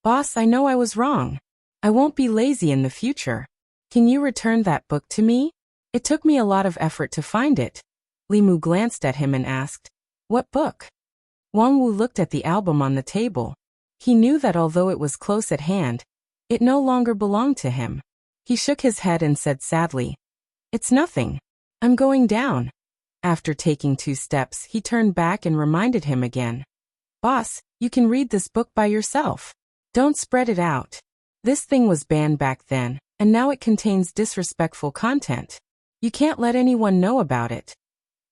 "Boss, I know I was wrong. I won't be lazy in the future. Can you return that book to me? It took me a lot of effort to find it." Li Mu glanced at him and asked, "What book?" Wang Wu looked at the album on the table. He knew that although it was close at hand, it no longer belonged to him. He shook his head and said sadly, "It's nothing. I'm going down." After taking 2 steps, he turned back and reminded him again. "Boss, you can read this book by yourself. Don't spread it out. This thing was banned back then, and now it contains disrespectful content. You can't let anyone know about it."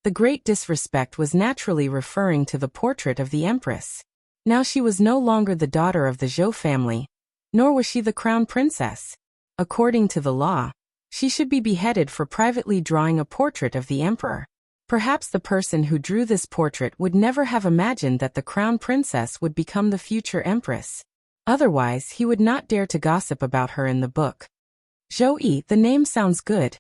The great disrespect was naturally referring to the portrait of the empress. Now she was no longer the daughter of the Zhou family, nor was she the crown princess. According to the law, she should be beheaded for privately drawing a portrait of the emperor. Perhaps the person who drew this portrait would never have imagined that the crown princess would become the future empress. Otherwise, he would not dare to gossip about her in the book. Zhou Yi, the name sounds good.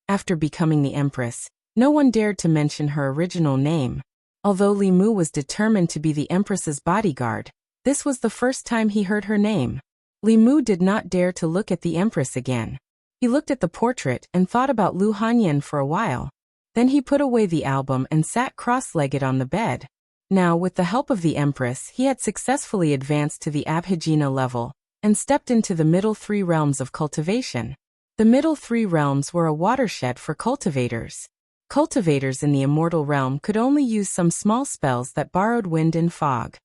After becoming the empress, no one dared to mention her original name. Although Li Mu was determined to be the empress's bodyguard, this was the first time he heard her name. Li Mu did not dare to look at the empress again. He looked at the portrait and thought about Lu Hanyan for a while. Then he put away the album and sat cross-legged on the bed. Now, with the help of the empress, he had successfully advanced to the Abhijna level and stepped into the middle 3 realms of cultivation. The middle 3 realms were a watershed for cultivators. Cultivators in the immortal realm could only use some small spells that borrowed wind and fog.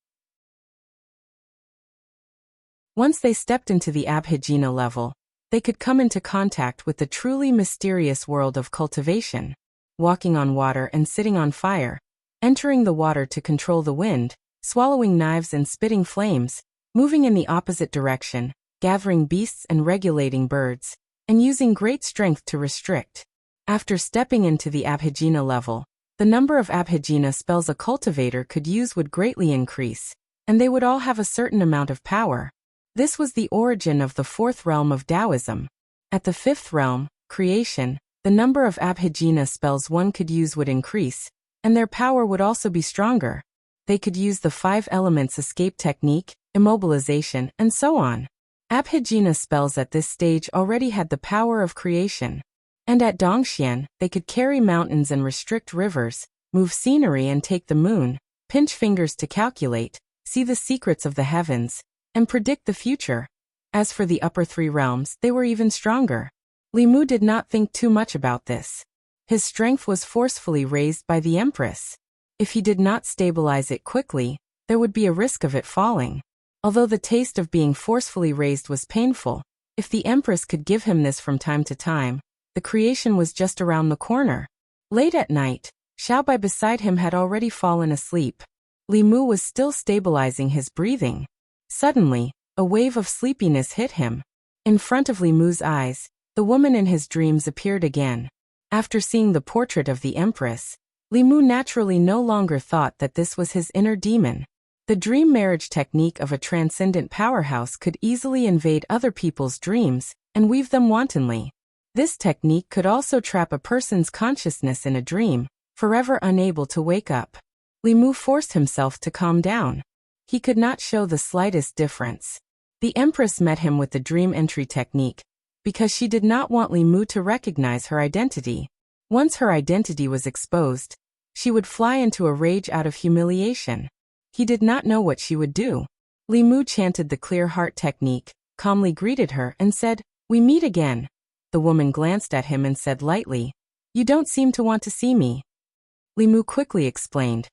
Once they stepped into the Abhijna level, they could come into contact with the truly mysterious world of cultivation, walking on water and sitting on fire, entering the water to control the wind, swallowing knives and spitting flames, moving in the opposite direction, gathering beasts and regulating birds, and using great strength to restrict. After stepping into the Abhijna level, the number of Abhijna spells a cultivator could use would greatly increase, and they would all have a certain amount of power. This was the origin of the 4th realm of Taoism. At the 5th realm, creation, the number of Abhijna spells one could use would increase, and their power would also be stronger. They could use the 5 elements escape technique, immobilization, and so on. Abhijna spells at this stage already had the power of creation. And at Dongxian, they could carry mountains and restrict rivers, move scenery and take the moon, pinch fingers to calculate, see the secrets of the heavens, and predict the future. As for the upper 3 realms, they were even stronger. Li Mu did not think too much about this. His strength was forcefully raised by the empress. If he did not stabilize it quickly, there would be a risk of it falling. Although the taste of being forcefully raised was painful, if the empress could give him this from time to time, the creation was just around the corner. Late at night, Xiaobai beside him had already fallen asleep. Li Mu was still stabilizing his breathing. Suddenly, a wave of sleepiness hit him. In front of Li Mu's eyes, the woman in his dreams appeared again. After seeing the portrait of the empress, Li Mu naturally no longer thought that this was his inner demon. The dream marriage technique of a transcendent powerhouse could easily invade other people's dreams and weave them wantonly. This technique could also trap a person's consciousness in a dream, forever unable to wake up. Li Mu forced himself to calm down. He could not show the slightest difference. The empress met him with the dream entry technique, because she did not want Li Mu to recognize her identity. Once her identity was exposed, she would fly into a rage out of humiliation. He did not know what she would do. Li Mu chanted the clear heart technique, calmly greeted her and said, "We meet again." The woman glanced at him and said lightly, "You don't seem to want to see me." Li Mu quickly explained,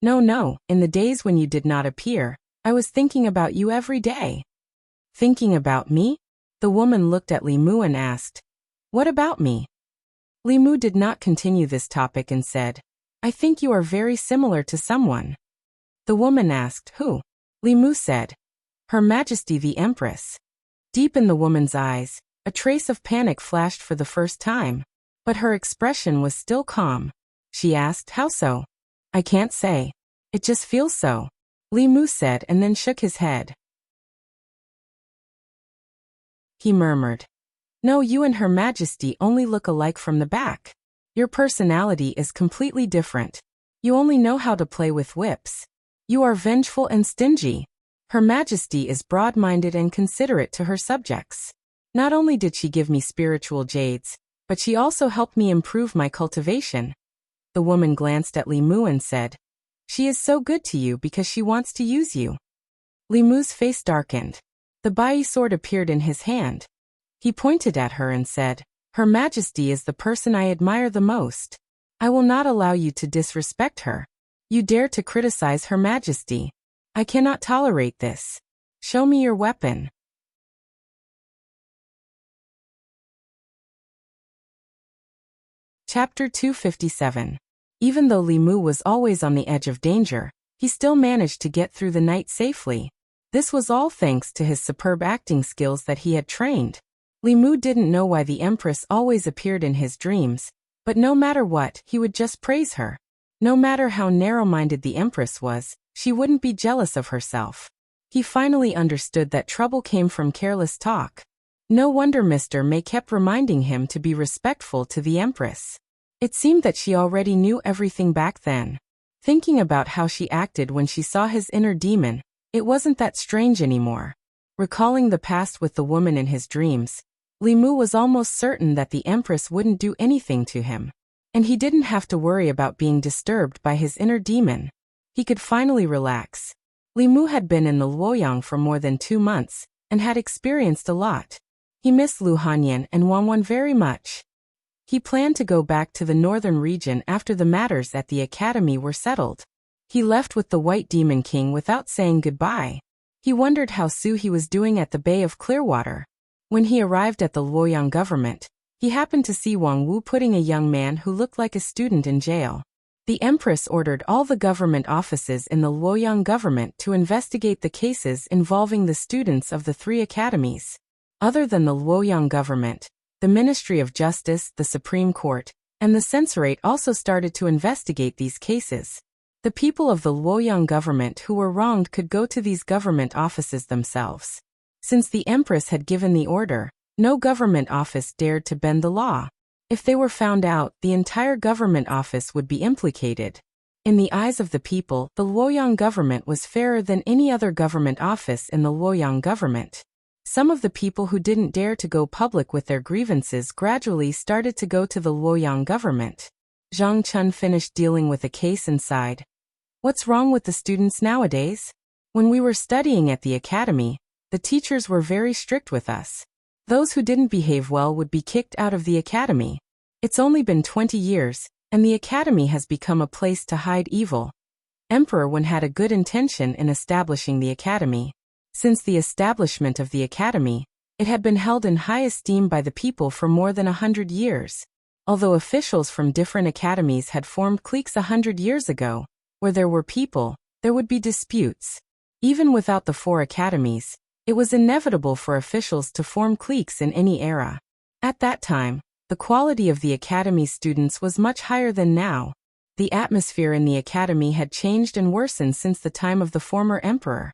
No, in the days when you did not appear, I was thinking about you every day." "Thinking about me?" The woman looked at Li Mu and asked, "What about me?" Li Mu did not continue this topic and said, "I think you are very similar to someone." The woman asked, "Who?" Li Mu said, "Her Majesty the Empress." Deep in the woman's eyes, a trace of panic flashed for the first time, but her expression was still calm. She asked, "How so?" "I can't say. It just feels so," Li Mu said and then shook his head. He murmured, "No, you and Her Majesty only look alike from the back. Your personality is completely different. You only know how to play with whips. You are vengeful and stingy. Her Majesty is broad-minded and considerate to her subjects. Not only did she give me spiritual jades, but she also helped me improve my cultivation." The woman glanced at Li Mu and said, She is so good to you because she wants to use you. Li Mu's face darkened. The bai sword appeared in his hand. He pointed at her and said, "Her Majesty is the person I admire the most. I will not allow you to disrespect her. You dare to criticize Her Majesty. I cannot tolerate this. Show me your weapon." Chapter 257. Even though Li Mu was always on the edge of danger, he still managed to get through the night safely. This was all thanks to his superb acting skills that he had trained. Li Mu didn't know why the Empress always appeared in his dreams, but no matter what, he would just praise her. No matter how narrow-minded the Empress was, she wouldn't be jealous of herself. He finally understood that trouble came from careless talk. No wonder Mr. May kept reminding him to be respectful to the Empress. It seemed that she already knew everything back then. Thinking about how she acted when she saw his inner demon, it wasn't that strange anymore. Recalling the past with the woman in his dreams, Li Mu was almost certain that the Empress wouldn't do anything to him. And he didn't have to worry about being disturbed by his inner demon. He could finally relax. Li Mu had been in the Luoyang for more than 2 months, and had experienced a lot. He missed Lu Hanyan and Wanwan very much. He planned to go back to the northern region after the matters at the academy were settled. He left with the White Demon King without saying goodbye. He wondered how He was doing at the Bay of Clearwater. When he arrived at the Luoyang government, he happened to see Wang Wu putting a young man who looked like a student in jail. The Empress ordered all the government offices in the Luoyang government to investigate the cases involving the students of the 3 academies. Other than the Luoyang government, the Ministry of Justice, the Supreme Court, and the Censorate also started to investigate these cases. The people of the Luoyang government who were wronged could go to these government offices themselves. Since the Empress had given the order, no government office dared to bend the law. If they were found out, the entire government office would be implicated. In the eyes of the people, the Luoyang government was fairer than any other government office in the Luoyang government. Some of the people who didn't dare to go public with their grievances gradually started to go to the Luoyang government. Zhang Chun finished dealing with a case and sighed. "What's wrong with the students nowadays? When we were studying at the academy, the teachers were very strict with us. Those who didn't behave well would be kicked out of the academy. It's only been 20 years, and the academy has become a place to hide evil." Emperor Wen had a good intention in establishing the academy. Since the establishment of the academy, it had been held in high esteem by the people for more than 100 years. Although officials from different academies had formed cliques 100 years ago, where there were people, there would be disputes. Even without the 4 academies, it was inevitable for officials to form cliques in any era. At that time, the quality of the academy's students was much higher than now. The atmosphere in the academy had changed and worsened since the time of the former emperor.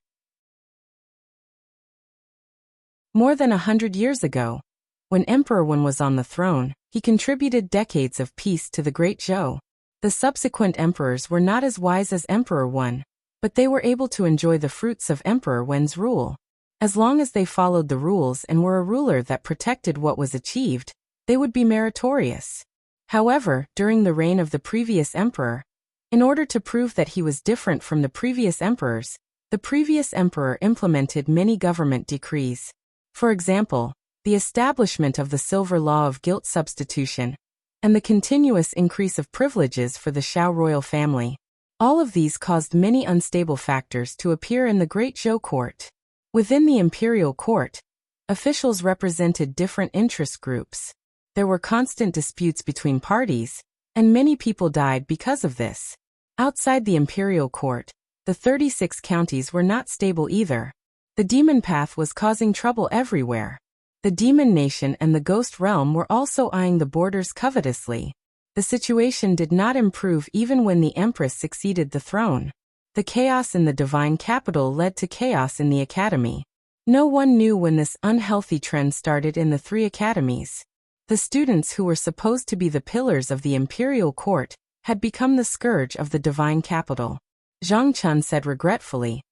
More than 100 years ago, when Emperor Wen was on the throne, he contributed decades of peace to the Great Zhou. The subsequent emperors were not as wise as Emperor Wen, but they were able to enjoy the fruits of Emperor Wen's rule. As long as they followed the rules and were a ruler that protected what was achieved, they would be meritorious. However, during the reign of the previous emperor, in order to prove that he was different from the previous emperors, the previous emperor implemented many government decrees. For example, the establishment of the silver law of guilt substitution, and the continuous increase of privileges for the Shao royal family. All of these caused many unstable factors to appear in the Great Zhou court. Within the imperial court, officials represented different interest groups. There were constant disputes between parties, and many people died because of this. Outside the imperial court, the 36 counties were not stable either. The demon path was causing trouble everywhere. The demon nation and the ghost realm were also eyeing the borders covetously. The situation did not improve even when the empress succeeded the throne. The chaos in the divine capital led to chaos in the academy. No one knew when this unhealthy trend started in the 3 academies. The students who were supposed to be the pillars of the imperial court had become the scourge of the divine capital. Zhang Chun said regretfully,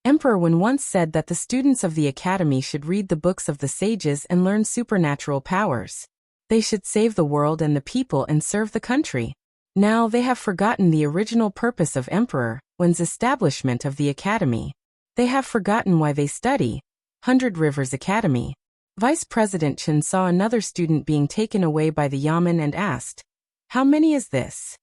"Emperor Wen once said that the students of the academy should read the books of the sages and learn supernatural powers. They should save the world and the people and serve the country. Now they have forgotten the original purpose of Emperor Wen's establishment of the academy. They have forgotten why they study. 100 Rivers Academy. Vice President Chen saw another student being taken away by the yamen and asked, "How many is this?"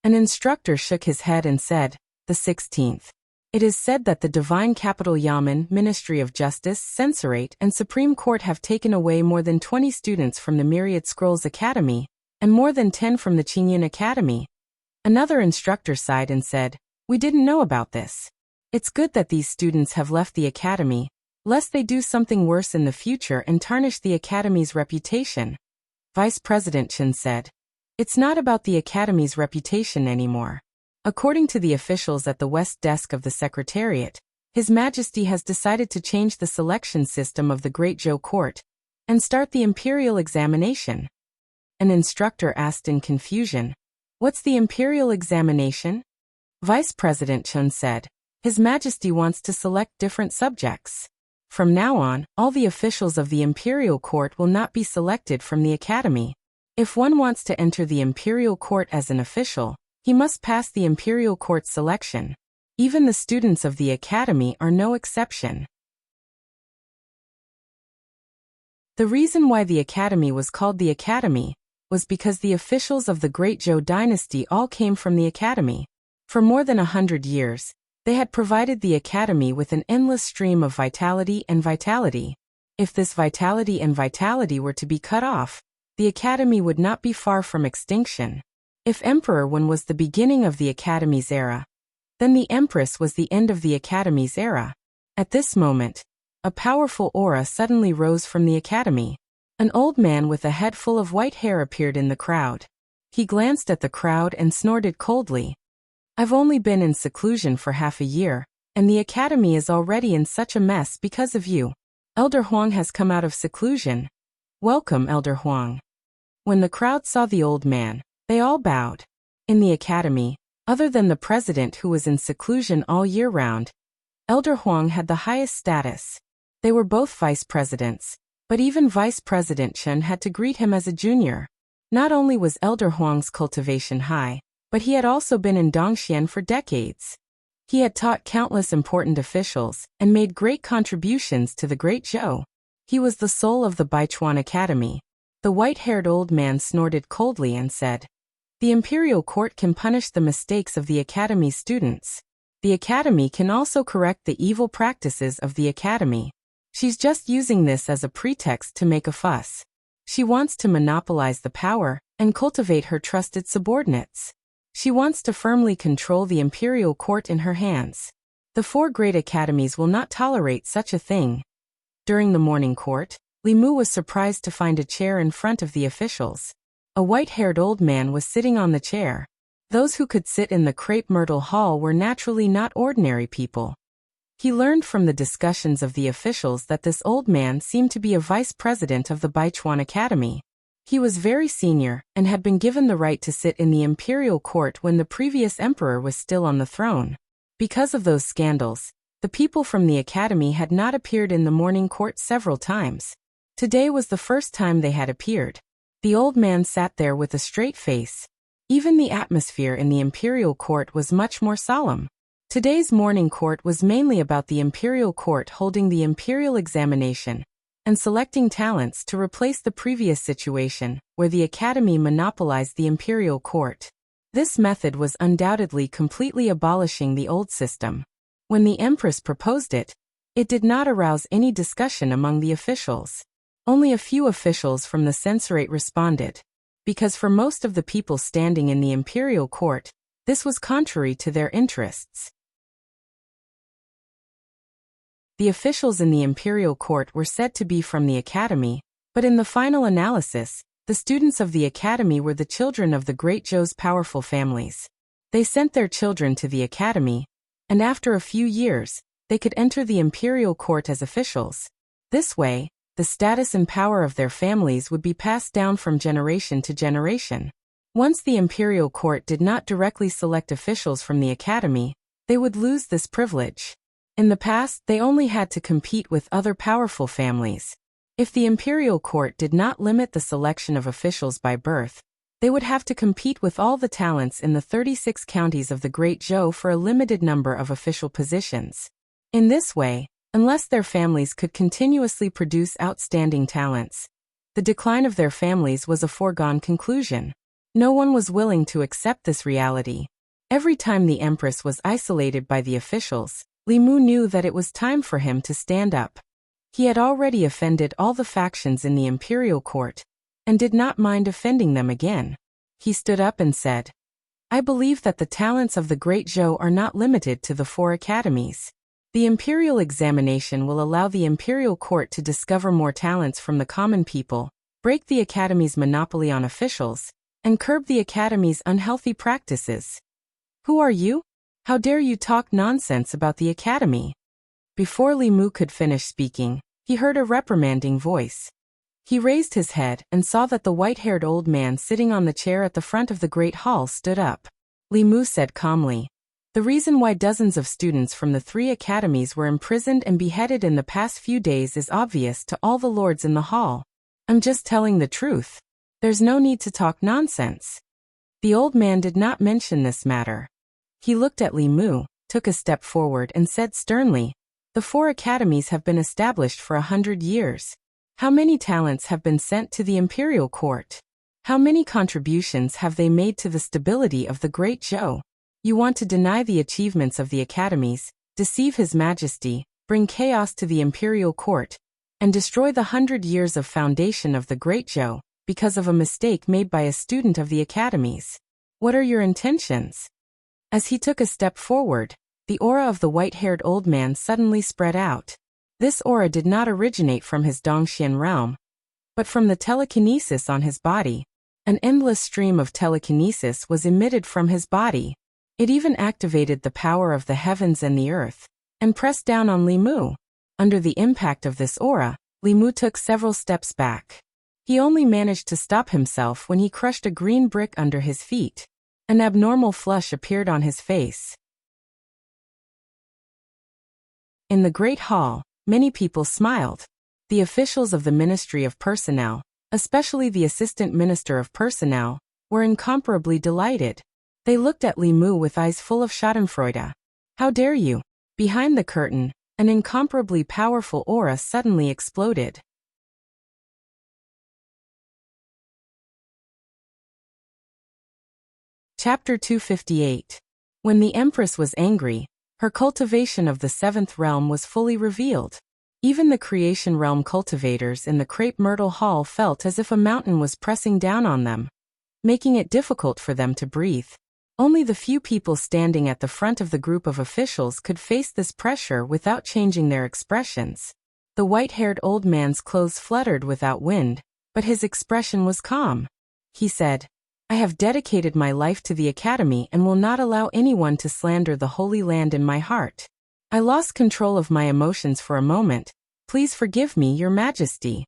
An instructor shook his head and said, "The 16th. It is said that the Divine Capital Yamen, Ministry of Justice, Censorate, and Supreme Court have taken away more than 20 students from the Myriad Scrolls Academy, and more than 10 from the Qingyan Academy." Another instructor sighed and said, "We didn't know about this. It's good that these students have left the academy, lest they do something worse in the future and tarnish the academy's reputation." Vice President Chen said, "It's not about the academy's reputation anymore. According to the officials at the West Desk of the Secretariat, His Majesty has decided to change the selection system of the Great Zhou Court and start the imperial examination." An instructor asked in confusion, "What's the imperial examination?" Vice President Chen said, "His Majesty wants to select different subjects. From now on, all the officials of the imperial court will not be selected from the academy. If one wants to enter the imperial court as an official, he must pass the imperial court selection. Even the students of the academy are no exception." The reason why the academy was called the academy was because the officials of the Great Zhou dynasty all came from the academy. For more than 100 years, they had provided the academy with an endless stream of vitality and vitality. If this vitality and vitality were to be cut off, the academy would not be far from extinction. If Emperor Wen was the beginning of the academy's era, then the Empress was the end of the academy's era. At this moment, a powerful aura suddenly rose from the academy. An old man with a head full of white hair appeared in the crowd. He glanced at the crowd and snorted coldly. "I've only been in seclusion for half a year, and the academy is already in such a mess because of you. Elder Huang has come out of seclusion. Welcome, Elder Huang." When the crowd saw the old man, they all bowed. In the academy, other than the president who was in seclusion all year round, Elder Huang had the highest status. They were both vice presidents, but even Vice President Chen had to greet him as a junior. Not only was Elder Huang's cultivation high, but he had also been in Dongxian for decades. He had taught countless important officials and made great contributions to the Great Zhou. He was the soul of the Baichuan Academy. The white-haired old man snorted coldly and said, "The imperial court can punish the mistakes of the academy's students. The academy can also correct the evil practices of the academy. She's just using this as a pretext to make a fuss. She wants to monopolize the power and cultivate her trusted subordinates. She wants to firmly control the imperial court in her hands. The 4 great academies will not tolerate such a thing." During the morning court, Li Mu was surprised to find a chair in front of the officials. A white-haired old man was sitting on the chair. Those who could sit in the crepe myrtle hall were naturally not ordinary people. He learned from the discussions of the officials that this old man seemed to be a vice president of the Baichuan Academy. He was very senior and had been given the right to sit in the imperial court when the previous emperor was still on the throne. Because of those scandals, the people from the academy had not appeared in the morning court several times. Today was the first time they had appeared. The old man sat there with a straight face. Even the atmosphere in the imperial court was much more solemn. Today's morning court was mainly about the imperial court holding the imperial examination and selecting talents to replace the previous situation, where the academy monopolized the imperial court. This method was undoubtedly completely abolishing the old system. When the empress proposed it, it did not arouse any discussion among the officials. Only a few officials from the censorate responded, because for most of the people standing in the imperial court, this was contrary to their interests. The officials in the imperial court were said to be from the academy, but in the final analysis, the students of the academy were the children of the Great Zhou's powerful families. They sent their children to the academy, and after a few years, they could enter the imperial court as officials. This way, the status and power of their families would be passed down from generation to generation. Once the imperial court did not directly select officials from the academy, they would lose this privilege. In the past, they only had to compete with other powerful families. If the imperial court did not limit the selection of officials by birth, They would have to compete with all the talents in the 36 counties of the Great Zhou for a limited number of official positions. In this way, unless their families could continuously produce outstanding talents, the decline of their families was a foregone conclusion. No one was willing to accept this reality. Every time the Empress was isolated by the officials, Li Mu knew that it was time for him to stand up. He had already offended all the factions in the imperial court, and did not mind offending them again. He stood up and said, "I believe that the talents of the Great Zhou are not limited to the 4 academies. The imperial examination will allow the imperial court to discover more talents from the common people, break the academy's monopoly on officials, and curb the academy's unhealthy practices." "Who are you? How dare you talk nonsense about the academy?" Before Li Mu could finish speaking, he heard a reprimanding voice. He raised his head and saw that the white-haired old man sitting on the chair at the front of the great hall stood up. Li Mu said calmly, "The reason why dozens of students from the 3 academies were imprisoned and beheaded in the past few days is obvious to all the lords in the hall. I'm just telling the truth. There's no need to talk nonsense." The old man did not mention this matter. He looked at Li Mu, took a step forward and said sternly, "The 4 academies have been established for 100 years. How many talents have been sent to the imperial court? How many contributions have they made to the stability of the Great Zhou? You want to deny the achievements of the academies, deceive His Majesty, bring chaos to the imperial court, and destroy the 100 years of foundation of the Great Zhou, because of a mistake made by a student of the academies. What are your intentions?" As he took a step forward, the aura of the white-haired old man suddenly spread out. This aura did not originate from his Dongxian realm, but from the telekinesis on his body. An endless stream of telekinesis was emitted from his body. It even activated the power of the heavens and the earth, and pressed down on Li Mu. Under the impact of this aura, Li Mu took several steps back. He only managed to stop himself when he crushed a green brick under his feet. An abnormal flush appeared on his face. In the Great Hall, many people smiled. The officials of the Ministry of Personnel, especially the Assistant Minister of Personnel, were incomparably delighted. They looked at Li Mu with eyes full of schadenfreude. "How dare you?" Behind the curtain, an incomparably powerful aura suddenly exploded. Chapter 258. When the Empress was angry, her cultivation of the 7th realm was fully revealed. Even the creation realm cultivators in the Crepe Myrtle Hall felt as if a mountain was pressing down on them, making it difficult for them to breathe. Only the few people standing at the front of the group of officials could face this pressure without changing their expressions. The white-haired old man's clothes fluttered without wind, but his expression was calm. He said, "I have dedicated my life to the academy and will not allow anyone to slander the Holy Land in my heart. I lost control of my emotions for a moment. Please forgive me, Your Majesty."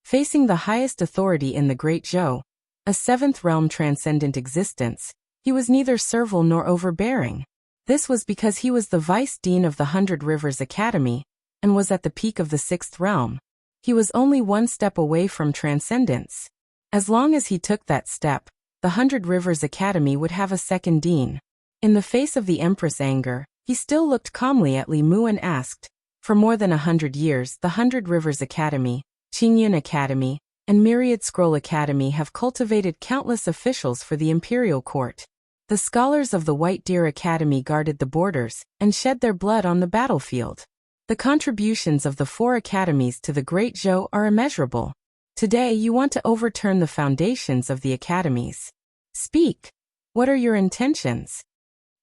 Facing the highest authority in the Great Zhou, a 7th realm transcendent existence, he was neither servile nor overbearing. This was because he was the Vice Dean of the 100 Rivers Academy, and was at the peak of the 6th realm. He was only one step away from transcendence. As long as he took that step, the 100 Rivers Academy would have a second dean. In the face of the Empress' anger, he still looked calmly at Li Mu and asked, "For more than 100 years, the 100 Rivers Academy, Qingyun Academy, and Myriad Scroll Academy have cultivated countless officials for the imperial court. The scholars of the White Deer Academy guarded the borders and shed their blood on the battlefield. The contributions of the 4 academies to the Great Zhou are immeasurable. Today you want to overturn the foundations of the academies. Speak. What are your intentions?"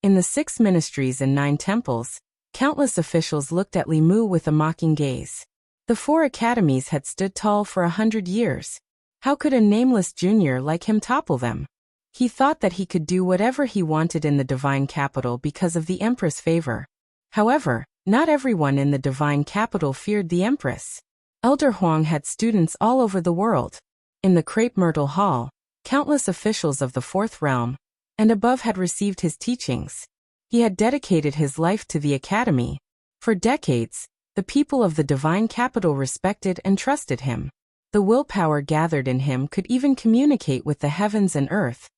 In the 6 ministries and 9 temples, countless officials looked at Li Mu with a mocking gaze. The 4 academies had stood tall for 100 years. How could a nameless junior like him topple them? He thought that he could do whatever he wanted in the divine capital because of the Empress' favor. However, not everyone in the divine capital feared the Empress. Elder Huang had students all over the world. In the Crepe Myrtle Hall, countless officials of the 4th realm and above had received his teachings. He had dedicated his life to the academy. For decades, the people of the divine capital respected and trusted him. The willpower gathered in him could even communicate with the heavens and earth,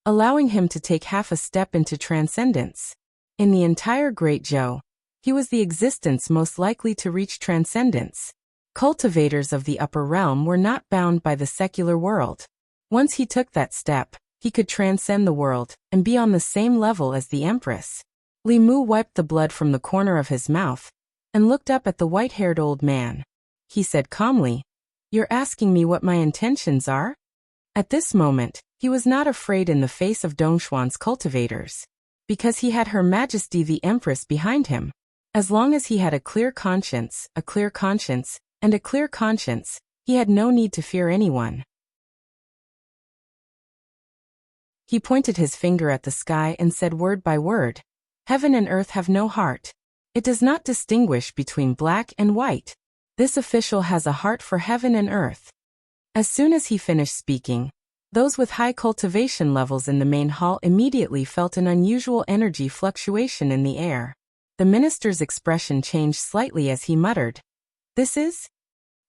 allowing him to take half a step into transcendence. In the entire Great Zhou, he was the existence most likely to reach transcendence. Cultivators of the upper realm were not bound by the secular world. Once he took that step, he could transcend the world and be on the same level as the Empress. Li Mu wiped the blood from the corner of his mouth and looked up at the white-haired old man. He said calmly, "You're asking me what my intentions are?" At this moment, he was not afraid in the face of Dongshuan's cultivators, because he had Her Majesty the Empress behind him. As long as he had a clear conscience, and a clear conscience, he had no need to fear anyone. He pointed his finger at the sky and said word by word, "Heaven and earth have no heart. It does not distinguish between black and white. This official has a heart for heaven and earth." As soon as he finished speaking, those with high cultivation levels in the main hall immediately felt an unusual energy fluctuation in the air. The minister's expression changed slightly as he muttered, "This is?"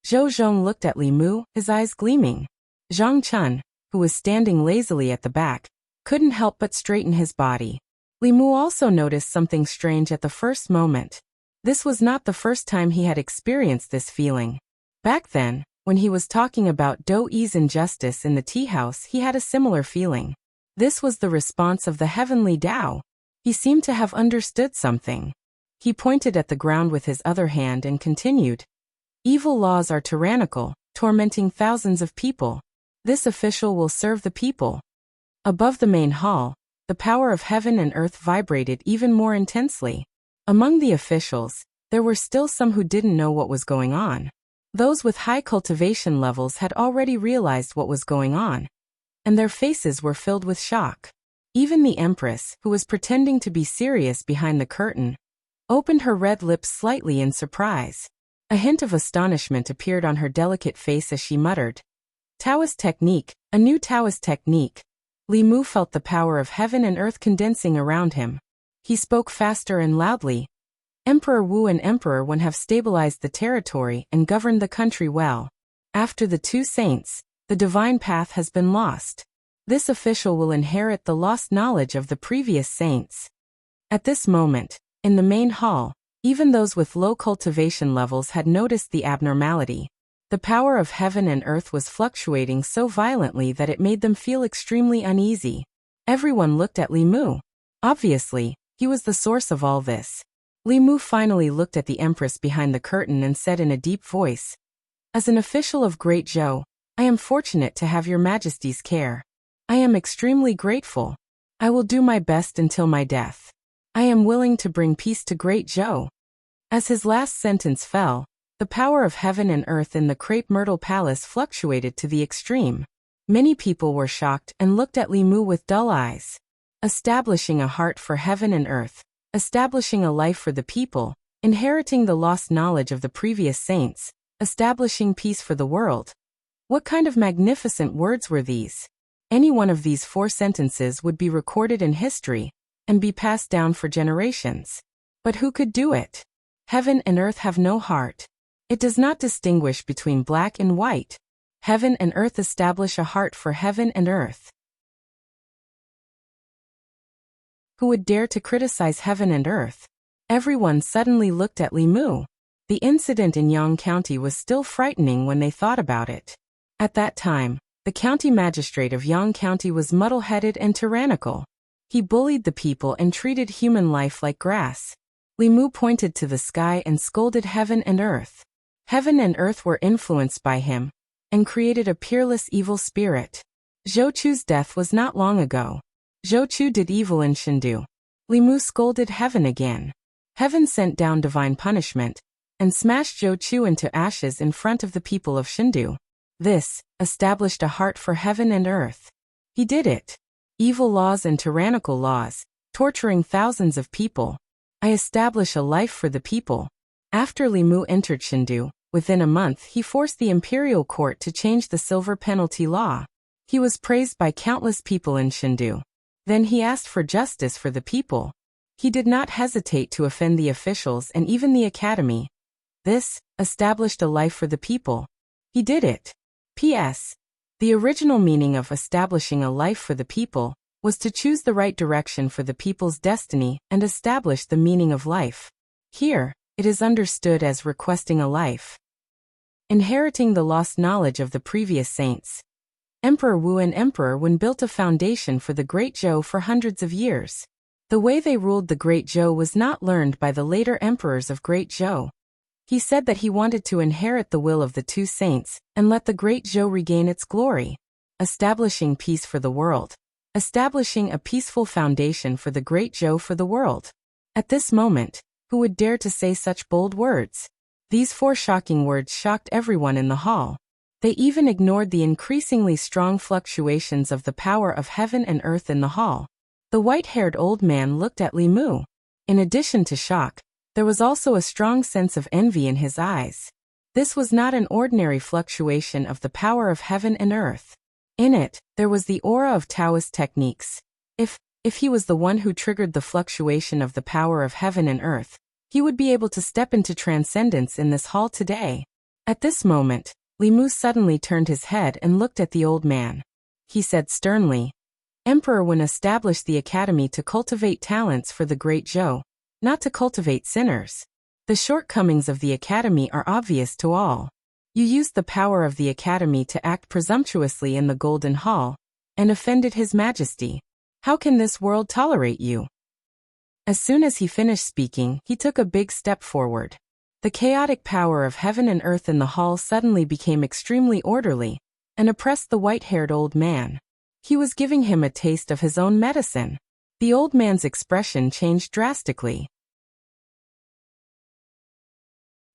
Zhou Zhong looked at Li Mu, his eyes gleaming. Zhang Chun, who was standing lazily at the back, couldn't help but straighten his body. Li Mu also noticed something strange at the first moment. This was not the first time he had experienced this feeling. Back then, when he was talking about Do Yi's injustice in the tea house, he had a similar feeling. This was the response of the heavenly Tao. He seemed to have understood something. He pointed at the ground with his other hand and continued, "Evil laws are tyrannical, tormenting thousands of people. This official will serve the people." Above the main hall, the power of heaven and earth vibrated even more intensely. Among the officials, there were still some who didn't know what was going on. Those with high cultivation levels had already realized what was going on, and their faces were filled with shock. Even the Empress, who was pretending to be serious behind the curtain, opened her red lips slightly in surprise. A hint of astonishment appeared on her delicate face as she muttered, "Taoist technique, a new Taoist technique." Li Mu felt the power of heaven and earth condensing around him. He spoke faster and loudly. "Emperor Wu and Emperor Wen have stabilized the territory and governed the country well. After the two saints, the divine path has been lost. This official will inherit the lost knowledge of the previous saints." At this moment, in the main hall, even those with low cultivation levels had noticed the abnormality. The power of heaven and earth was fluctuating so violently that it made them feel extremely uneasy. Everyone looked at Li Mu. Obviously, he was the source of all this. Li Mu finally looked at the Empress behind the curtain and said in a deep voice, "As an official of Great Zhou, I am fortunate to have Your Majesty's care. I am extremely grateful. I will do my best until my death. I am willing to bring peace to Great Zhou." As his last sentence fell, the power of heaven and earth in the Crepe Myrtle Palace fluctuated to the extreme. Many people were shocked and looked at Li Mu with dull eyes. Establishing a heart for heaven and earth, establishing a life for the people, inheriting the lost knowledge of the previous saints, establishing peace for the world. What kind of magnificent words were these? Any one of these 4 sentences would be recorded in history and be passed down for generations. But who could do it? Heaven and earth have no heart. It does not distinguish between black and white. Heaven and earth establish a heart for heaven and earth. Who would dare to criticize heaven and earth? Everyone suddenly looked at Li Mu. The incident in Yang County was still frightening when they thought about it. At that time, the county magistrate of Yang County was muddle-headed and tyrannical. He bullied the people and treated human life like grass. Li Mu pointed to the sky and scolded heaven and earth. Heaven and earth were influenced by him and created a peerless evil spirit. Zhou Chu's death was not long ago. Zhou Chu did evil in Shindu. Li Mu scolded heaven again. Heaven sent down divine punishment and smashed Zhou Chu into ashes in front of the people of Shindu. This established a heart for heaven and earth. He did it. Evil laws and tyrannical laws, torturing thousands of people. I establish a life for the people. After Li Mu entered Shindu, within a month he forced the imperial court to change the silver penalty law. He was praised by countless people in Shindu. Then he asked for justice for the people. He did not hesitate to offend the officials and even the academy. This established a life for the people. He did it. P.S. The original meaning of establishing a life for the people was to choose the right direction for the people's destiny and establish the meaning of life. Here, it is understood as requesting a life. Inheriting the lost knowledge of the previous saints. Emperor Wu and Emperor Wen built a foundation for the Great Zhou for hundreds of years. The way they ruled the Great Zhou was not learned by the later emperors of Great Zhou. He said that he wanted to inherit the will of the two saints and let the Great Zhou regain its glory. Establishing peace for the world. Establishing a peaceful foundation for the Great Zhou for the world. At this moment, who would dare to say such bold words? These 4 shocking words shocked everyone in the hall. They even ignored the increasingly strong fluctuations of the power of heaven and earth in the hall. The white-haired old man looked at Li Mu. In addition to shock, there was also a strong sense of envy in his eyes. This was not an ordinary fluctuation of the power of heaven and earth. In it, there was the aura of Taoist techniques. If he was the one who triggered the fluctuation of the power of heaven and earth, he would be able to step into transcendence in this hall today. At this moment, Li Mu suddenly turned his head and looked at the old man. He said sternly, Emperor Wen established the academy to cultivate talents for the Great Zhou, not to cultivate sinners. The shortcomings of the academy are obvious to all. You used the power of the academy to act presumptuously in the Golden Hall, and offended His Majesty. How can this world tolerate you? As soon as he finished speaking, he took a big step forward. The chaotic power of heaven and earth in the hall suddenly became extremely orderly, and oppressed the white-haired old man. He was giving him a taste of his own medicine. The old man's expression changed drastically.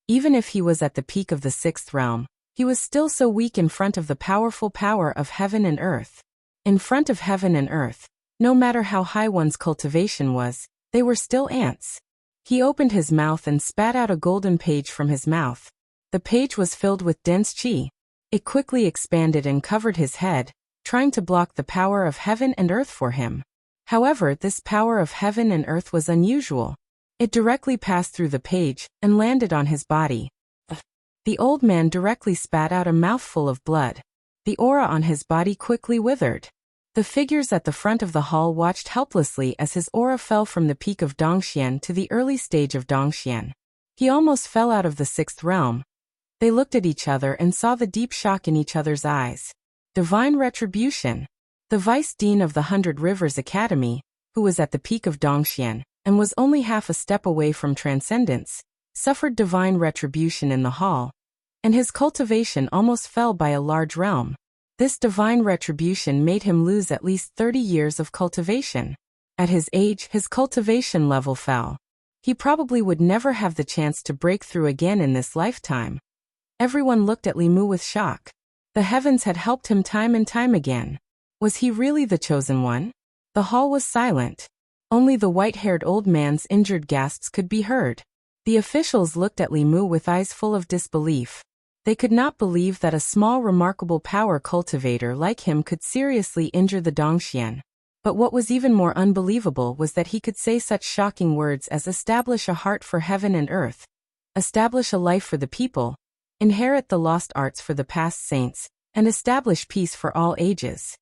Even if he was at the peak of the 6th realm, he was still so weak in front of the powerful power of heaven and earth. In front of heaven and earth, no matter how high one's cultivation was, they were still ants. He opened his mouth and spat out a golden page from his mouth. The page was filled with dense qi. It quickly expanded and covered his head, trying to block the power of heaven and earth for him. However, this power of heaven and earth was unusual. It directly passed through the page and landed on his body. The old man directly spat out a mouthful of blood. The aura on his body quickly withered. The figures at the front of the hall watched helplessly as his aura fell from the peak of Dongxian to the early stage of Dongxian. He almost fell out of the 6th realm. They looked at each other and saw the deep shock in each other's eyes. Divine retribution. The vice dean of the 100 Rivers Academy, who was at the peak of Dongxian, and was only half a step away from transcendence, suffered divine retribution in the hall, and his cultivation almost fell by a large realm. This divine retribution made him lose at least 30 years of cultivation. At his age, his cultivation level fell. He probably would never have the chance to break through again in this lifetime. Everyone looked at Li Mu with shock. The heavens had helped him time and time again. Was he really the chosen one? The hall was silent. Only the white-haired old man's injured gasps could be heard. The officials looked at Li Mu with eyes full of disbelief. They could not believe that a small remarkable power cultivator like him could seriously injure the Dongxian. But what was even more unbelievable was that he could say such shocking words as establish a heart for heaven and earth, establish a life for the people, inherit the lost arts for the past saints, and establish peace for all ages.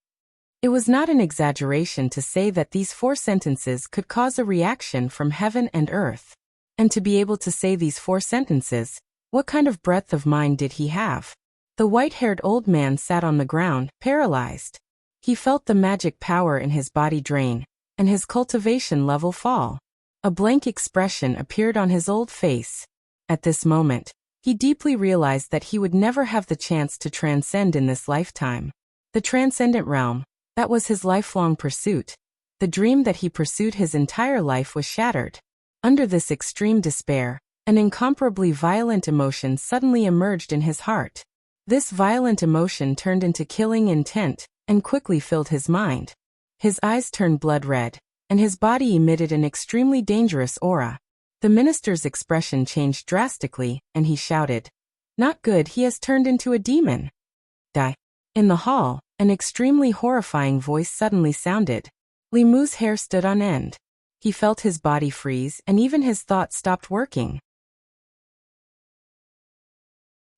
It was not an exaggeration to say that these 4 sentences could cause a reaction from heaven and earth. And to be able to say these 4 sentences, what kind of breadth of mind did he have? The white-haired old man sat on the ground, paralyzed. He felt the magic power in his body drain, and his cultivation level fall. A blank expression appeared on his old face. At this moment, he deeply realized that he would never have the chance to transcend in this lifetime. The transcendent realm, that was his lifelong pursuit. The dream that he pursued his entire life was shattered. Under this extreme despair, an incomparably violent emotion suddenly emerged in his heart. This violent emotion turned into killing intent and quickly filled his mind. His eyes turned blood red, and his body emitted an extremely dangerous aura. The minister's expression changed drastically, and he shouted, "Not good, he has turned into a demon." Die. In the hall, an extremely horrifying voice suddenly sounded. Li Mu's hair stood on end. He felt his body freeze, and even his thoughts stopped working.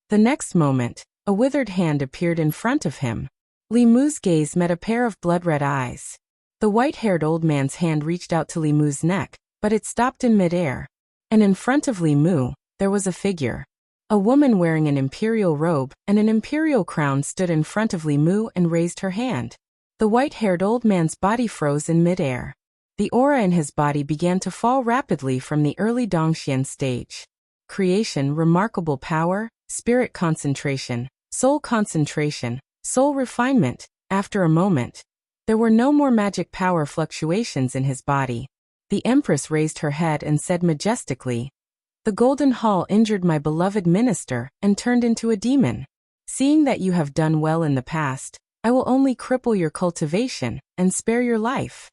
The next moment, A withered hand appeared in front of him. Li Mu's gaze met a pair of blood-red eyes. The white-haired old man's hand reached out to Li Mu's neck, but it stopped in mid-air. And in front of Li Mu, there was a figure. A woman wearing an imperial robe and an imperial crown stood in front of Li Mu and raised her hand. The white-haired old man's body froze in mid-air. The aura in his body began to fall rapidly from the early Dongxian stage. Creation, remarkable power, spirit concentration, soul refinement. After a moment, there were no more magic power fluctuations in his body. The Empress raised her head and said majestically, "The Golden Hall injured my beloved minister and turned into a demon. Seeing that you have done well in the past, I will only cripple your cultivation and spare your life."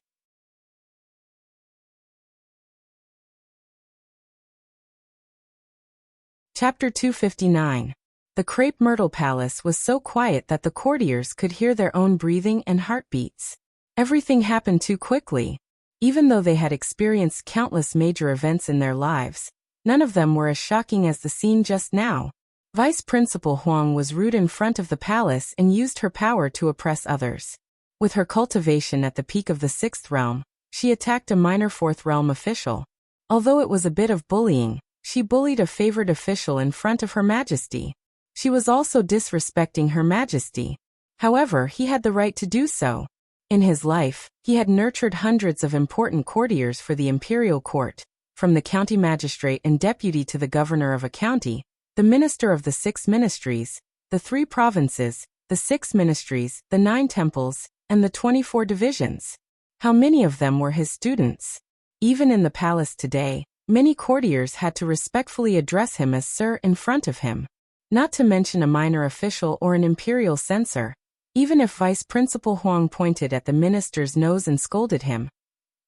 Chapter 259. The Crepe Myrtle Palace was so quiet that the courtiers could hear their own breathing and heartbeats. Everything happened too quickly. Even though they had experienced countless major events in their lives, none of them were as shocking as the scene just now. Vice Principal Huang was rude in front of the palace and used her power to oppress others. With her cultivation at the peak of the 6th realm, she attacked a minor 4th realm official. Although it was a bit of bullying, she bullied a favored official in front of Her Majesty. She was also disrespecting Her Majesty. However, he had the right to do so. In his life, he had nurtured hundreds of important courtiers for the imperial court, from the county magistrate and deputy to the governor of a county, the minister of the 6 ministries, the 3 provinces, the 6 ministries, the 9 temples, and the 24 divisions. How many of them were his students? Even in the palace today, many courtiers had to respectfully address him as Sir in front of him. Not to mention a minor official or an imperial censor. Even if Vice Principal Huang pointed at the minister's nose and scolded him,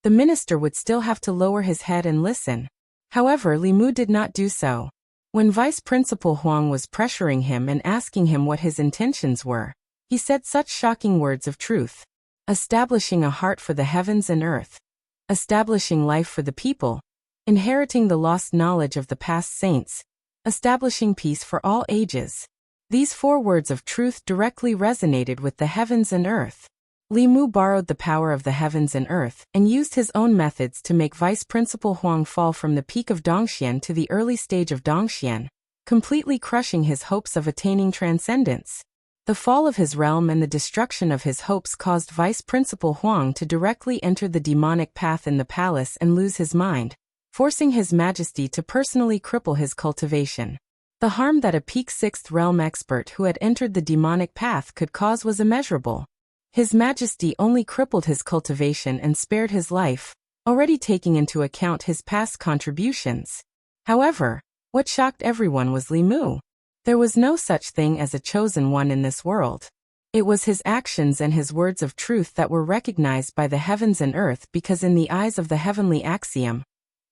the minister would still have to lower his head and listen. However, Li Mu did not do so. When Vice Principal Huang was pressuring him and asking him what his intentions were, he said such shocking words of truth. Establishing a heart for the heavens and earth. Establishing life for the people. Inheriting the lost knowledge of the past saints. Establishing peace for all ages. These 4 words of truth directly resonated with the heavens and earth. Li Mu borrowed the power of the heavens and earth and used his own methods to make Vice Principal Huang fall from the peak of Dongxian to the early stage of Dongxian, completely crushing his hopes of attaining transcendence. The fall of his realm and the destruction of his hopes caused Vice Principal Huang to directly enter the demonic path in the palace and lose his mind, forcing His Majesty to personally cripple his cultivation. The harm that a peak 6th realm expert who had entered the demonic path could cause was immeasurable. His Majesty only crippled his cultivation and spared his life, already taking into account his past contributions. However, what shocked everyone was Li Mu. There was no such thing as a chosen one in this world. It was his actions and his words of truth that were recognized by the heavens and earth because in the eyes of the heavenly axiom,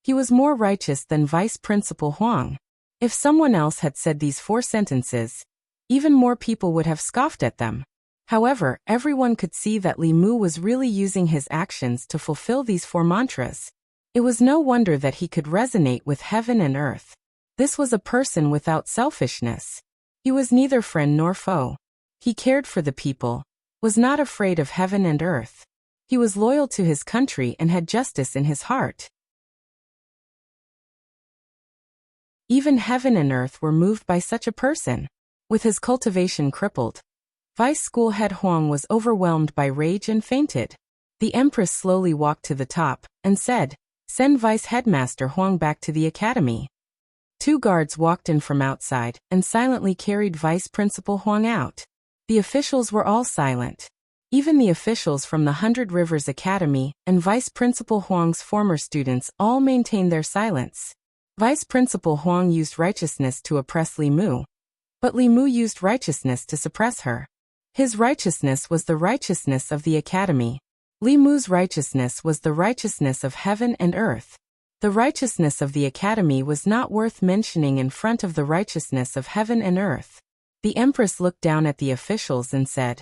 he was more righteous than Vice Principal Huang. If someone else had said these 4 sentences, even more people would have scoffed at them. However, everyone could see that Li Mu was really using his actions to fulfill these 4 mantras. It was no wonder that he could resonate with heaven and earth. This was a person without selfishness. He was neither friend nor foe. He cared for the people, was not afraid of heaven and earth. He was loyal to his country and had justice in his heart. Even heaven and earth were moved by such a person. With his cultivation crippled, Vice School Head Huang was overwhelmed by rage and fainted. The Empress slowly walked to the top and said, "Send Vice Headmaster Huang back to the academy." 2 guards walked in from outside and silently carried Vice Principal Huang out. The officials were all silent. Even the officials from the 100 Rivers Academy and Vice Principal Huang's former students all maintained their silence. Vice Principal Huang used righteousness to oppress Li Mu, but Li Mu used righteousness to suppress her. His righteousness was the righteousness of the academy. Li Mu's righteousness was the righteousness of heaven and earth. The righteousness of the academy was not worth mentioning in front of the righteousness of heaven and earth. The Empress looked down at the officials and said,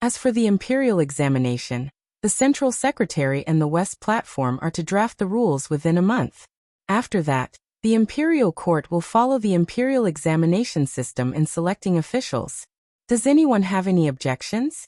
"As for the imperial examination, the Central Secretary and the West Platform are to draft the rules within a month. After that, The imperial court will follow the imperial examination system in selecting officials. Does anyone have any objections?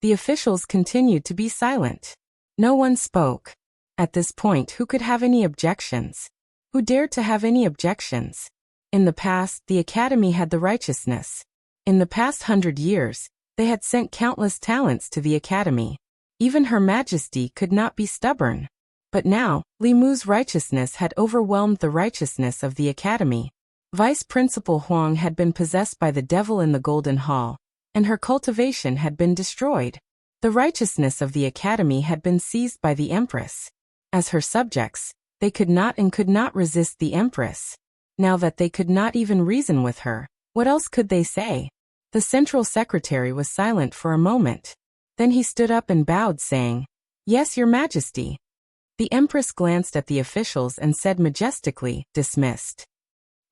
The officials continued to be silent. No one spoke. At this point, who could have any objections? Who dared to have any objections? In the past, the academy had the righteousness. In the past 100 years, they had sent countless talents to the academy. Even Her Majesty could not be stubborn. But now, Li Mu's righteousness had overwhelmed the righteousness of the academy. Vice Principal Huang had been possessed by the devil in the Golden Hall, and her cultivation had been destroyed. The righteousness of the academy had been seized by the Empress. As her subjects, they could not resist the Empress. Now that they could not even reason with her, what else could they say? The Central Secretary was silent for a moment. Then he stood up and bowed, saying, "Yes, Your Majesty." The Empress glanced at the officials and said majestically, "Dismissed."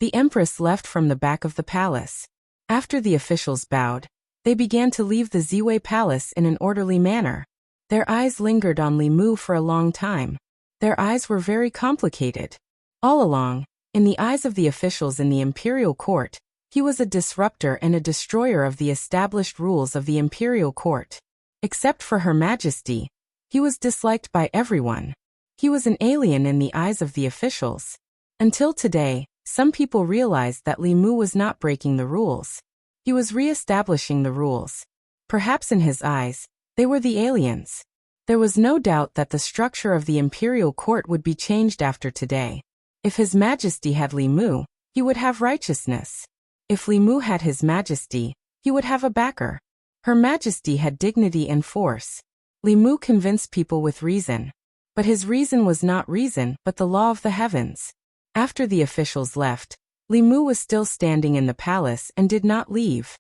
The Empress left from the back of the palace. After the officials bowed, they began to leave the Ziwei Palace in an orderly manner. Their eyes lingered on Li Mu for a long time. Their eyes were very complicated. All along, in the eyes of the officials in the imperial court, he was a disruptor and a destroyer of the established rules of the imperial court. Except for Her Majesty, he was disliked by everyone. He was an alien in the eyes of the officials. Until today, some people realized that Li Mu was not breaking the rules. He was re-establishing the rules. Perhaps in his eyes, they were the aliens. There was no doubt that the structure of the imperial court would be changed after today. If His Majesty had Li Mu, he would have righteousness. If Li Mu had His Majesty, he would have a backer. Her Majesty had dignity and force. Li Mu convinced people with reason. But his reason was not reason, but the law of the heavens. After the officials left, Li Mu was still standing in the palace and did not leave.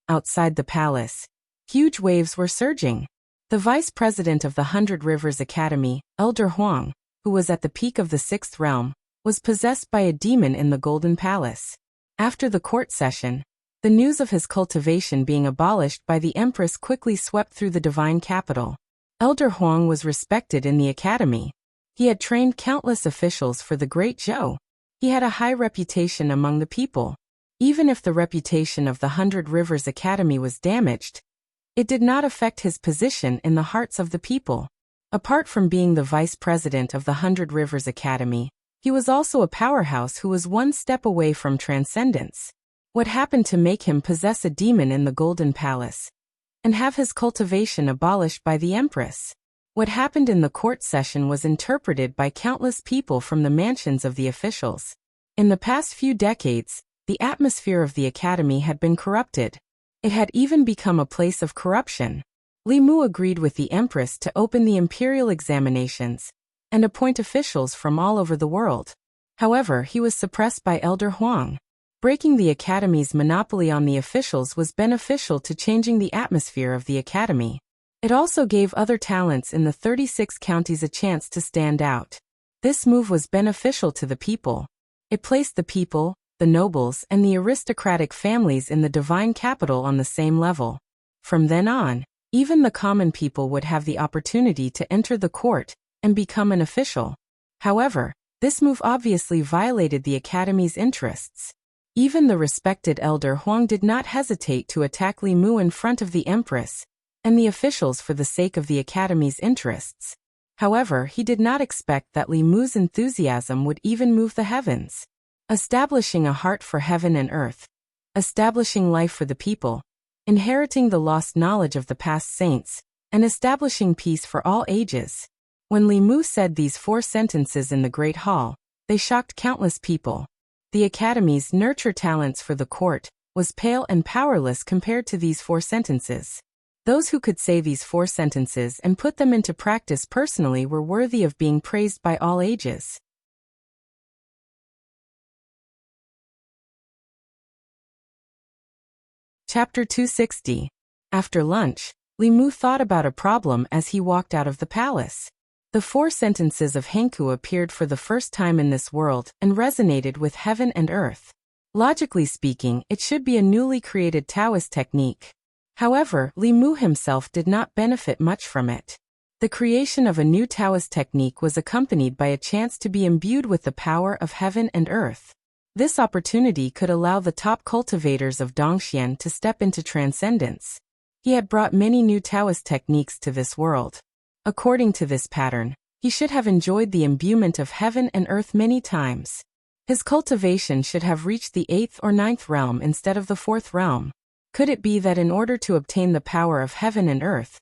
Outside the palace, huge waves were surging. The vice president of the 100 Rivers Academy, Elder Huang, who was at the peak of the 6th realm, was possessed by a demon in the Golden Palace. After the court session, the news of his cultivation being abolished by the Empress quickly swept through the divine capital. Elder Huang was respected in the academy. He had trained countless officials for the Great Zhou. He had a high reputation among the people. Even if the reputation of the 100 Rivers Academy was damaged, it did not affect his position in the hearts of the people. Apart from being the vice president of the 100 Rivers Academy, he was also a powerhouse who was one step away from transcendence. What happened to make him possess a demon in the Golden Palace and have his cultivation abolished by the Empress? What happened in the court session was interpreted by countless people from the mansions of the officials. In the past few decades, the atmosphere of the academy had been corrupted. It had even become a place of corruption. Li Mu agreed with the Empress to open the imperial examinations and appoint officials from all over the world. However, he was suppressed by Elder Huang. Breaking the academy's monopoly on the officials was beneficial to changing the atmosphere of the academy. It also gave other talents in the 36 counties a chance to stand out. This move was beneficial to the people. It placed the people, the nobles, and the aristocratic families in the divine capital on the same level. From then on, even the common people would have the opportunity to enter the court and become an official. However, this move obviously violated the academy's interests. Even the respected Elder Huang did not hesitate to attack Li Mu in front of the Empress and the officials for the sake of the academy's interests. However, he did not expect that Li Mu's enthusiasm would even move the heavens. Establishing a heart for heaven and earth, establishing life for the people, inheriting the lost knowledge of the past saints, and establishing peace for all ages. When Li Mu said these 4 sentences in the Great Hall, they shocked countless people. The academy's nurture talents for the court was pale and powerless compared to these 4 sentences. Those who could say these 4 sentences and put them into practice personally were worthy of being praised by all ages. Chapter 260. After lunch, Li Mu thought about a problem as he walked out of the palace. The 4 sentences of Henku appeared for the first time in this world and resonated with heaven and earth. Logically speaking, it should be a newly created Taoist technique. However, Li Mu himself did not benefit much from it. The creation of a new Taoist technique was accompanied by a chance to be imbued with the power of heaven and earth. This opportunity could allow the top cultivators of Dongxian to step into transcendence. He had brought many new Taoist techniques to this world. According to this pattern, he should have enjoyed the imbuement of heaven and earth many times. His cultivation should have reached the 8th or 9th realm instead of the 4th realm. Could it be that in order to obtain the power of heaven and earth,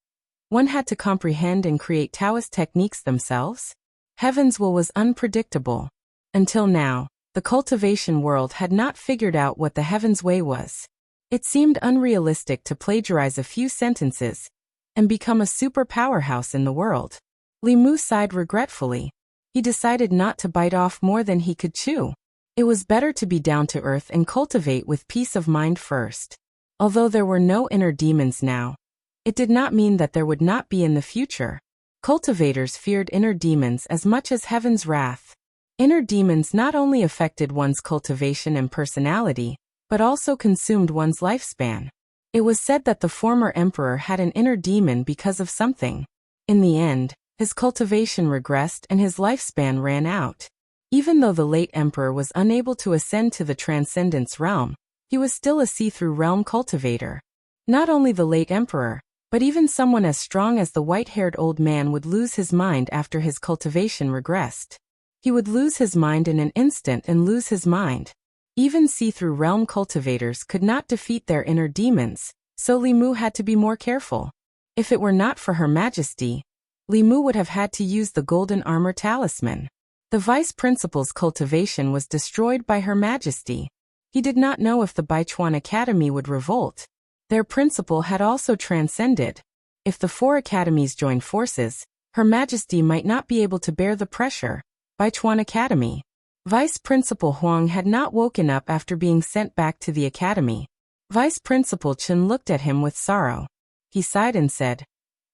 one had to comprehend and create Taoist techniques themselves? Heaven's will was unpredictable. Until now, the cultivation world had not figured out what the heaven's way was. It seemed unrealistic to plagiarize a few sentences and become a super powerhouse in the world. Li Mu sighed regretfully. He decided not to bite off more than he could chew. It was better to be down to earth and cultivate with peace of mind first. Although there were no inner demons now, it did not mean that there would not be in the future. Cultivators feared inner demons as much as heaven's wrath. Inner demons not only affected one's cultivation and personality, but also consumed one's lifespan. It was said that the former emperor had an inner demon because of something. In the end, his cultivation regressed and his lifespan ran out. Even though the late emperor was unable to ascend to the transcendence realm, he was still a see-through realm cultivator. Not only the late emperor, but even someone as strong as the white-haired old man would lose his mind after his cultivation regressed. He would lose his mind in an instant and lose his mind. Even see-through realm cultivators could not defeat their inner demons, so Li Mu had to be more careful. If it were not for Her Majesty, Li Mu would have had to use the golden armor talisman. The vice principal's cultivation was destroyed by Her Majesty. He did not know if the Baichuan Academy would revolt. Their principal had also transcended. If the 4 academies joined forces, Her Majesty might not be able to bear the pressure. Baichuan Academy. Vice Principal Huang had not woken up after being sent back to the academy. Vice Principal Chen looked at him with sorrow. He sighed and said,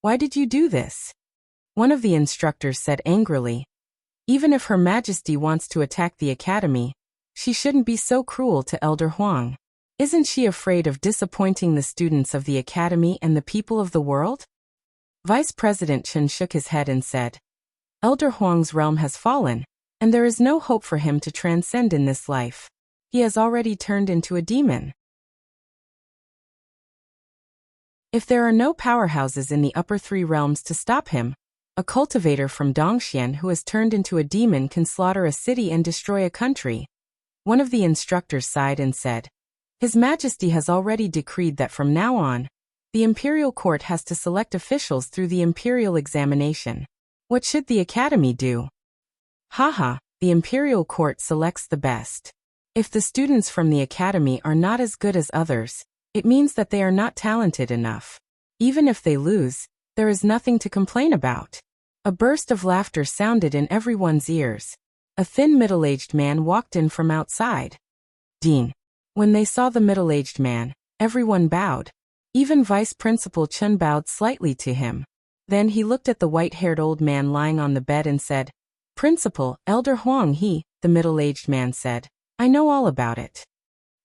"Why did you do this?" One of the instructors said angrily, "Even if Her Majesty wants to attack the academy, she shouldn't be so cruel to Elder Huang. Isn't she afraid of disappointing the students of the academy and the people of the world?" Vice President Chen shook his head and said, "Elder Huang's realm has fallen, and there is no hope for him to transcend in this life. He has already turned into a demon. If there are no powerhouses in the upper 3 realms to stop him, a cultivator from Dongxian who has turned into a demon can slaughter a city and destroy a country." One of the instructors sighed and said, "His Majesty has already decreed that from now on, the imperial court has to select officials through the imperial examination. What should the academy do?" "Haha, the imperial court selects the best. If the students from the academy are not as good as others, it means that they are not talented enough. Even if they lose, there is nothing to complain about." A burst of laughter sounded in everyone's ears. A thin middle-aged man walked in from outside. "Dean." When they saw the middle-aged man, everyone bowed. Even Vice Principal Chen bowed slightly to him. Then he looked at the white-haired old man lying on the bed and said, "Principal, Elder Huang the middle-aged man said, "I know all about it."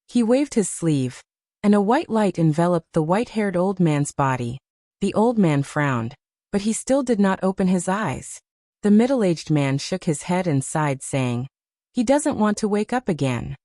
He waved his sleeve, and a white light enveloped the white-haired old man's body. The old man frowned, but he still did not open his eyes. The middle-aged man shook his head and sighed, saying, "He doesn't want to wake up again."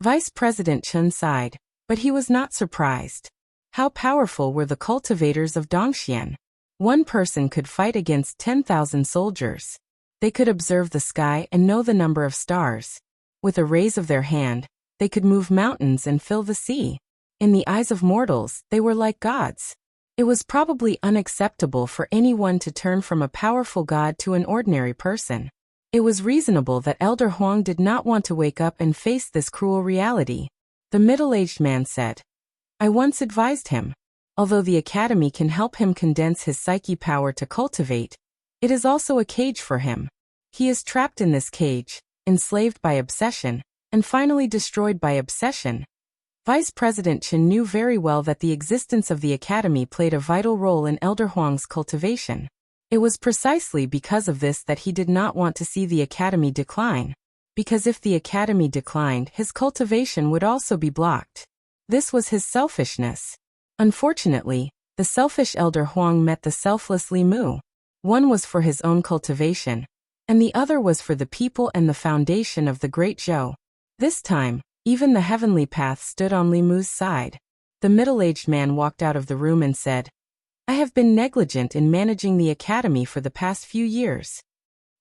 Vice President Chen sighed, but he was not surprised. How powerful were the cultivators of Dongxian? One person could fight against 10,000 soldiers. They could observe the sky and know the number of stars. With a raise of their hand, they could move mountains and fill the sea. In the eyes of mortals, they were like gods. It was probably unacceptable for anyone to turn from a powerful god to an ordinary person. It was reasonable that Elder Huang did not want to wake up and face this cruel reality. The middle-aged man said, "I once advised him. Although the academy can help him condense his psyche power to cultivate, it is also a cage for him. He is trapped in this cage, enslaved by obsession, and finally destroyed by obsession." Vice President Chen knew very well that the existence of the academy played a vital role in Elder Huang's cultivation. It was precisely because of this that he did not want to see the academy decline. Because if the academy declined, his cultivation would also be blocked. This was his selfishness. Unfortunately, the selfish Elder Huang met the selfless Li Mu. One was for his own cultivation, and the other was for the people and the foundation of the Great Zhou. This time, even the heavenly path stood on Li Mu's side. The middle-aged man walked out of the room and said, "I have been negligent in managing the academy for the past few years."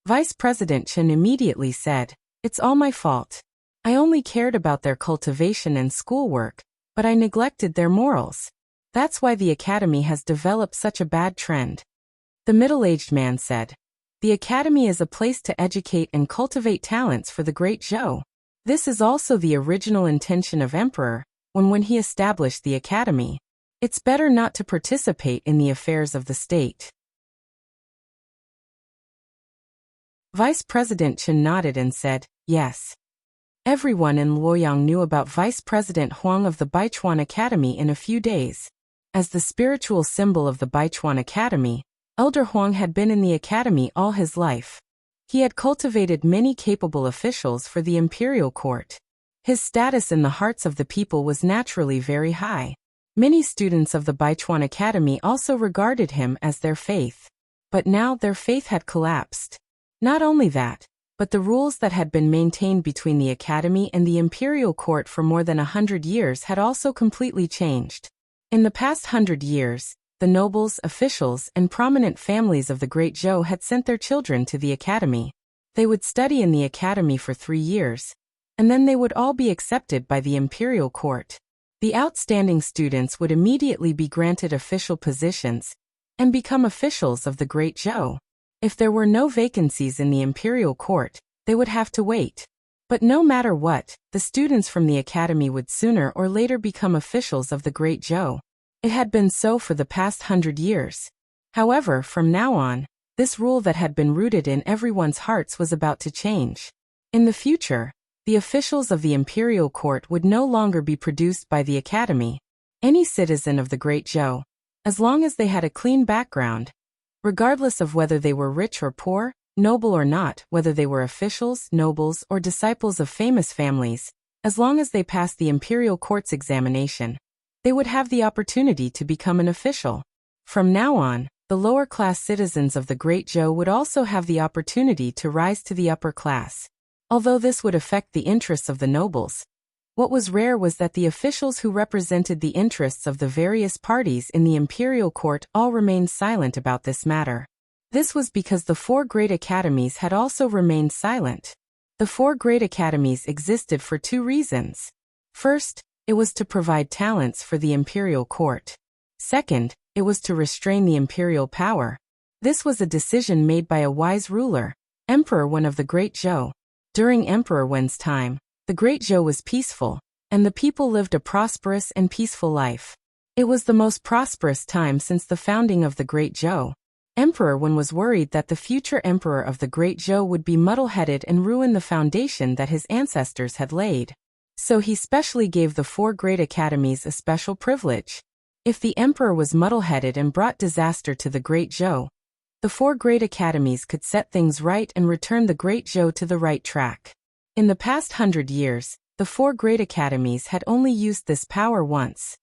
Vice President Chen immediately said, "It's all my fault. I only cared about their cultivation and schoolwork, but I neglected their morals. That's why the academy has developed such a bad trend." The middle-aged man said, "The academy is a place to educate and cultivate talents for the Great Zhou. This is also the original intention of Emperor, when he established the academy. It's better not to participate in the affairs of the state." Vice President Chen nodded and said, "Yes." Everyone in Luoyang knew about Vice President Huang of the Baichuan Academy in a few days. As the spiritual symbol of the Baichuan Academy, Elder Huang had been in the academy all his life. He had cultivated many capable officials for the imperial court. His status in the hearts of the people was naturally very high. Many students of the Baichuan Academy also regarded him as their faith. But now their faith had collapsed. Not only that, but the rules that had been maintained between the academy and the imperial court for more than 100 years had also completely changed. In the past 100 years, the nobles, officials, and prominent families of the Great Zhou had sent their children to the academy. They would study in the academy for 3 years, and then they would all be accepted by the imperial court. The outstanding students would immediately be granted official positions and become officials of the Great Zhou. If there were no vacancies in the imperial court, they would have to wait. But no matter what, the students from the academy would sooner or later become officials of the Great Zhou. It had been so for the past 100 years. However, from now on, this rule that had been rooted in everyone's hearts was about to change. In the future, the officials of the imperial court would no longer be produced by the academy. Any citizen of the Great Zhou, as long as they had a clean background, regardless of whether they were rich or poor, noble or not, whether they were officials, nobles, or disciples of famous families, as long as they passed the imperial court's examination, they would have the opportunity to become an official. From now on, the lower-class citizens of the Great Zhou would also have the opportunity to rise to the upper class. Although this would affect the interests of the nobles, what was rare was that the officials who represented the interests of the various parties in the imperial court all remained silent about this matter. This was because the 4 great academies had also remained silent. The 4 great academies existed for 2 reasons. First, it was to provide talents for the imperial court. Second, it was to restrain the imperial power. This was a decision made by a wise ruler, Emperor Wen of the Great Zhou. During Emperor Wen's time, the Great Zhou was peaceful, and the people lived a prosperous and peaceful life. It was the most prosperous time since the founding of the Great Zhou. Emperor Wen was worried that the future emperor of the Great Zhou would be muddle-headed and ruin the foundation that his ancestors had laid. So he specially gave the 4 great academies a special privilege. If the emperor was muddle-headed and brought disaster to the Great Zhou, the 4 great academies could set things right and return the Great Zhou to the right track. In the past 100 years, the 4 great academies had only used this power once.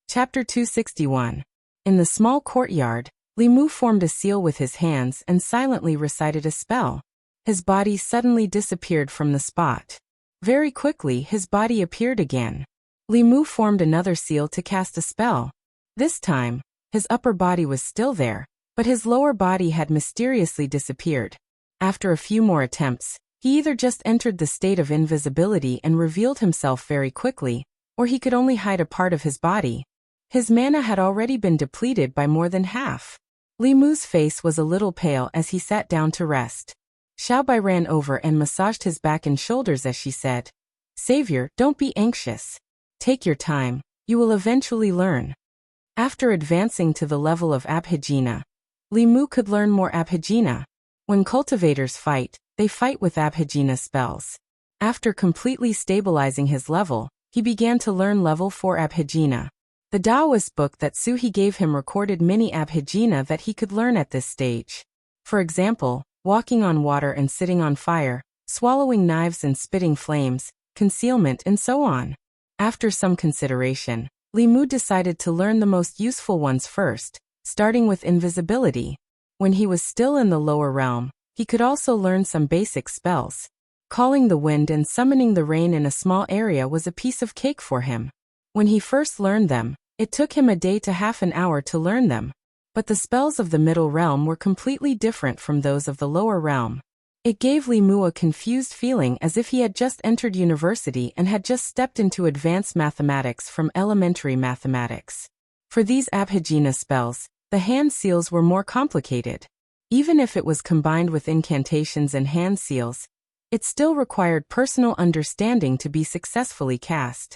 Chapter 261. In the small courtyard, Li Mu formed a seal with his hands and silently recited a spell. His body suddenly disappeared from the spot. Very quickly, his body appeared again. Li Mu formed another seal to cast a spell. This time, his upper body was still there, but his lower body had mysteriously disappeared. After a few more attempts, he either just entered the state of invisibility and revealed himself very quickly, or he could only hide a part of his body. His mana had already been depleted by more than half. Li Mu's face was a little pale as he sat down to rest. Xiaobai ran over and massaged his back and shoulders as she said, "Savior, don't be anxious. Take your time, you will eventually learn." After advancing to the level of Abhijna, Li Mu could learn more Abhijna. When cultivators fight, they fight with Abhijna spells. After completely stabilizing his level, he began to learn level 4 Abhijna. The Taoist book that Suhi gave him recorded many Abhijna that he could learn at this stage. For example, walking on water and sitting on fire, swallowing knives and spitting flames, concealment, and so on. After some consideration, Li Mu decided to learn the most useful ones first, starting with invisibility. When he was still in the lower realm, he could also learn some basic spells. Calling the wind and summoning the rain in a small area was a piece of cake for him. When he first learned them, it took him a day to half an hour to learn them. But the spells of the middle realm were completely different from those of the lower realm. It gave Li Mu a confused feeling as if he had just entered university and had just stepped into advanced mathematics from elementary mathematics. For these Abhijna spells, the hand seals were more complicated. Even if it was combined with incantations and hand seals, it still required personal understanding to be successfully cast.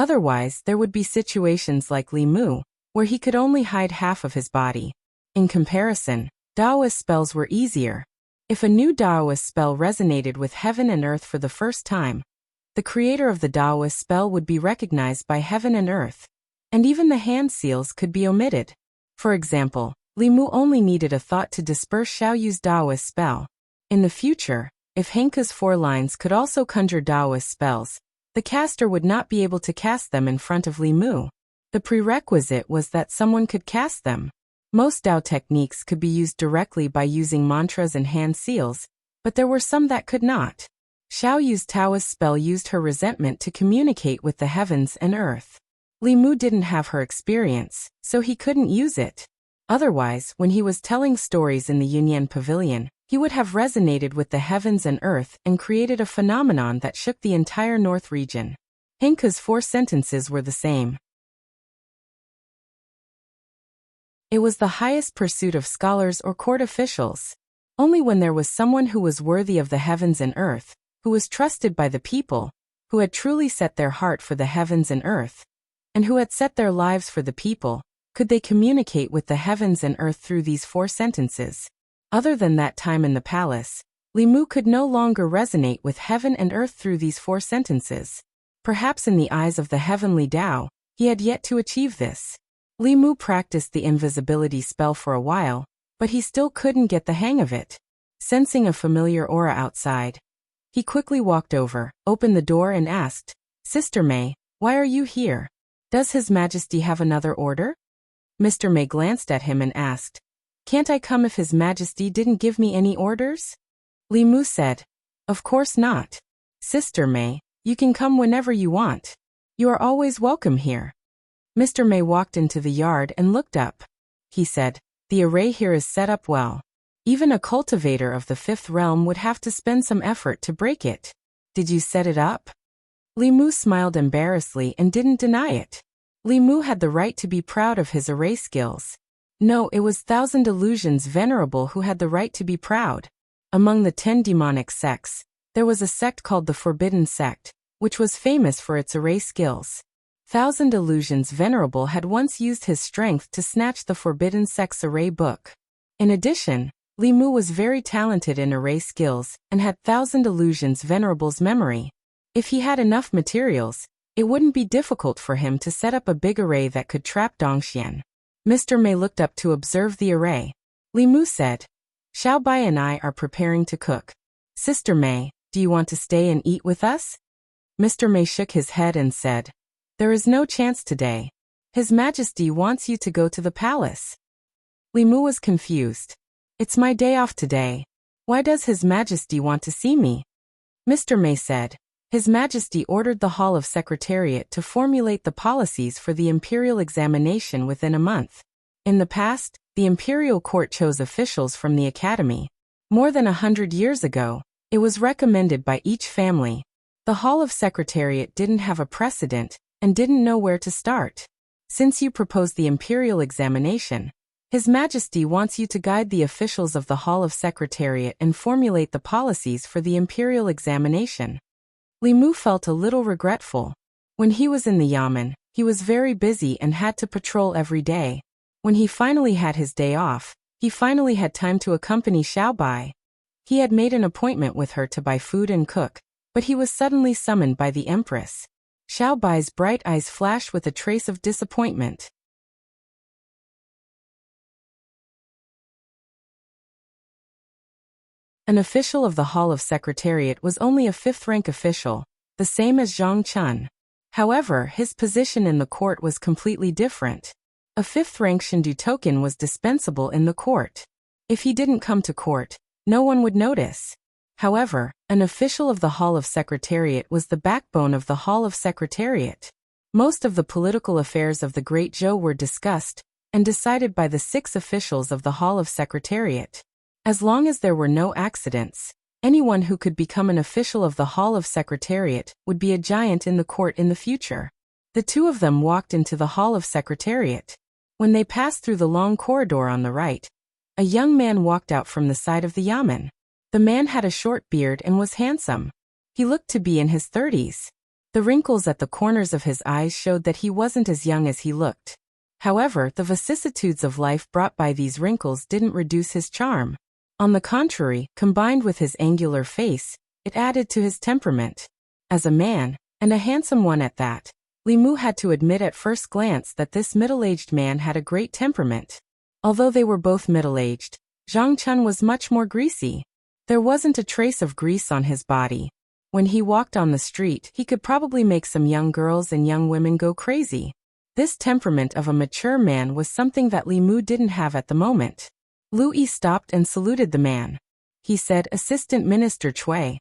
Otherwise, there would be situations like Li Mu, where he could only hide half of his body. In comparison, Daoist spells were easier. If a new Daoist spell resonated with heaven and earth for the first time, the creator of the Daoist spell would be recognized by heaven and earth, and even the hand seals could be omitted. For example, Li Mu only needed a thought to disperse Xiaoyu's Daoist spell. In the future, if Henke's 4 lines could also conjure Daoist spells, the caster would not be able to cast them in front of Li Mu. The prerequisite was that someone could cast them. Most Dao techniques could be used directly by using mantras and hand seals, but there were some that could not. Xiaoyu's Taoist spell used her resentment to communicate with the heavens and earth. Li Mu didn't have her experience, so he couldn't use it. Otherwise, when he was telling stories in the Yunyan Pavilion, he would have resonated with the heavens and earth and created a phenomenon that shook the entire North region. Henke's 4 sentences were the same. It was the highest pursuit of scholars or court officials. Only when there was someone who was worthy of the heavens and earth, who was trusted by the people, who had truly set their heart for the heavens and earth, and who had set their lives for the people, could they communicate with the heavens and earth through these 4 sentences. Other than that time in the palace, Li Mu could no longer resonate with heaven and earth through these 4 sentences. Perhaps in the eyes of the heavenly Tao, he had yet to achieve this. Li Mu practiced the invisibility spell for a while, but he still couldn't get the hang of it. Sensing a familiar aura outside, he quickly walked over, opened the door and asked, "Sister May, why are you here? Does His Majesty have another order?" Mr. May glanced at him and asked, "Can't I come if His Majesty didn't give me any orders?" Li Mu said, "Of course not. Sister May, you can come whenever you want. You are always welcome here." Mr. May walked into the yard and looked up. He said, "The array here is set up well. Even a cultivator of the 5th realm would have to spend some effort to break it. Did you set it up?" Li Mu smiled embarrassedly and didn't deny it. Li Mu had the right to be proud of his array skills. No, it was Thousand Illusions Venerable who had the right to be proud. Among the 10 demonic sects, there was a sect called the Forbidden Sect, which was famous for its array skills. Thousand Illusions Venerable had once used his strength to snatch the Forbidden Sect's array book. In addition, Li Mu was very talented in array skills and had Thousand Illusions Venerable's memory. If he had enough materials, it wouldn't be difficult for him to set up a big array that could trap Dongxian. Mr. May looked up to observe the array. Li Mu said, "Xiao Bai and I are preparing to cook. Sister May, do you want to stay and eat with us?" Mr. May shook his head and said, "There is no chance today. His Majesty wants you to go to the palace." Li Mu was confused. "It's my day off today. Why does His Majesty want to see me?" Mr. May said, "His Majesty ordered the Hall of Secretariat to formulate the policies for the imperial examination within a month. In the past, the imperial court chose officials from the academy. More than 100 years ago, it was recommended by each family. The Hall of Secretariat didn't have a precedent and didn't know where to start. Since you proposed the imperial examination, His Majesty wants you to guide the officials of the Hall of Secretariat and formulate the policies for the imperial examination." Li Mu felt a little regretful. When he was in the Yamen, he was very busy and had to patrol every day. When he finally had his day off, he finally had time to accompany Xiao Bai. He had made an appointment with her to buy food and cook, but he was suddenly summoned by the Empress. Xiao Bai's bright eyes flashed with a trace of disappointment. An official of the Hall of Secretariat was only a 5th-rank official, the same as Zhang Chun. However, his position in the court was completely different. A fifth-rank Shindu token was dispensable in the court. If he didn't come to court, no one would notice. However, an official of the Hall of Secretariat was the backbone of the Hall of Secretariat. Most of the political affairs of the Great Zhou were discussed and decided by the 6 officials of the Hall of Secretariat. As long as there were no accidents, anyone who could become an official of the Hall of Secretariat would be a giant in the court in the future. The two of them walked into the Hall of Secretariat. When they passed through the long corridor on the right, a young man walked out from the side of the yamen. The man had a short beard and was handsome. He looked to be in his 30s. The wrinkles at the corners of his eyes showed that he wasn't as young as he looked. However, the vicissitudes of life brought by these wrinkles didn't reduce his charm. On the contrary, combined with his angular face, it added to his temperament. As a man, and a handsome one at that, Li Mu had to admit at first glance that this middle-aged man had a great temperament. Although they were both middle-aged, Zhang Chun was much more greasy. There wasn't a trace of grease on his body. When he walked on the street, he could probably make some young girls and young women go crazy. This temperament of a mature man was something that Li Mu didn't have at the moment. Lu Yi stopped and saluted the man. He said, "Assistant Minister Cui."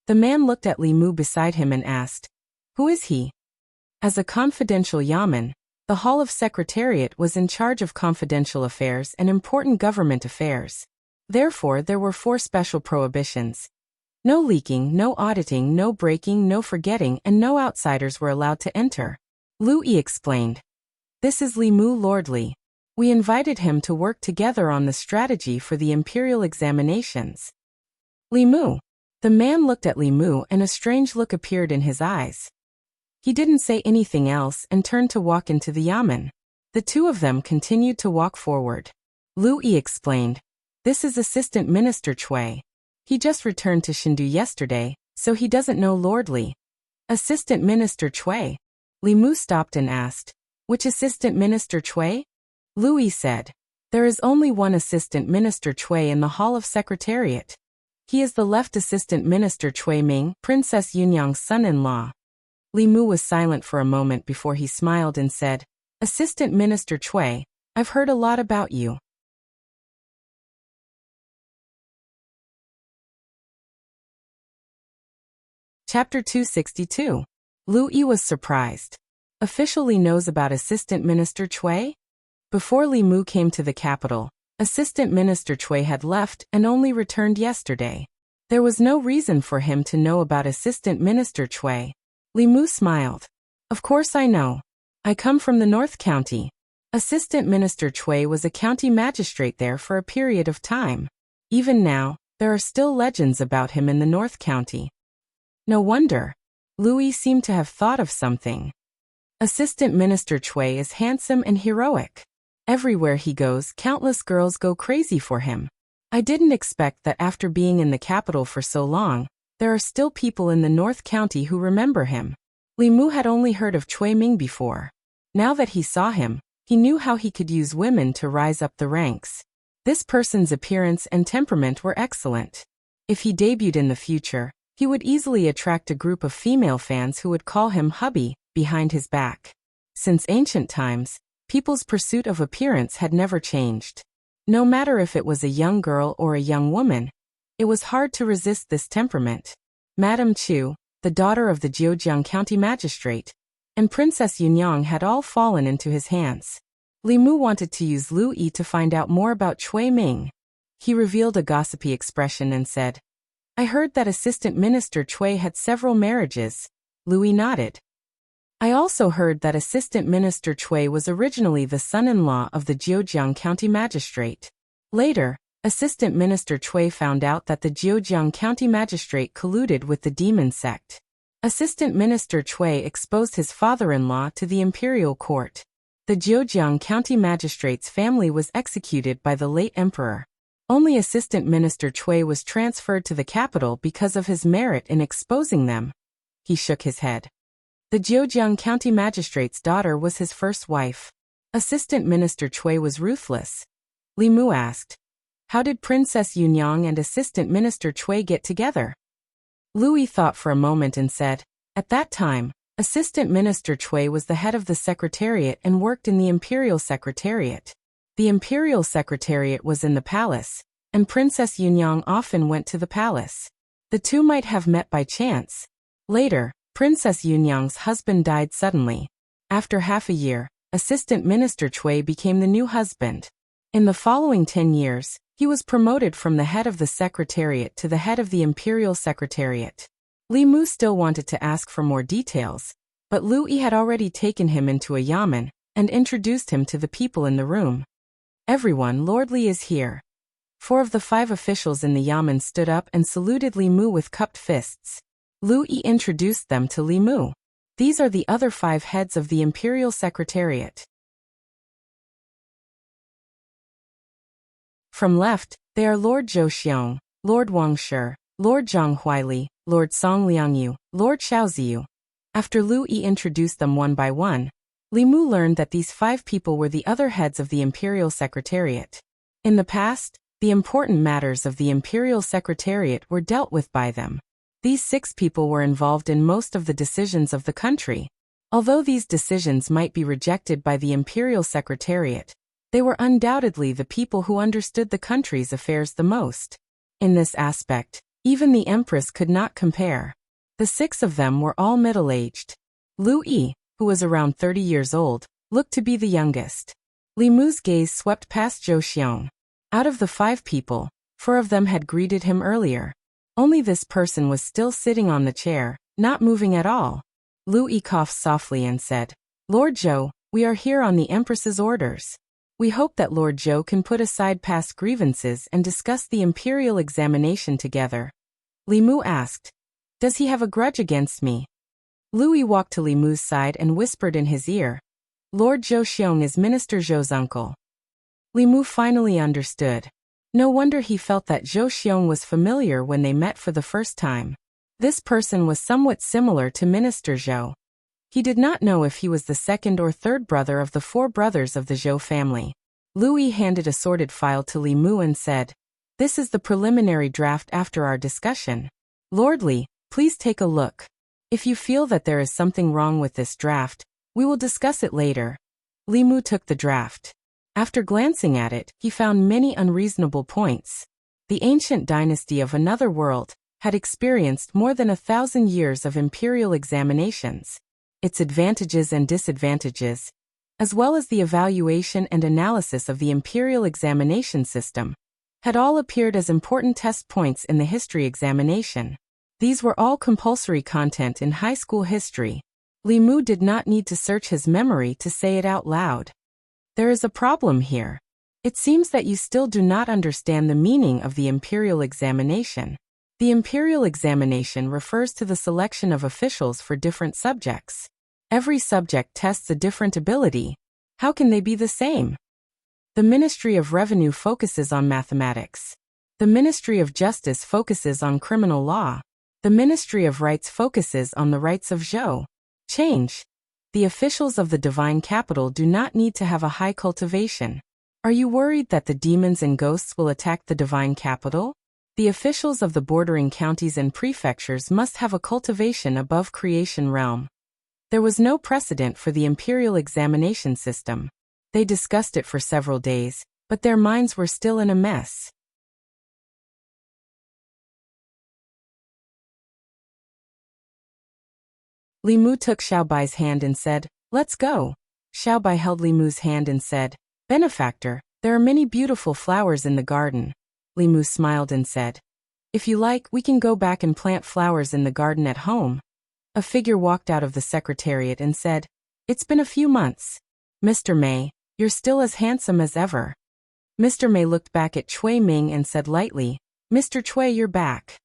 The man looked at Li Mu beside him and asked, "Who is he?" As a confidential yamen, the Hall of Secretariat was in charge of confidential affairs and important government affairs. Therefore, there were 4 special prohibitions. No leaking, no auditing, no breaking, no forgetting, and no outsiders were allowed to enter. Lu Yi explained, "This is Li Mu Lordly. We invited him to work together on the strategy for the imperial examinations." Li Mu. The man looked at Li Mu and a strange look appeared in his eyes. He didn't say anything else and turned to walk into the yamen. The two of them continued to walk forward. Lu Yi explained, "This is Assistant Minister Cui. He just returned to Shindu yesterday, so he doesn't know Lordly." "Assistant Minister Cui?" Li Mu stopped and asked, "Which Assistant Minister Cui?" Lu Yi said, "There is only one Assistant Minister Cui in the Hall of Secretariat. He is the left Assistant Minister Cui Ming, Princess Yunyang's son-in-law." Li Mu was silent for a moment before he smiled and said, "Assistant Minister Cui, I've heard a lot about you." Chapter 262. Lu Yi was surprised. Officially knows about Assistant Minister Cui? Before Li Mu came to the capital, Assistant Minister Cui had left and only returned yesterday. There was no reason for him to know about Assistant Minister Cui. Li Mu smiled. "Of course I know. I come from the North County. Assistant Minister Cui was a county magistrate there for a period of time. Even now, there are still legends about him in the North County." No wonder. Lu Yi seemed to have thought of something. Assistant Minister Cui is handsome and heroic. Everywhere he goes, countless girls go crazy for him. I didn't expect that after being in the capital for so long, there are still people in the North County who remember him. Li Mu had only heard of Cui Ming before. Now that he saw him, he knew how he could use women to rise up the ranks. This person's appearance and temperament were excellent. If he debuted in the future, he would easily attract a group of female fans who would call him hubby behind his back. Since ancient times, people's pursuit of appearance had never changed. No matter if it was a young girl or a young woman, it was hard to resist this temperament. Madame Chu, the daughter of the Zhejiang County Magistrate, and Princess Yunyang had all fallen into his hands. Li Mu wanted to use Lu Yi to find out more about Cui Ming. He revealed a gossipy expression and said, "I heard that Assistant Minister Cui had several marriages." Lu Yi nodded. "I also heard that Assistant Minister Cui was originally the son-in-law of the Zhejiang County Magistrate. Later, Assistant Minister Cui found out that the Zhejiang County Magistrate colluded with the demon sect. Assistant Minister Cui exposed his father-in-law to the imperial court. The Zhejiang County Magistrate's family was executed by the late emperor. Only Assistant Minister Cui was transferred to the capital because of his merit in exposing them." He shook his head. The Zhejiang County Magistrate's daughter was his first wife. Assistant Minister Cui was ruthless. Li Mu asked, "How did Princess Yunyang and Assistant Minister Cui get together?" Lu Yi thought for a moment and said, At that time, Assistant Minister Cui was the head of the Secretariat and worked in the Imperial Secretariat. The Imperial Secretariat was in the palace, and Princess Yunyang often went to the palace. The two might have met by chance. Later, Princess Yunyang's husband died suddenly. After half a year, Assistant Minister Cui became the new husband. In the following 10 years, he was promoted from the head of the Secretariat to the head of the Imperial Secretariat. Li Mu still wanted to ask for more details, but Lu Yi had already taken him into a yamen and introduced him to the people in the room. Everyone, Lord Li is here. 4 of the 5 officials in the yamen stood up and saluted Li Mu with cupped fists. Lu Yi introduced them to Li Mu. These are the other 5 heads of the Imperial Secretariat. From left, they are Lord Zhou Xiong, Lord Wang Shi, Lord Zhang Huaili, Lord Song Liangyu, Lord Xiaoziyu. After Lu Yi introduced them one by one, Li Mu learned that these 5 people were the other heads of the Imperial Secretariat. In the past, the important matters of the Imperial Secretariat were dealt with by them. These 6 people were involved in most of the decisions of the country. Although these decisions might be rejected by the Imperial Secretariat, they were undoubtedly the people who understood the country's affairs the most. In this aspect, even the Empress could not compare. The 6 of them were all middle-aged. Lu Yi, who was around 30 years old, looked to be the youngest. Li Mu's gaze swept past Zhou Xiong. Out of the 5 people, 4 of them had greeted him earlier. Only this person was still sitting on the chair, not moving at all. Lu Yi coughed softly and said, "Lord Zhou, we are here on the Empress's orders. We hope that Lord Zhou can put aside past grievances and discuss the imperial examination together." Li Mu asked, "Does he have a grudge against me?" Lu Yi walked to Li Mu's side and whispered in his ear, "Lord Zhou Xiong is Minister Zhou's uncle." Li Mu finally understood. No wonder he felt that Zhou Xiong was familiar when they met for the first time. This person was somewhat similar to Minister Zhou. He did not know if he was the 2nd or 3rd brother of the 4 brothers of the Zhou family. Lu Yi handed a sorted file to Li Mu and said, "This is the preliminary draft after our discussion. Lord Li, please take a look. If you feel that there is something wrong with this draft, we will discuss it later." Li Mu took the draft. After glancing at it, he found many unreasonable points. The ancient dynasty of another world had experienced more than 1,000 years of imperial examinations. Its advantages and disadvantages, as well as the evaluation and analysis of the imperial examination system, had all appeared as important test points in the history examination. These were all compulsory content in high school history. Li Mu did not need to search his memory to say it out loud. "There is a problem here. It seems that you still do not understand the meaning of the imperial examination. The imperial examination refers to the selection of officials for different subjects. Every subject tests a different ability. How can they be the same? The Ministry of Revenue focuses on mathematics. The Ministry of Justice focuses on criminal law. The Ministry of Rights focuses on the rights of Zhou. Change. The officials of the divine capital do not need to have a high cultivation. Are you worried that the demons and ghosts will attack the divine capital? The officials of the bordering counties and prefectures must have a cultivation above creation realm." There was no precedent for the imperial examination system. They discussed it for several days, but their minds were still in a mess. Li Mu took Xiaobai's hand and said, "Let's go." Xiaobai held Li Mu's hand and said, "Benefactor, there are many beautiful flowers in the garden." Li Mu smiled and said, "If you like, we can go back and plant flowers in the garden at home." A figure walked out of the secretariat and said, "It's been a few months. Mr. Mei, you're still as handsome as ever." Mr. Mei looked back at Cui Ming and said lightly, "Mr. Cui, you're back."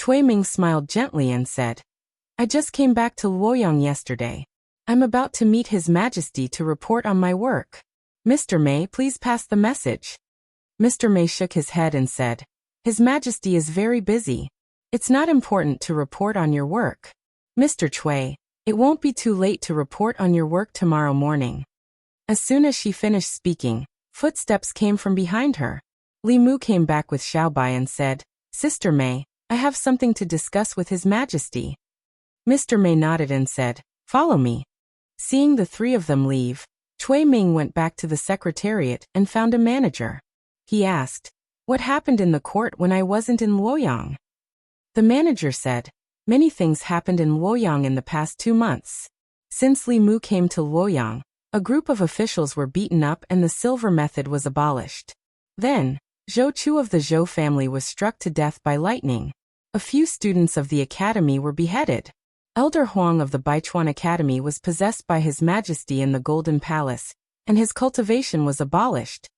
Cui Ming smiled gently and said, "I just came back to Luoyang yesterday. I'm about to meet His Majesty to report on my work. Mr. Mei, please pass the message." Mr. Mei shook his head and said, "His Majesty is very busy. It's not important to report on your work. Mr. Cui, it won't be too late to report on your work tomorrow morning." As soon as she finished speaking, footsteps came from behind her. Li Mu came back with Xiaobai and said, "Sister Mei, I have something to discuss with His Majesty." Mr. May nodded and said, "Follow me." Seeing the three of them leave, Cui Ming went back to the secretariat and found a manager. He asked, "What happened in the court when I wasn't in Luoyang?" The manager said, "Many things happened in Luoyang in the past 2 months. Since Li Mu came to Luoyang, a group of officials were beaten up and the silver method was abolished. Then, Zhou Chu of the Zhou family was struck to death by lightning. A few students of the academy were beheaded. Elder Huang of the Baichuan Academy was possessed by His Majesty in the Golden Palace, and his cultivation was abolished.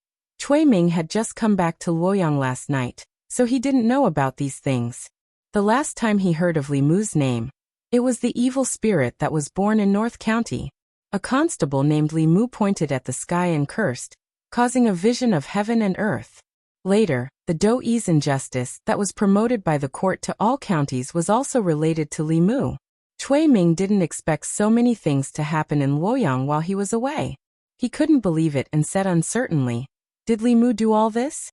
Cui Ming had just come back to Luoyang last night, so he didn't know about these things. The last time he heard of Li Mu's name, it was the evil spirit that was born in North County. A constable named Li Mu pointed at the sky and cursed, causing a vision of heaven and earth. Later, the Douyi's injustice that was promoted by the court to all counties was also related to Li Mu. Cui Ming didn't expect so many things to happen in Luoyang while he was away. He couldn't believe it and said uncertainly, "Did Li Mu do all this?"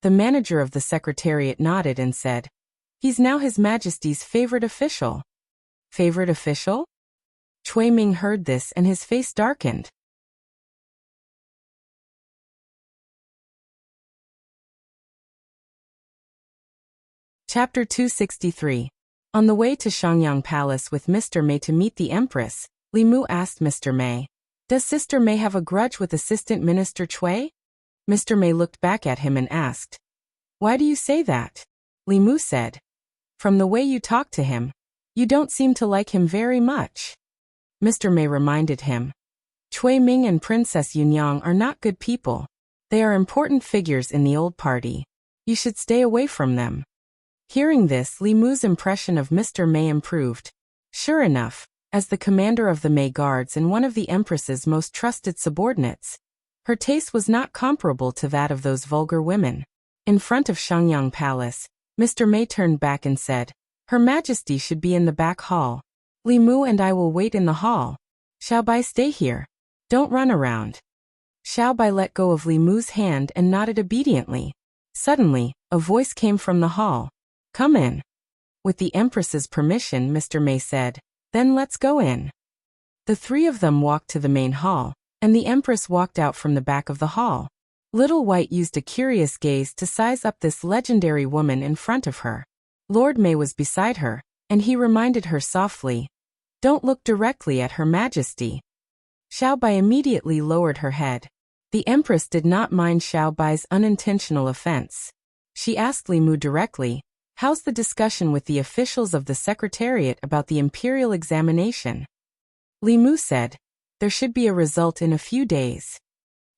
The manager of the secretariat nodded and said, "He's now His Majesty's favorite official." Favorite official? Cui Ming heard this and his face darkened. Chapter 263. On the way to Shangyang Palace with Mr. May to meet the Empress, Li Mu asked Mr. May, "Does Sister May have a grudge with Assistant Minister Cui?" Mr. May looked back at him and asked, "Why do you say that?" Li Mu said, "From the way you talk to him, you don't seem to like him very much." Mr. May reminded him, "Cui Ming and Princess Yunyang are not good people. They are important figures in the old party. You should stay away from them." Hearing this, Li Mu's impression of Mr. May improved. Sure enough, as the commander of the May Guards and one of the Empress's most trusted subordinates, her taste was not comparable to that of those vulgar women. In front of Shangyang Palace, Mr. May turned back and said, "Her Majesty should be in the back hall. Li Mu and I will wait in the hall. Xiaobai, stay here. Don't run around." Xiaobai let go of Li Mu's hand and nodded obediently. Suddenly, a voice came from the hall. "Come in." With the Empress's permission, Mr. May said, "Then let's go in." The three of them walked to the main hall, and the Empress walked out from the back of the hall. Little White used a curious gaze to size up this legendary woman in front of her. Lord May was beside her, and he reminded her softly, "Don't look directly at Her Majesty." Xiaobai immediately lowered her head. The Empress did not mind Xiaobai's unintentional offense. She asked Li Mu directly, "How's the discussion with the officials of the Secretariat about the imperial examination?" Li Mu said, "There should be a result in a few days."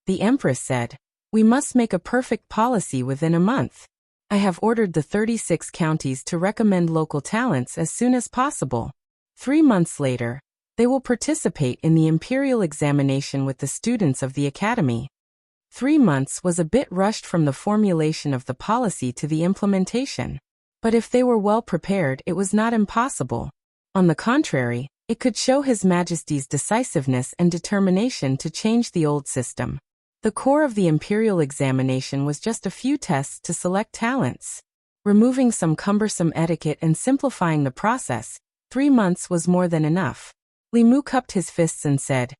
The Empress said, "We must make a perfect policy within a month. I have ordered the 36 counties to recommend local talents as soon as possible. 3 months later, they will participate in the imperial examination with the students of the academy." 3 months was a bit rushed from the formulation of the policy to the implementation. But if they were well prepared, it was not impossible. On the contrary, it could show His Majesty's decisiveness and determination to change the old system. The core of the imperial examination was just a few tests to select talents. Removing some cumbersome etiquette and simplifying the process, 3 months was more than enough. Li Mu cupped his fists and said,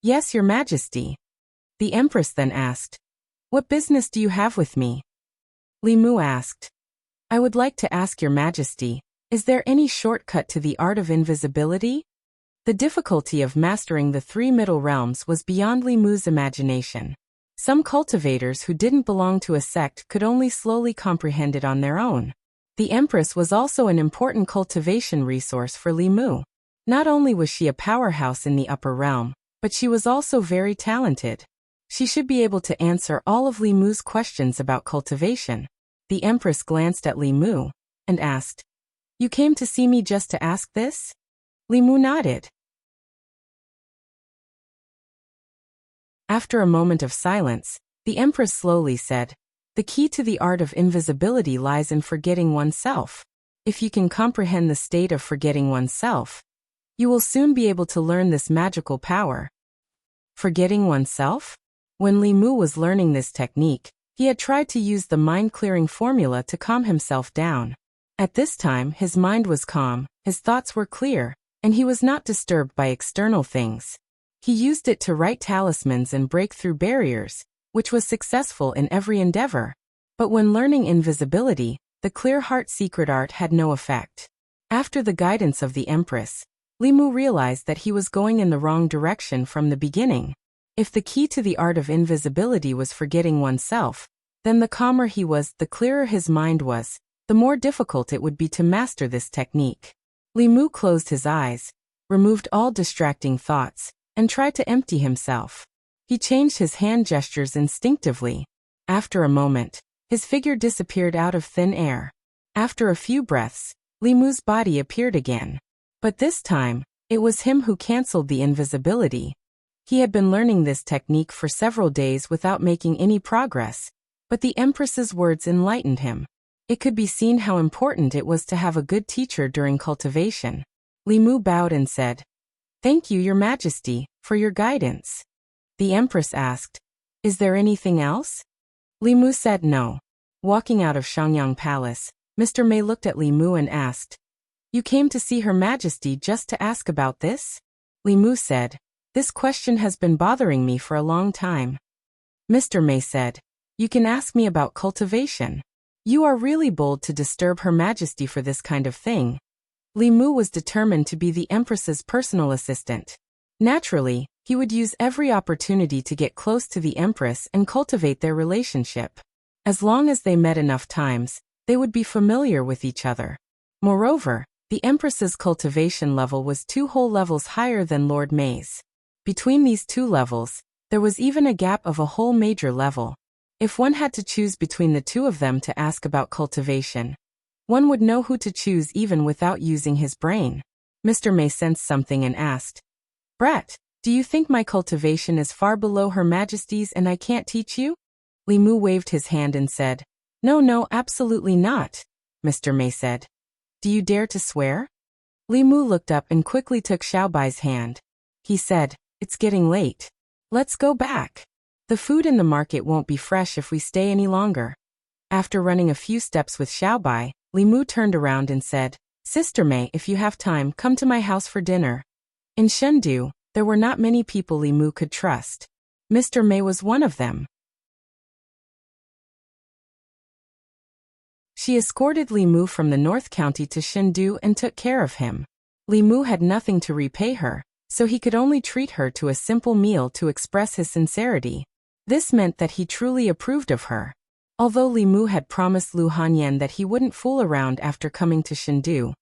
"Yes, Your Majesty." The Empress then asked, "What business do you have with me?" Li Mu asked, "I would like to ask Your Majesty, is there any shortcut to the art of invisibility?" The difficulty of mastering the 3 middle realms was beyond Li Mu's imagination. Some cultivators who didn't belong to a sect could only slowly comprehend it on their own. The Empress was also an important cultivation resource for Li Mu. Not only was she a powerhouse in the upper realm, but she was also very talented. She should be able to answer all of Li Mu's questions about cultivation. The Empress glanced at Li Mu and asked, "You came to see me just to ask this?" Li Mu nodded. After a moment of silence, the Empress slowly said, "The key to the art of invisibility lies in forgetting oneself. If you can comprehend the state of forgetting oneself, you will soon be able to learn this magical power." Forgetting oneself? When Li Mu was learning this technique, he had tried to use the mind-clearing formula to calm himself down. At this time, his mind was calm, his thoughts were clear, and he was not disturbed by external things. He used it to write talismans and break through barriers, which was successful in every endeavor. But when learning invisibility, the clear heart secret art had no effect. After the guidance of the Empress, Li Mu realized that he was going in the wrong direction from the beginning. If the key to the art of invisibility was forgetting oneself, then the calmer he was, the clearer his mind was, the more difficult it would be to master this technique. Li Mu closed his eyes, removed all distracting thoughts, and tried to empty himself. He changed his hand gestures instinctively. After a moment, his figure disappeared out of thin air. After a few breaths, Li Mu's body appeared again. But this time, it was him who cancelled the invisibility. He had been learning this technique for several days without making any progress, but the Empress's words enlightened him. It could be seen how important it was to have a good teacher during cultivation. Li Mu bowed and said, "Thank you, Your Majesty, for your guidance." The Empress asked, "Is there anything else?" Li Mu said no. Walking out of Shangyang Palace, Mr. Mei looked at Li Mu and asked, "You came to see Her Majesty just to ask about this?" Li Mu said, "This question has been bothering me for a long time." Mr. Mei said, "You can ask me about cultivation. You are really bold to disturb Her Majesty for this kind of thing." Li Mu was determined to be the Empress's personal assistant. Naturally, he would use every opportunity to get close to the Empress and cultivate their relationship. As long as they met enough times, they would be familiar with each other. Moreover, the Empress's cultivation level was 2 whole levels higher than Lord Mei's. Between these 2 levels, there was even a gap of a whole major level. If one had to choose between the 2 of them to ask about cultivation, one would know who to choose even without using his brain. Mr. Mei sensed something and asked, "Brett, do you think my cultivation is far below Her Majesty's and I can't teach you?" Li Mu waved his hand and said, No, absolutely not," Mr. Mei said. "Do you dare to swear?" Li Mu looked up and quickly took Xiaobai's hand. He said, "It's getting late. Let's go back. The food in the market won't be fresh if we stay any longer." After running a few steps with Xiaobai, Li Mu turned around and said, "Sister Mei, if you have time, come to my house for dinner." In Chengdu, there were not many people Li Mu could trust. Mr. Mei was one of them. She escorted Li Mu from the North County to Chengdu and took care of him. Li Mu had nothing to repay her, so he could only treat her to a simple meal to express his sincerity. This meant that he truly approved of her. Although Li Mu had promised Lu Hanyan that he wouldn't fool around after coming to Chengdu,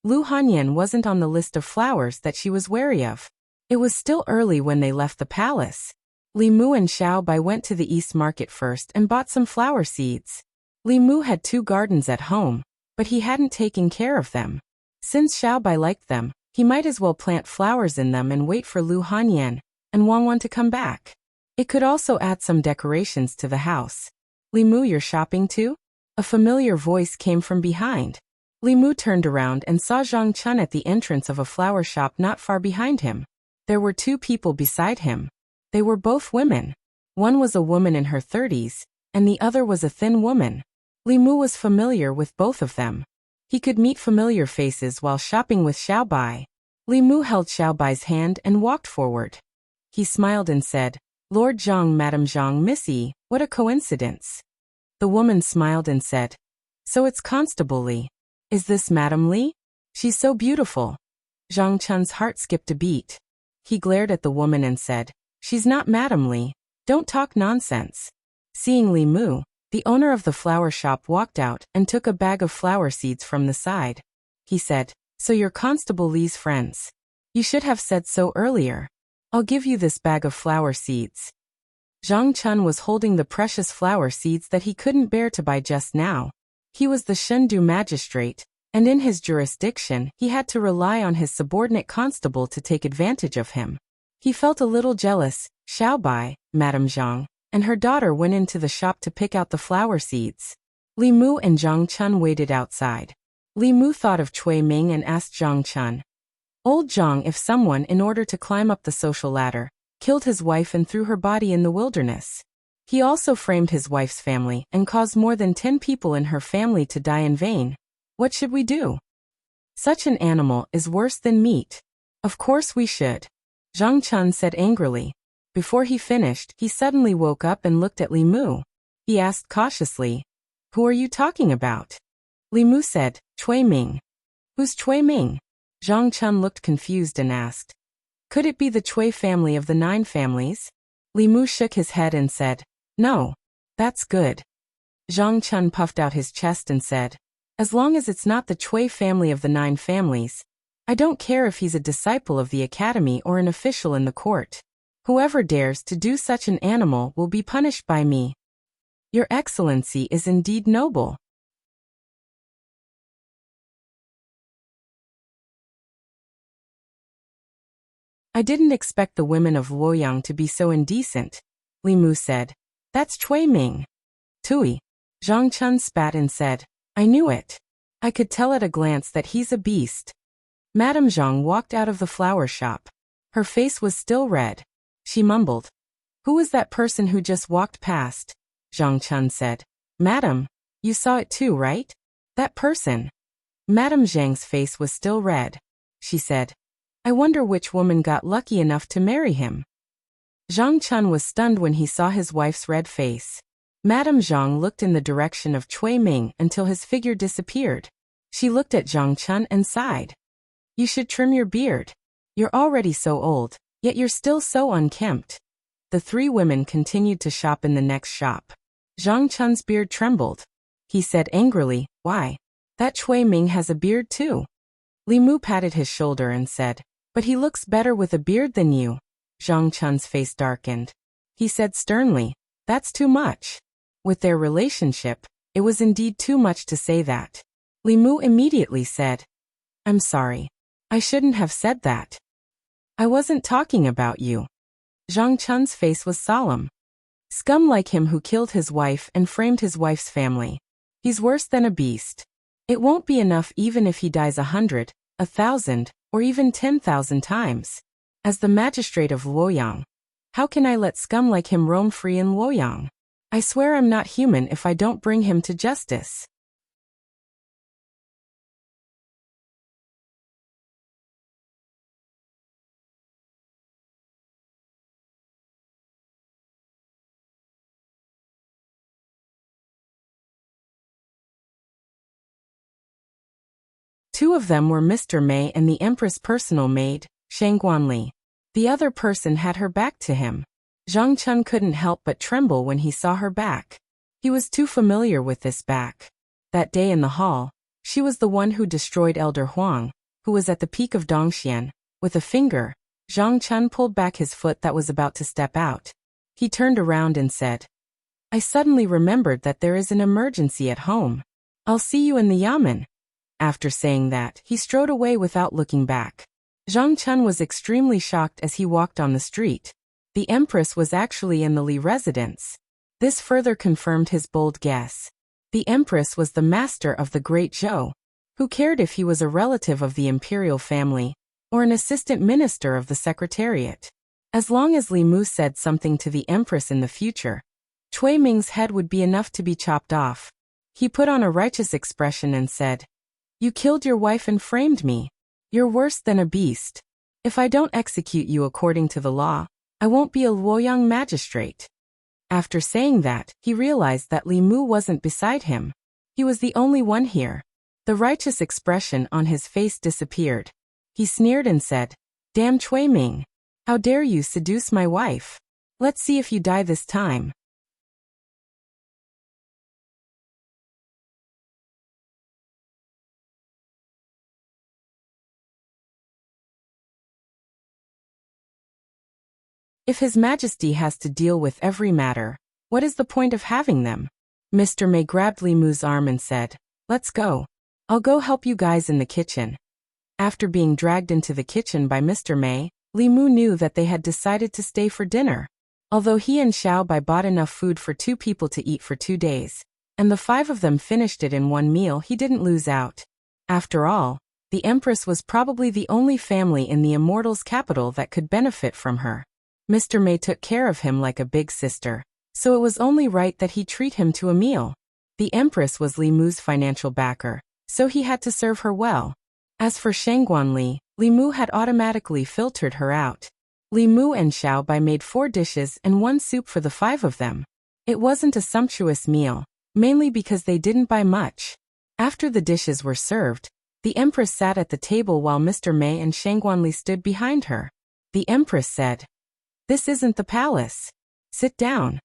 Lu Hanyan wasn't on the list of flowers that she was wary of. It was still early when they left the palace. Li Mu and Xiaobai went to the East Market first and bought some flower seeds. Li Mu had 2 gardens at home, but he hadn't taken care of them. Since Xiaobai liked them, he might as well plant flowers in them and wait for Lu Hanyan and Wang to come back. It could also add some decorations to the house. "Li Mu, you're shopping too?" A familiar voice came from behind. Li Mu turned around and saw Zhang Chun at the entrance of a flower shop not far behind him. There were 2 people beside him. They were both women. One was a woman in her 30s, and the other was a thin woman. Li Mu was familiar with both of them. He could meet familiar faces while shopping with Xiaobai. Li Mu held Xiaobai's hand and walked forward. He smiled and said, "Lord Zhang, Madame Zhang, Missy, what a coincidence." The woman smiled and said, "So it's Constable Li. Is this Madame Li? She's so beautiful." Zhang Chun's heart skipped a beat. He glared at the woman and said, "She's not Madame Li. Don't talk nonsense." Seeing Li Mu, the owner of the flower shop walked out and took a bag of flower seeds from the side. He said, "So you're Constable Li's friends. You should have said so earlier. I'll give you this bag of flower seeds." Zhang Chun was holding the precious flower seeds that he couldn't bear to buy just now. He was the Chengdu magistrate, and in his jurisdiction he had to rely on his subordinate constable to take advantage of him. He felt a little jealous. Xiaobai, Madame Zhang, and her daughter went into the shop to pick out the flower seeds. Li Mu and Zhang Chun waited outside. Li Mu thought of Cui Ming and asked Zhang Chun, "Old Zhang, if someone, in order to climb up the social ladder, killed his wife and threw her body in the wilderness. He also framed his wife's family and caused more than 10 people in her family to die in vain. What should we do? Such an animal is worse than meat." Of course we should. Zhang Chun said angrily. Before he finished, he suddenly woke up and looked at Li Mu. He asked cautiously, "Who are you talking about?" Li Mu said, "Cui Ming." "Who's Cui Ming?" Zhang Chun looked confused and asked. "Could it be the Cui family of the 9 families?" Li Mu shook his head and said, "No. That's good." Zhang Chun puffed out his chest and said, "As long as it's not the Cui family of the 9 families, I don't care if he's a disciple of the academy or an official in the court. Whoever dares to do such an animal will be punished by me. Your Excellency is indeed noble." "I didn't expect the women of Luoyang to be so indecent," Li Mu said. "That's Cui Ming." "Tui." Zhang Chun spat and said, "I knew it. I could tell at a glance that he's a beast." Madame Zhang walked out of the flower shop. Her face was still red. She mumbled, "Who was that person who just walked past?" Zhang Chun said, "Madam, you saw it too, right? That person." Madame Zhang's face was still red. She said, "I wonder which woman got lucky enough to marry him." Zhang Chun was stunned when he saw his wife's red face. Madame Zhang looked in the direction of Cui Ming until his figure disappeared. She looked at Zhang Chun and sighed. "You should trim your beard. You're already so old, yet you're still so unkempt." The 3 women continued to shop in the next shop. Zhang Chun's beard trembled. He said angrily, "Why? That Cui Ming has a beard too." Li Mu patted his shoulder and said, "But he looks better with a beard than you." Zhang Chun's face darkened. He said sternly, "That's too much." With their relationship, it was indeed too much to say that. Li Mu immediately said, "I'm sorry. I shouldn't have said that. I wasn't talking about you." Zhang Chun's face was solemn. "Scum like him who killed his wife and framed his wife's family. He's worse than a beast. It won't be enough even if he dies 100, 1,000, or even 10,000 times. As the magistrate of Luoyang, how can I let scum like him roam free in Luoyang? I swear I'm not human if I don't bring him to justice." Two of them were Mr. Mei and the Empress' personal maid, Shangguanli. The other person had her back to him. Zhang Chun couldn't help but tremble when he saw her back. He was too familiar with this back. That day in the hall, she was the one who destroyed Elder Huang, who was at the peak of Dongxian. With a finger, Zhang Chun pulled back his foot that was about to step out. He turned around and said, "I suddenly remembered that there is an emergency at home. I'll see you in the yamen." After saying that, he strode away without looking back. Zhang Chun was extremely shocked as he walked on the street. The Empress was actually in the Li residence. This further confirmed his bold guess. The Empress was the master of the Great Zhou. Who cared if he was a relative of the imperial family, or an assistant minister of the Secretariat? As long as Li Mu said something to the Empress in the future, Cui Ming's head would be enough to be chopped off. He put on a righteous expression and said, "You killed your wife and framed me. You're worse than a beast. If I don't execute you according to the law, I won't be a Luoyang magistrate." After saying that, he realized that Li Mu wasn't beside him. He was the only one here. The righteous expression on his face disappeared. He sneered and said, "Damn Cui Ming. How dare you seduce my wife? Let's see if you die this time." If His Majesty has to deal with every matter, what is the point of having them? Mr. Mei grabbed Li Mu's arm and said, "Let's go. I'll go help you guys in the kitchen." After being dragged into the kitchen by Mr. Mei, Li Mu knew that they had decided to stay for dinner. Although he and Xiao Bai bought enough food for 2 people to eat for 2 days, and the 5 of them finished it in 1 meal, he didn't lose out. After all, the Empress was probably the only family in the Immortal's capital that could benefit from her. Mr. Mei took care of him like a big sister, so it was only right that he treat him to a meal. The Empress was Li Mu's financial backer, so he had to serve her well. As for Shangguanli, Li Mu had automatically filtered her out. Li Mu and Xiao Bai made 4 dishes and 1 soup for the 5 of them. It wasn't a sumptuous meal, mainly because they didn't buy much. After the dishes were served, the Empress sat at the table while Mr. Mei and Shangguanli stood behind her. The Empress said, "This isn't the palace. Sit down."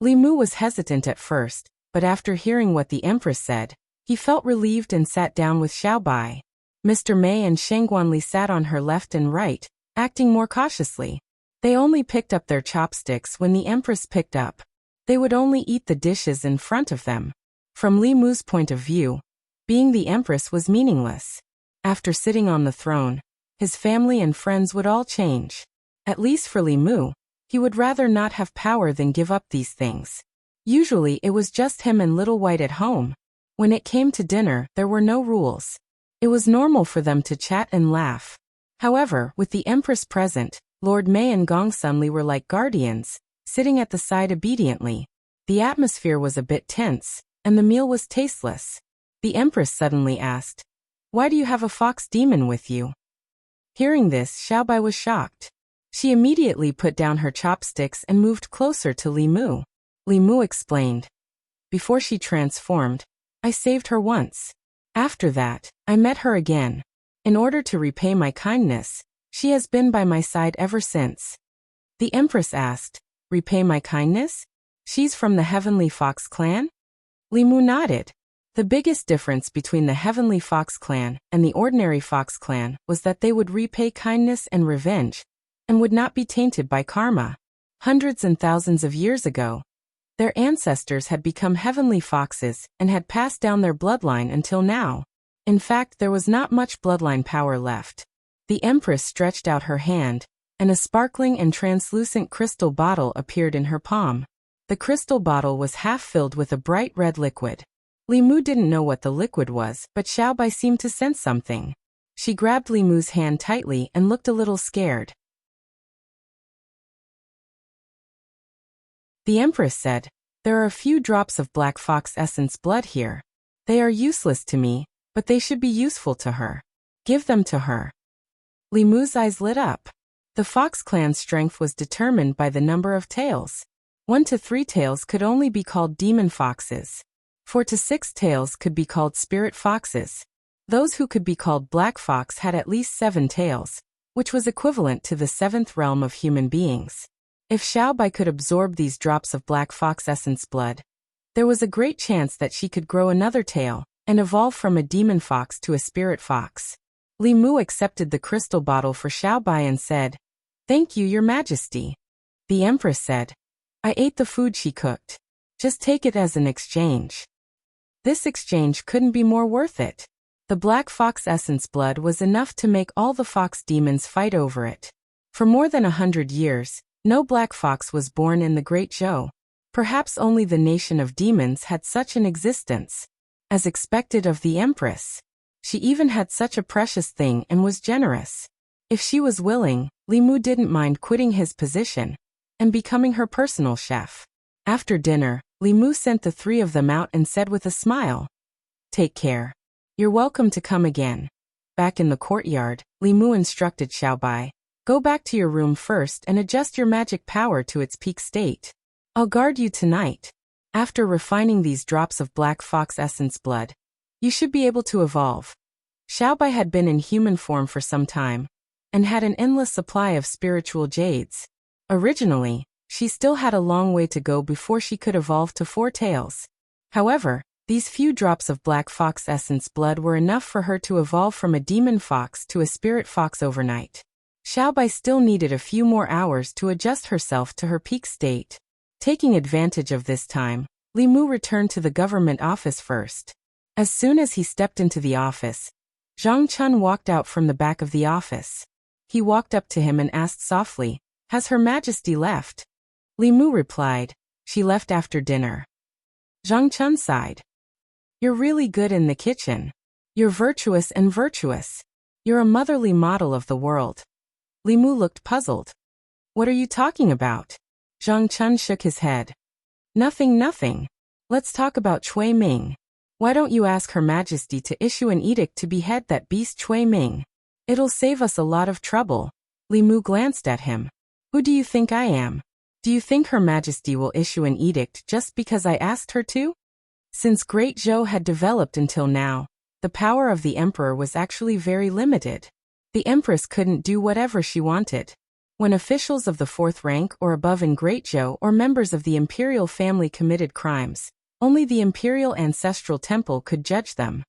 Li Mu was hesitant at first, but after hearing what the Empress said, he felt relieved and sat down with Xiao Bai. Mr. Mei and Shangguanli sat on her left and right, acting more cautiously. They only picked up their chopsticks when the Empress picked up. They would only eat the dishes in front of them. From Li Mu's point of view, being the Empress was meaningless. After sitting on the throne, his family and friends would all change. At least for Li Mu, he would rather not have power than give up these things. Usually it was just him and Little White at home. When it came to dinner, there were no rules. It was normal for them to chat and laugh. However, with the Empress present, Lord Mei and Gong Sunli were like guardians, sitting at the side obediently. The atmosphere was a bit tense, and the meal was tasteless. The Empress suddenly asked, "Why do you have a fox demon with you?" Hearing this, Xiao Bai was shocked. She immediately put down her chopsticks and moved closer to Li Mu. Li Mu explained, "Before she transformed, I saved her once. After that, I met her again. In order to repay my kindness, she has been by my side ever since." The Empress asked, "Repay my kindness? She's from the Heavenly Fox clan?" Li Mu nodded. The biggest difference between the Heavenly Fox clan and the ordinary Fox clan was that they would repay kindness and revenge, and would not be tainted by karma. Hundreds and thousands of years ago, their ancestors had become heavenly foxes and had passed down their bloodline until now. In fact, there was not much bloodline power left. The Empress stretched out her hand, and a sparkling and translucent crystal bottle appeared in her palm. The crystal bottle was half filled with a bright red liquid. Li Mu didn't know what the liquid was, but Xiao Bai seemed to sense something. She grabbed Li Mu's hand tightly and looked a little scared. The Empress said, "There are a few drops of black fox essence blood here. They are useless to me, but they should be useful to her. Give them to her." Li Mu's eyes lit up. The Fox clan's strength was determined by the number of tails. 1 to 3 tails could only be called demon foxes. 4 to 6 tails could be called spirit foxes. Those who could be called black fox had at least 7 tails, which was equivalent to the 7th realm of human beings. If Xiao Bai could absorb these drops of black fox essence blood, there was a great chance that she could grow another tail and evolve from a demon fox to a spirit fox. Li Mu accepted the crystal bottle for Xiao Bai and said, "Thank you, Your Majesty." The Empress said, "I ate the food she cooked. Just take it as an exchange." This exchange couldn't be more worth it. The black fox essence blood was enough to make all the fox demons fight over it. For more than 100 years, no black fox was born in the Great Zhou. Perhaps only the nation of demons had such an existence. As expected of the Empress, she even had such a precious thing and was generous. If she was willing, Li Mu didn't mind quitting his position and becoming her personal chef. After dinner, Li Mu sent the 3 of them out and said with a smile, "Take care. You're welcome to come again." Back in the courtyard, Li Mu instructed Xiao Bai, "Go back to your room first and adjust your magic power to its peak state. I'll guard you tonight. After refining these drops of black fox essence blood, you should be able to evolve." Xiao Bai had been in human form for some time, and had an endless supply of spiritual jades. Originally, she still had a long way to go before she could evolve to 4 tails. However, these few drops of black fox essence blood were enough for her to evolve from a demon fox to a spirit fox overnight. Xiao Bai still needed a few more hours to adjust herself to her peak state. Taking advantage of this time, Li Mu returned to the government office first. As soon as he stepped into the office, Zhang Chun walked out from the back of the office. He walked up to him and asked softly, "Has Her Majesty left?" Li Mu replied, "She left after dinner." Zhang Chun sighed. "You're really good in the kitchen. You're virtuous and virtuous. You're a motherly model of the world." Li Mu looked puzzled. "What are you talking about?" Zhang Chun shook his head. Nothing. Let's talk about Cui Ming." Why don't you ask Her Majesty to issue an edict to behead that beast Cui Ming? It'll save us a lot of trouble. Li Mu glanced at him. Who do you think I am? Do you think Her Majesty will issue an edict just because I asked her to? Since Great Zhou had developed until now, the power of the emperor was actually very limited. The empress couldn't do whatever she wanted. When officials of the fourth rank or above in Great Zhou or members of the imperial family committed crimes, only the imperial ancestral temple could judge them.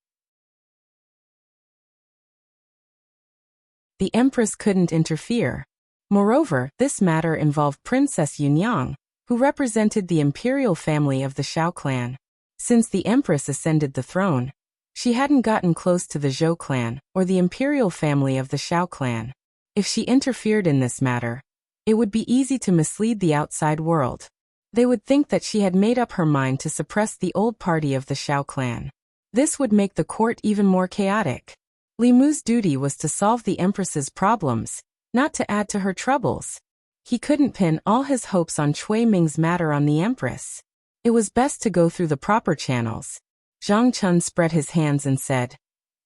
The empress couldn't interfere. Moreover, this matter involved Princess Yunyang, who represented the imperial family of the Shao clan. Since the empress ascended the throne, she hadn't gotten close to the Zhou clan or the imperial family of the Shao clan. If she interfered in this matter, it would be easy to mislead the outside world. They would think that she had made up her mind to suppress the old party of the Shao clan. This would make the court even more chaotic. Li Mu's duty was to solve the empress's problems, not to add to her troubles. He couldn't pin all his hopes on Cui Ming's matter on the empress. It was best to go through the proper channels. Zhang Chun spread his hands and said,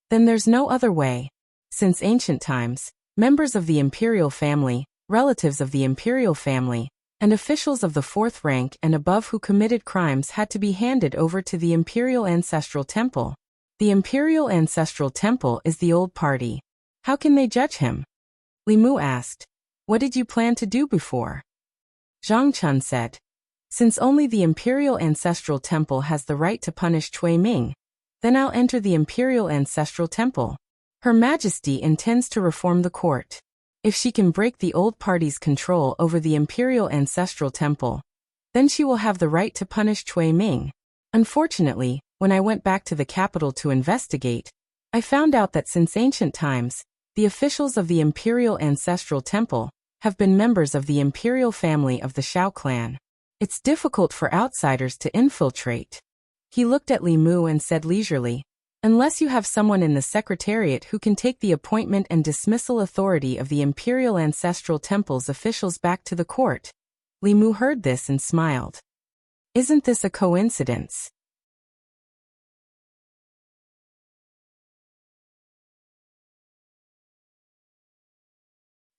"Then there's no other way. Since ancient times, members of the imperial family, relatives of the imperial family, and officials of the fourth rank and above who committed crimes had to be handed over to the Imperial Ancestral Temple. The Imperial Ancestral Temple is the old party. How can they judge him?" Li Mu asked. "What did you plan to do before?" Zhang Chun said, "Since only the Imperial Ancestral Temple has the right to punish Cui Ming, then I'll enter the Imperial Ancestral Temple. Her Majesty intends to reform the court. If she can break the old party's control over the Imperial Ancestral Temple, then she will have the right to punish Cui Ming. Unfortunately, when I went back to the capital to investigate, I found out that since ancient times, the officials of the Imperial Ancestral Temple have been members of the imperial family of the Shao clan. It's difficult for outsiders to infiltrate." He looked at Li Mu and said leisurely, "Unless you have someone in the Secretariat who can take the appointment and dismissal authority of the Imperial Ancestral Temple's officials back to the court." Li Mu heard this and smiled. "Isn't this a coincidence?"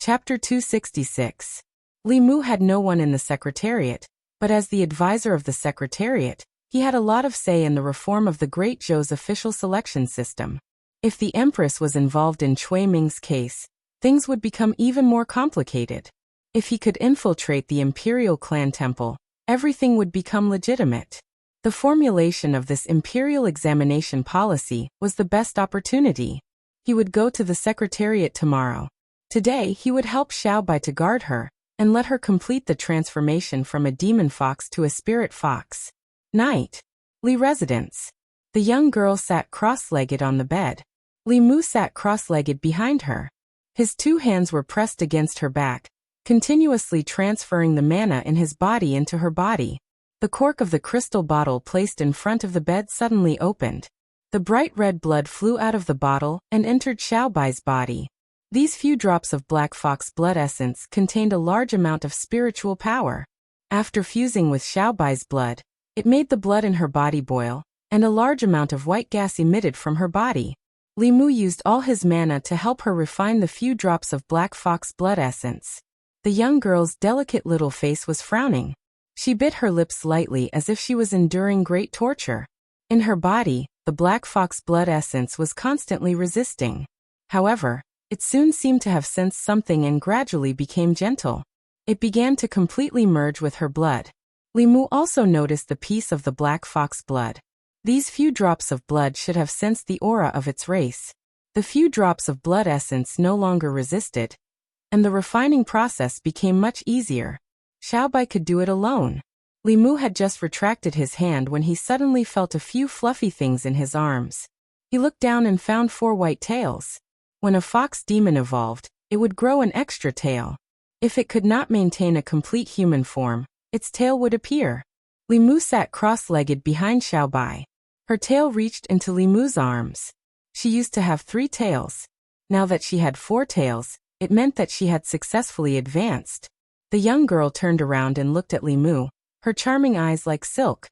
Chapter 266. Li Mu had no one in the Secretariat, but as the advisor of the Secretariat, he had a lot of say in the reform of the Great Zhou's official selection system. If the Empress was involved in Cui Ming's case, things would become even more complicated. If he could infiltrate the Imperial Clan Temple, everything would become legitimate. The formulation of this Imperial examination policy was the best opportunity. He would go to the Secretariat tomorrow. Today he would help Xiaobai to guard her, and let her complete the transformation from a demon fox to a spirit fox. Night. Li residence. The young girl sat cross-legged on the bed. Li Mu sat cross-legged behind her. His two hands were pressed against her back, continuously transferring the mana in his body into her body. The cork of the crystal bottle placed in front of the bed suddenly opened. The bright red blood flew out of the bottle and entered Xiaobai's body. These few drops of black fox blood essence contained a large amount of spiritual power. After fusing with Xiaobai's blood, it made the blood in her body boil, and a large amount of white gas emitted from her body. Li Mu used all his mana to help her refine the few drops of black fox blood essence. The young girl's delicate little face was frowning. She bit her lips lightly as if she was enduring great torture. In her body, the black fox blood essence was constantly resisting. However, it soon seemed to have sensed something and gradually became gentle. It began to completely merge with her blood. Li Mu also noticed the piece of the black fox blood. These few drops of blood should have sensed the aura of its race. The few drops of blood essence no longer resisted, and the refining process became much easier. Xiaobai could do it alone. Li Mu had just retracted his hand when he suddenly felt a few fluffy things in his arms. He looked down and found 4 white tails. When a fox demon evolved, it would grow an extra tail. If it could not maintain a complete human form, its tail would appear. Li Mu sat cross-legged behind Xiaobai. Her tail reached into Li Mu's arms. She used to have 3 tails. Now that she had 4 tails, it meant that she had successfully advanced. The young girl turned around and looked at Li Mu, her charming eyes like silk.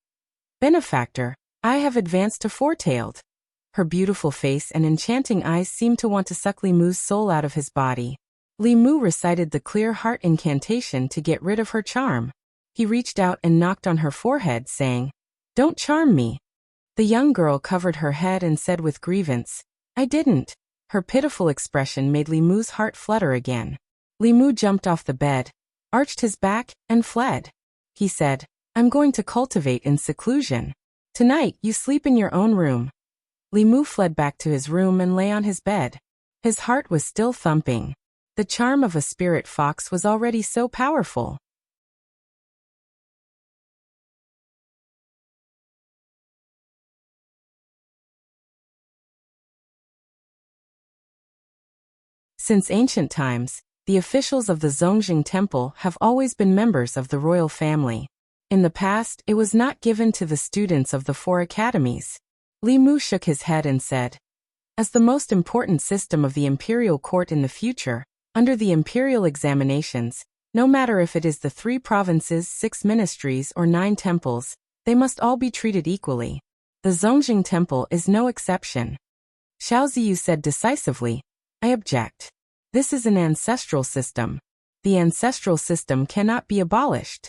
"Benefactor, I have advanced to four-tailed. Her beautiful face and enchanting eyes seemed to want to suck Li Mu's soul out of his body. Li Mu recited the clear heart incantation to get rid of her charm. He reached out and knocked on her forehead, saying, "Don't charm me." The young girl covered her head and said with grievance, "I didn't." Her pitiful expression made Li Mu's heart flutter again. Li Mu jumped off the bed, arched his back, and fled. He said, "I'm going to cultivate in seclusion. Tonight you sleep in your own room." Li Mu fled back to his room and lay on his bed. His heart was still thumping. The charm of a spirit fox was already so powerful. Since ancient times, the officials of the Zongjing Temple have always been members of the royal family. In the past, it was not given to the students of the four academies. Li Mu shook his head and said, "As the most important system of the imperial court in the future, under the imperial examinations, no matter if it is the 3 provinces, 6 ministries, or 9 temples, they must all be treated equally. The Zongjing Temple is no exception." Xiao Ziyu said decisively, "I object. This is an ancestral system. The ancestral system cannot be abolished."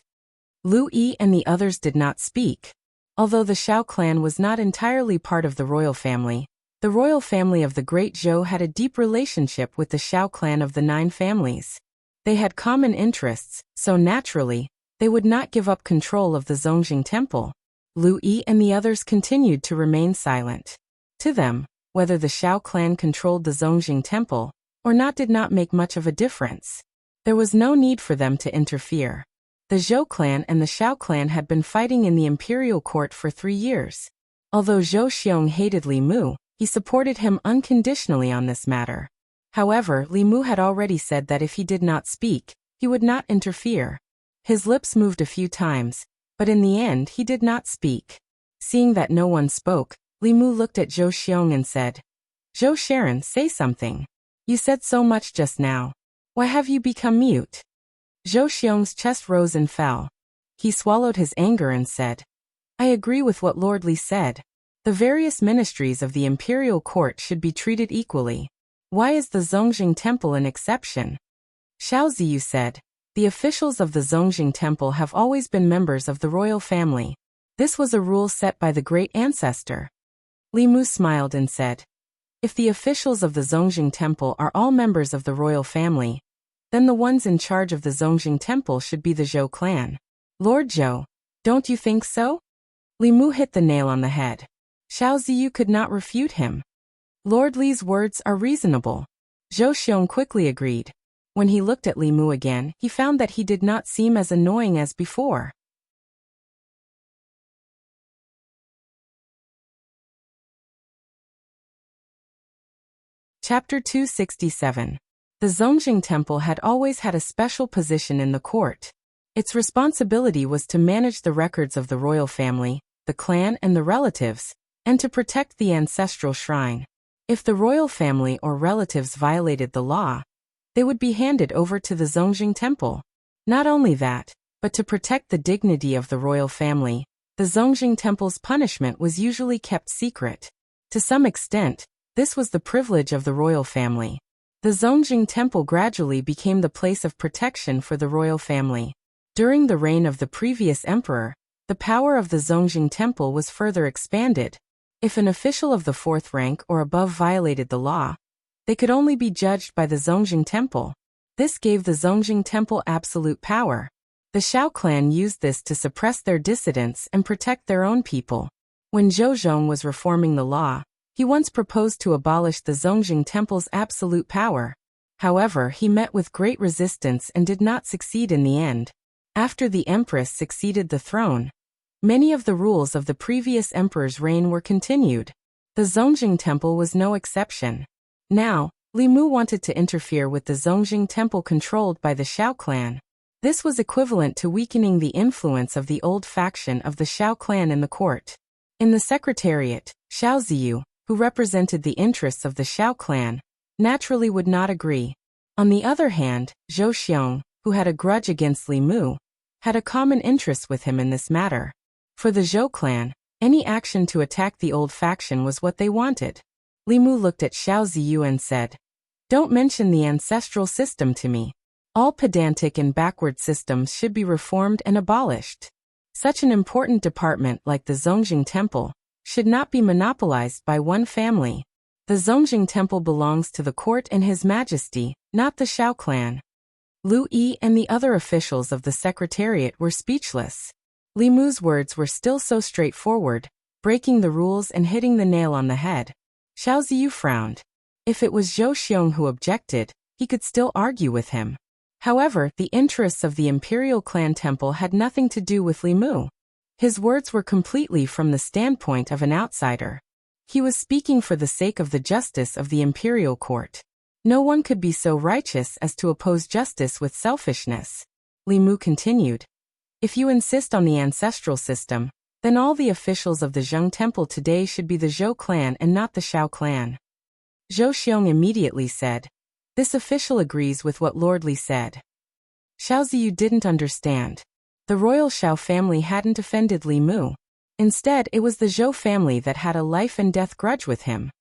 Lu Yi and the others did not speak. Although the Xiao clan was not entirely part of the royal family, the royal family of the Great Zhou had a deep relationship with the Xiao clan of the 9 families. They had common interests, so naturally, they would not give up control of the Zongjing Temple. Lu Yi and the others continued to remain silent. To them, whether the Xiao clan controlled the Zongjing Temple or not did not make much of a difference. There was no need for them to interfere. The Zhou clan and the Xiao clan had been fighting in the imperial court for 3 years. Although Zhou Xiong hated Li Mu, he supported him unconditionally on this matter. However, Li Mu had already said that if he did not speak, he would not interfere. His lips moved a few times, but in the end he did not speak. Seeing that no one spoke, Li Mu looked at Zhou Xiong and said, "Zhou Sharon, say something. You said so much just now. Why have you become mute?" Zhou Xiong's chest rose and fell. He swallowed his anger and said, "I agree with what Lord Li said. The various ministries of the imperial court should be treated equally. Why is the Zongjing Temple an exception?" Xiao Ziyu said, "The officials of the Zongjing Temple have always been members of the royal family. This was a rule set by the great ancestor." Li Mu smiled and said, "If the officials of the Zongjing Temple are all members of the royal family, then the ones in charge of the Zongjing Temple should be the Zhou clan. Lord Zhou, don't you think so?" Li Mu hit the nail on the head. Xiao Ziyu could not refute him. Lord Li's words are reasonable. Zhou Xiong quickly agreed. When he looked at Li Mu again, he found that he did not seem as annoying as before. Chapter 267. The Zongjing Temple had always had a special position in the court. Its responsibility was to manage the records of the royal family, the clan and the relatives, and to protect the ancestral shrine. If the royal family or relatives violated the law, they would be handed over to the Zongjing Temple. Not only that, but to protect the dignity of the royal family, the Zongjing Temple's punishment was usually kept secret. To some extent, this was the privilege of the royal family. The Zongjing Temple gradually became the place of protection for the royal family. During the reign of the previous emperor, the power of the Zongjing Temple was further expanded. If an official of the 4th rank or above violated the law, they could only be judged by the Zongjing Temple. This gave the Zongjing Temple absolute power. The Xiao clan used this to suppress their dissidents and protect their own people. When Zhou Zhong was reforming the law, he once proposed to abolish the Zongjing Temple's absolute power. However, he met with great resistance and did not succeed in the end. After the empress succeeded the throne, many of the rules of the previous emperor's reign were continued. The Zongjing Temple was no exception. Now, Li Mu wanted to interfere with the Zongjing Temple controlled by the Xiao clan. This was equivalent to weakening the influence of the old faction of the Xiao clan in the court. In the secretariat, Xiao Ziyu, who represented the interests of the Xiao clan, naturally would not agree. On the other hand, Zhou Xiong, who had a grudge against Li Mu, had a common interest with him in this matter. For the Zhou clan, Any action to attack the old faction was what they wanted. Li Mu looked at Xiao Ziyu and said, "Don't mention the ancestral system to me. All pedantic and backward systems should be reformed and abolished. Such an important department like the Zongjing Temple should not be monopolized by one family. The Zongjing Temple belongs to the court and His Majesty, not the Xiao clan." Lu Yi and the other officials of the Secretariat were speechless. Li Mu's words were still so straightforward, breaking the rules and hitting the nail on the head. Xiao Ziyu frowned. If it was Zhou Xiong who objected, he could still argue with him. However, the interests of the Imperial Clan Temple had nothing to do with Li Mu. His words were completely from the standpoint of an outsider. He was speaking for the sake of the justice of the Imperial Court. No one could be so righteous as to oppose justice with selfishness. Li Mu continued, "If you insist on the ancestral system, then all the officials of the Zheng Temple today should be the Zhou clan and not the Xiao clan." Zhou Xiong immediately said, "This official agrees with what Lord Li said." Xiao Ziyu didn't understand. The royal Xiao family hadn't offended Li Mu. Instead, it was the Zhou family that had a life and death grudge with him.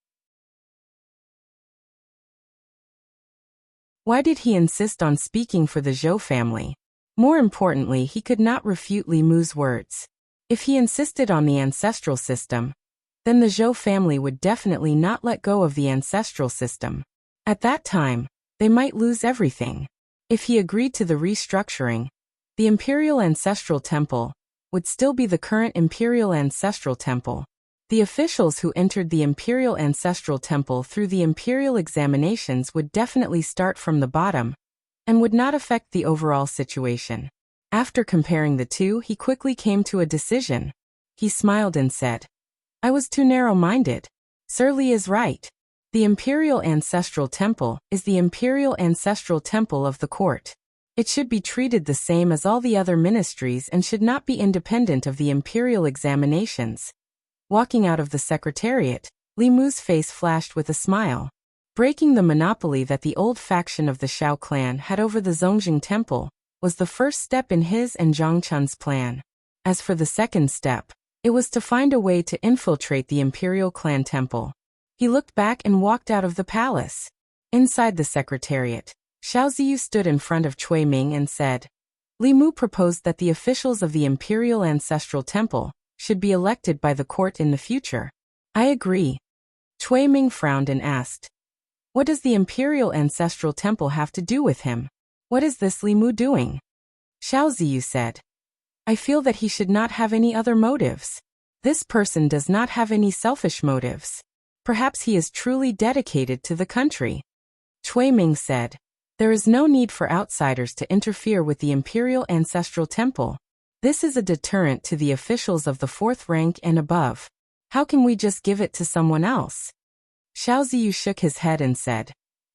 Why did he insist on speaking for the Zhou family? More importantly, he could not refute Li Mu's words. If he insisted on the ancestral system, then the Zhou family would definitely not let go of the ancestral system. At that time, they might lose everything. If he agreed to the restructuring, the Imperial Ancestral Temple would still be the current Imperial Ancestral Temple. The officials who entered the Imperial Ancestral Temple through the Imperial examinations would definitely start from the bottom and would not affect the overall situation. After comparing the two, he quickly came to a decision. He smiled and said, "I was too narrow-minded. Sir Li is right. The Imperial Ancestral Temple is the Imperial Ancestral Temple of the court. It should be treated the same as all the other ministries and should not be independent of the Imperial examinations." Walking out of the Secretariat, Li Mu's face flashed with a smile. Breaking the monopoly that the old faction of the Xiao clan had over the Zongjing Temple was the first step in his and Zhang Chun's plan. As for the second step, it was to find a way to infiltrate the Imperial Clan Temple. He looked back and walked out of the palace. Inside the Secretariat, Xiao Ziyu stood in front of Cui Ming and said, "Li Mu proposed that the officials of the Imperial Ancestral Temple should be elected by the court in the future." "I agree." Cui Ming frowned and asked, "What does the Imperial Ancestral Temple have to do with him? What is this Li Mu doing?" Xiao Ziyu said, "I feel that he should not have any other motives. This person does not have any selfish motives. Perhaps he is truly dedicated to the country." Cui Ming said, "There is no need for outsiders to interfere with the Imperial Ancestral Temple. This is a deterrent to the officials of the fourth rank and above. How can we just give it to someone else?" Xiao Ziyu shook his head and said,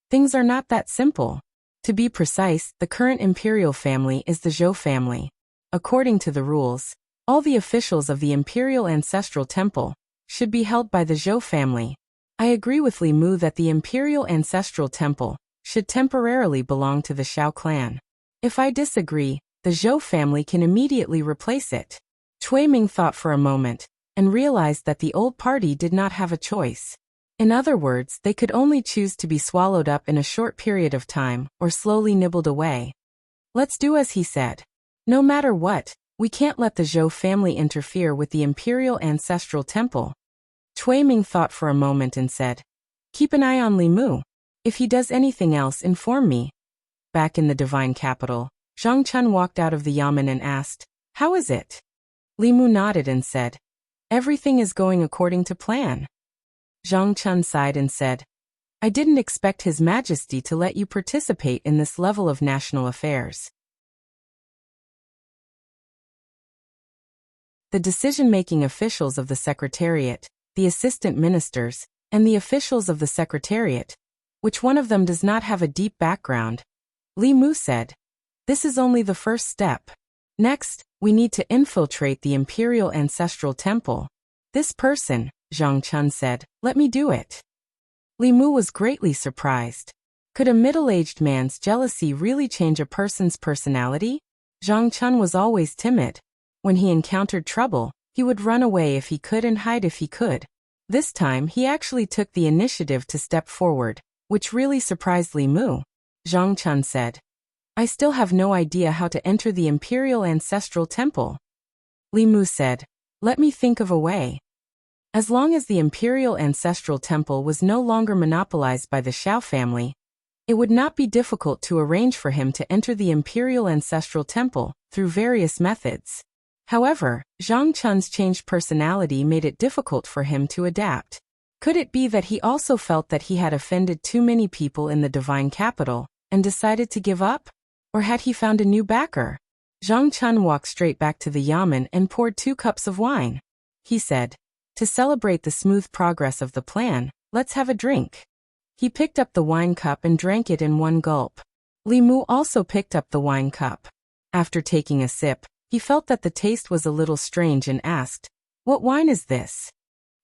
"Things are not that simple. To be precise, the current imperial family is the Zhou family. According to the rules, all the officials of the Imperial Ancestral Temple should be held by the Zhou family. I agree with Li Mu that the Imperial Ancestral Temple should temporarily belong to the Xiao clan. If I disagree, the Zhou family can immediately replace it." Cui Ming thought for a moment and realized that the old party did not have a choice. In other words, they could only choose to be swallowed up in a short period of time or slowly nibbled away. "Let's do as he said. No matter what, we can't let the Zhou family interfere with the Imperial Ancestral Temple." Cui Ming thought for a moment and said, "Keep an eye on Li Mu. If he does anything else, inform me." Back in the divine capital, Zhang Chun walked out of the yamen and asked, "How is it?" Li Mu nodded and said, "Everything is going according to plan." Zhang Chun sighed and said, "I didn't expect His Majesty to let you participate in this level of national affairs." The decision-making officials of the Secretariat, the assistant ministers, and the officials of the Secretariat, which one of them does not have a deep background, Li Mu said, "This is only the first step. Next, we need to infiltrate the Imperial Ancestral Temple." "This person," Zhang Chun said, "let me do it." Li Mu was greatly surprised. Could a middle-aged man's jealousy really change a person's personality? Zhang Chun was always timid. When he encountered trouble, He would run away if he could and hide if he could. This time he actually took the initiative to step forward, which really surprised Li Mu. Zhang Chun said, "I still have no idea how to enter the Imperial Ancestral Temple." Li Mu said, "Let me think of a way." As long as the Imperial Ancestral Temple was no longer monopolized by the Xiao family, it would not be difficult to arrange for him to enter the Imperial Ancestral Temple through various methods. However, Zhang Chun's changed personality made it difficult for him to adapt. Could it be that he also felt that he had offended too many people in the divine capital and decided to give up? Or had he found a new backer? Zhang Chun walked straight back to the yamen and poured 2 cups of wine. He said, "To celebrate the smooth progress of the plan, let's have a drink." He picked up the wine cup and drank it in one gulp. Li Mu also picked up the wine cup. After taking a sip, he felt that the taste was a little strange and asked, "What wine is this?"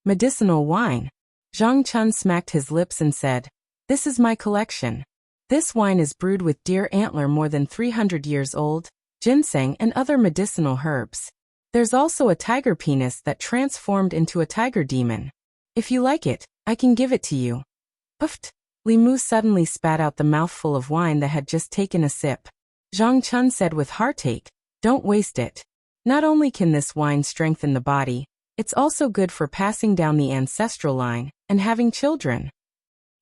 "Medicinal wine." Zhang Chun smacked his lips and said, "This is my collection. This wine is brewed with deer antler more than 300 years old, ginseng and other medicinal herbs. There's also a tiger penis that transformed into a tiger demon. If you like it, I can give it to you." Puffed. Li Mu suddenly spat out the mouthful of wine that had just taken a sip. Zhang Chun said with heartache, "Don't waste it. Not only can this wine strengthen the body, it's also good for passing down the ancestral line and having children."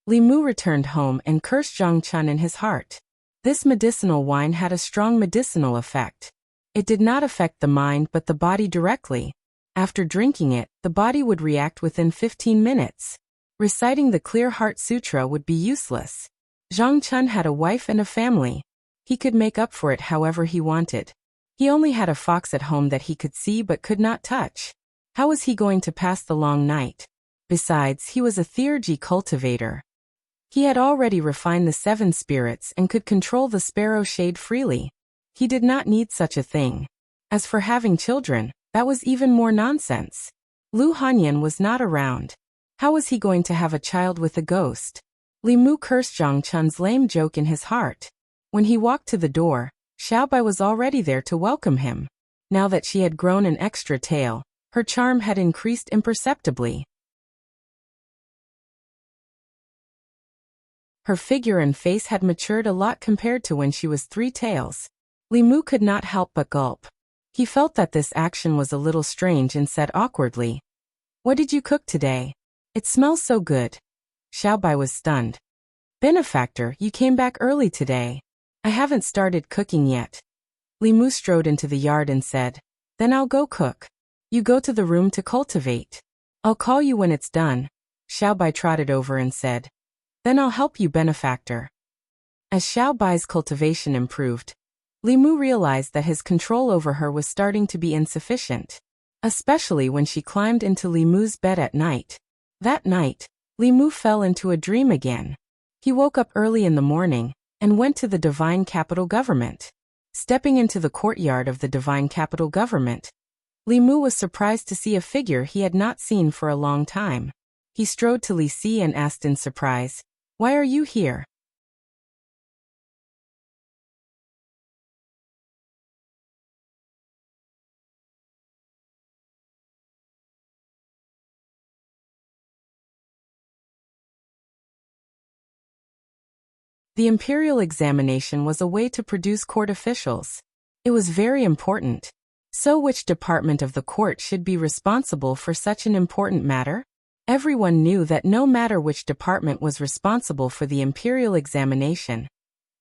Li Mu returned home and cursed Zhang Chun in his heart. This medicinal wine had a strong medicinal effect. It did not affect the mind but the body directly. After drinking it, the body would react within 15 minutes. Reciting the Clear Heart Sutra would be useless. Zhang Chun had a wife and a family. He could make up for it however he wanted. He only had a fox at home that he could see but could not touch. How was he going to pass the long night? Besides, he was a theurgy cultivator. He had already refined the 7 spirits and could control the sparrow shade freely. He did not need such a thing. As for having children, that was even more nonsense. Lu Hanyan was not around. How was he going to have a child with a ghost? Li Mu cursed Zhang Chun's lame joke in his heart. When he walked to the door, Xiaobai was already there to welcome him. Now that she had grown an extra tail, her charm had increased imperceptibly. Her figure and face had matured a lot compared to when she was 3 tails. Li Mu could not help but gulp. He felt that this action was a little strange and said awkwardly, "What did you cook today? It smells so good." Xiaobai was stunned. "Benefactor, you came back early today. I haven't started cooking yet." Li Mu strode into the yard and said, "Then I'll go cook. You go to the room to cultivate. I'll call you when it's done." Xiaobai trotted over and said, "Then I'll help you, benefactor." As Xiaobai's cultivation improved, Li Mu realized that his control over her was starting to be insufficient, especially when she climbed into Li Mu's bed at night. That night, Li Mu fell into a dream again. He woke up early in the morning and went to the Divine Capital Government. Stepping into the courtyard of the Divine Capital Government, Li Mu was surprised to see a figure he had not seen for a long time. He strode to Li Si and asked in surprise, "Why are you here?" The imperial examination was a way to produce court officials. It was very important. So which department of the court should be responsible for such an important matter? Everyone knew that no matter which department was responsible for the imperial examination,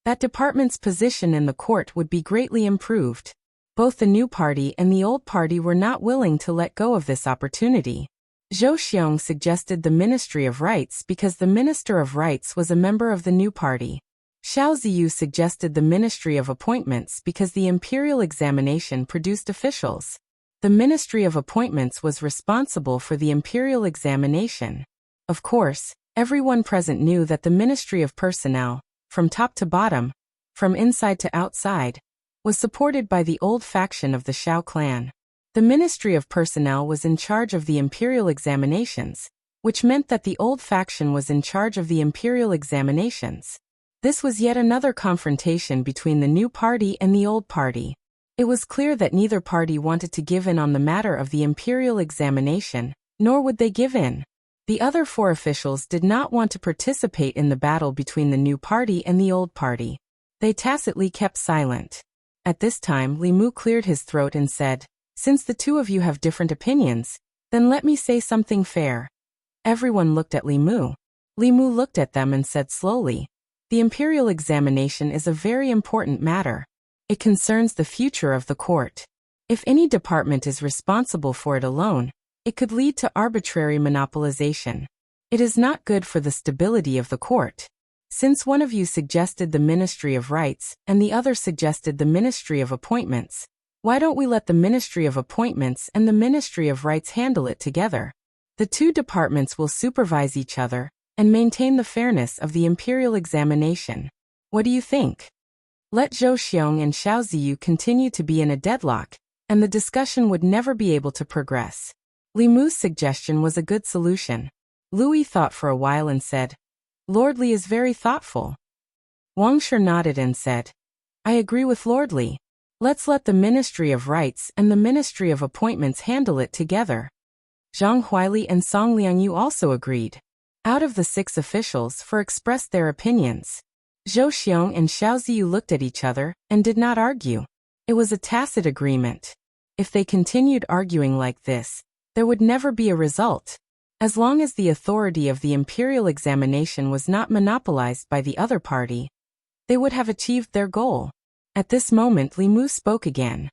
that department's position in the court would be greatly improved. Both the new party and the old party were not willing to let go of this opportunity. Zhou Xiong suggested the Ministry of Rights because the Minister of Rights was a member of the new party. Xiao Ziyu suggested the Ministry of Appointments because the imperial examination produced officials. The Ministry of Appointments was responsible for the imperial examination. Of course, everyone present knew that the Ministry of Personnel, from top to bottom, from inside to outside, was supported by the old faction of the Xiao clan. The Ministry of Personnel was in charge of the imperial examinations, which meant that the old faction was in charge of the imperial examinations. This was yet another confrontation between the new party and the old party. It was clear that neither party wanted to give in on the matter of the imperial examination, nor would they give in. The other 4 officials did not want to participate in the battle between the new party and the old party. They tacitly kept silent. At this time, Li Mu cleared his throat and said, "Since the 2 of you have different opinions, then let me say something fair." Everyone looked at Li Mu. Li Mu looked at them and said slowly, "The imperial examination is a very important matter. It concerns the future of the court. If any department is responsible for it alone, it could lead to arbitrary monopolization. It is not good for the stability of the court. Since one of you suggested the Ministry of Rights and the other suggested the Ministry of Appointments, why don't we let the Ministry of Appointments and the Ministry of Rights handle it together? The 2 departments will supervise each other and maintain the fairness of the imperial examination. What do you think? Let Zhou Xiong and Xiao Ziyu continue to be in a deadlock, and the discussion would never be able to progress." Li Mu's suggestion was a good solution. Louis thought for a while and said, "Lord Li is very thoughtful." Wang Shi nodded and said, "I agree with Lord Li. Let's let the Ministry of Rights and the Ministry of Appointments handle it together." Zhang Huili and Song Liangyu also agreed. Out of the 6 officials, 4 expressed their opinions. Zhou Xiong and Xiao Ziyu looked at each other and did not argue. It was a tacit agreement. If they continued arguing like this, there would never be a result. As long as the authority of the imperial examination was not monopolized by the other party, they would have achieved their goal. At this moment, Li Mu spoke again.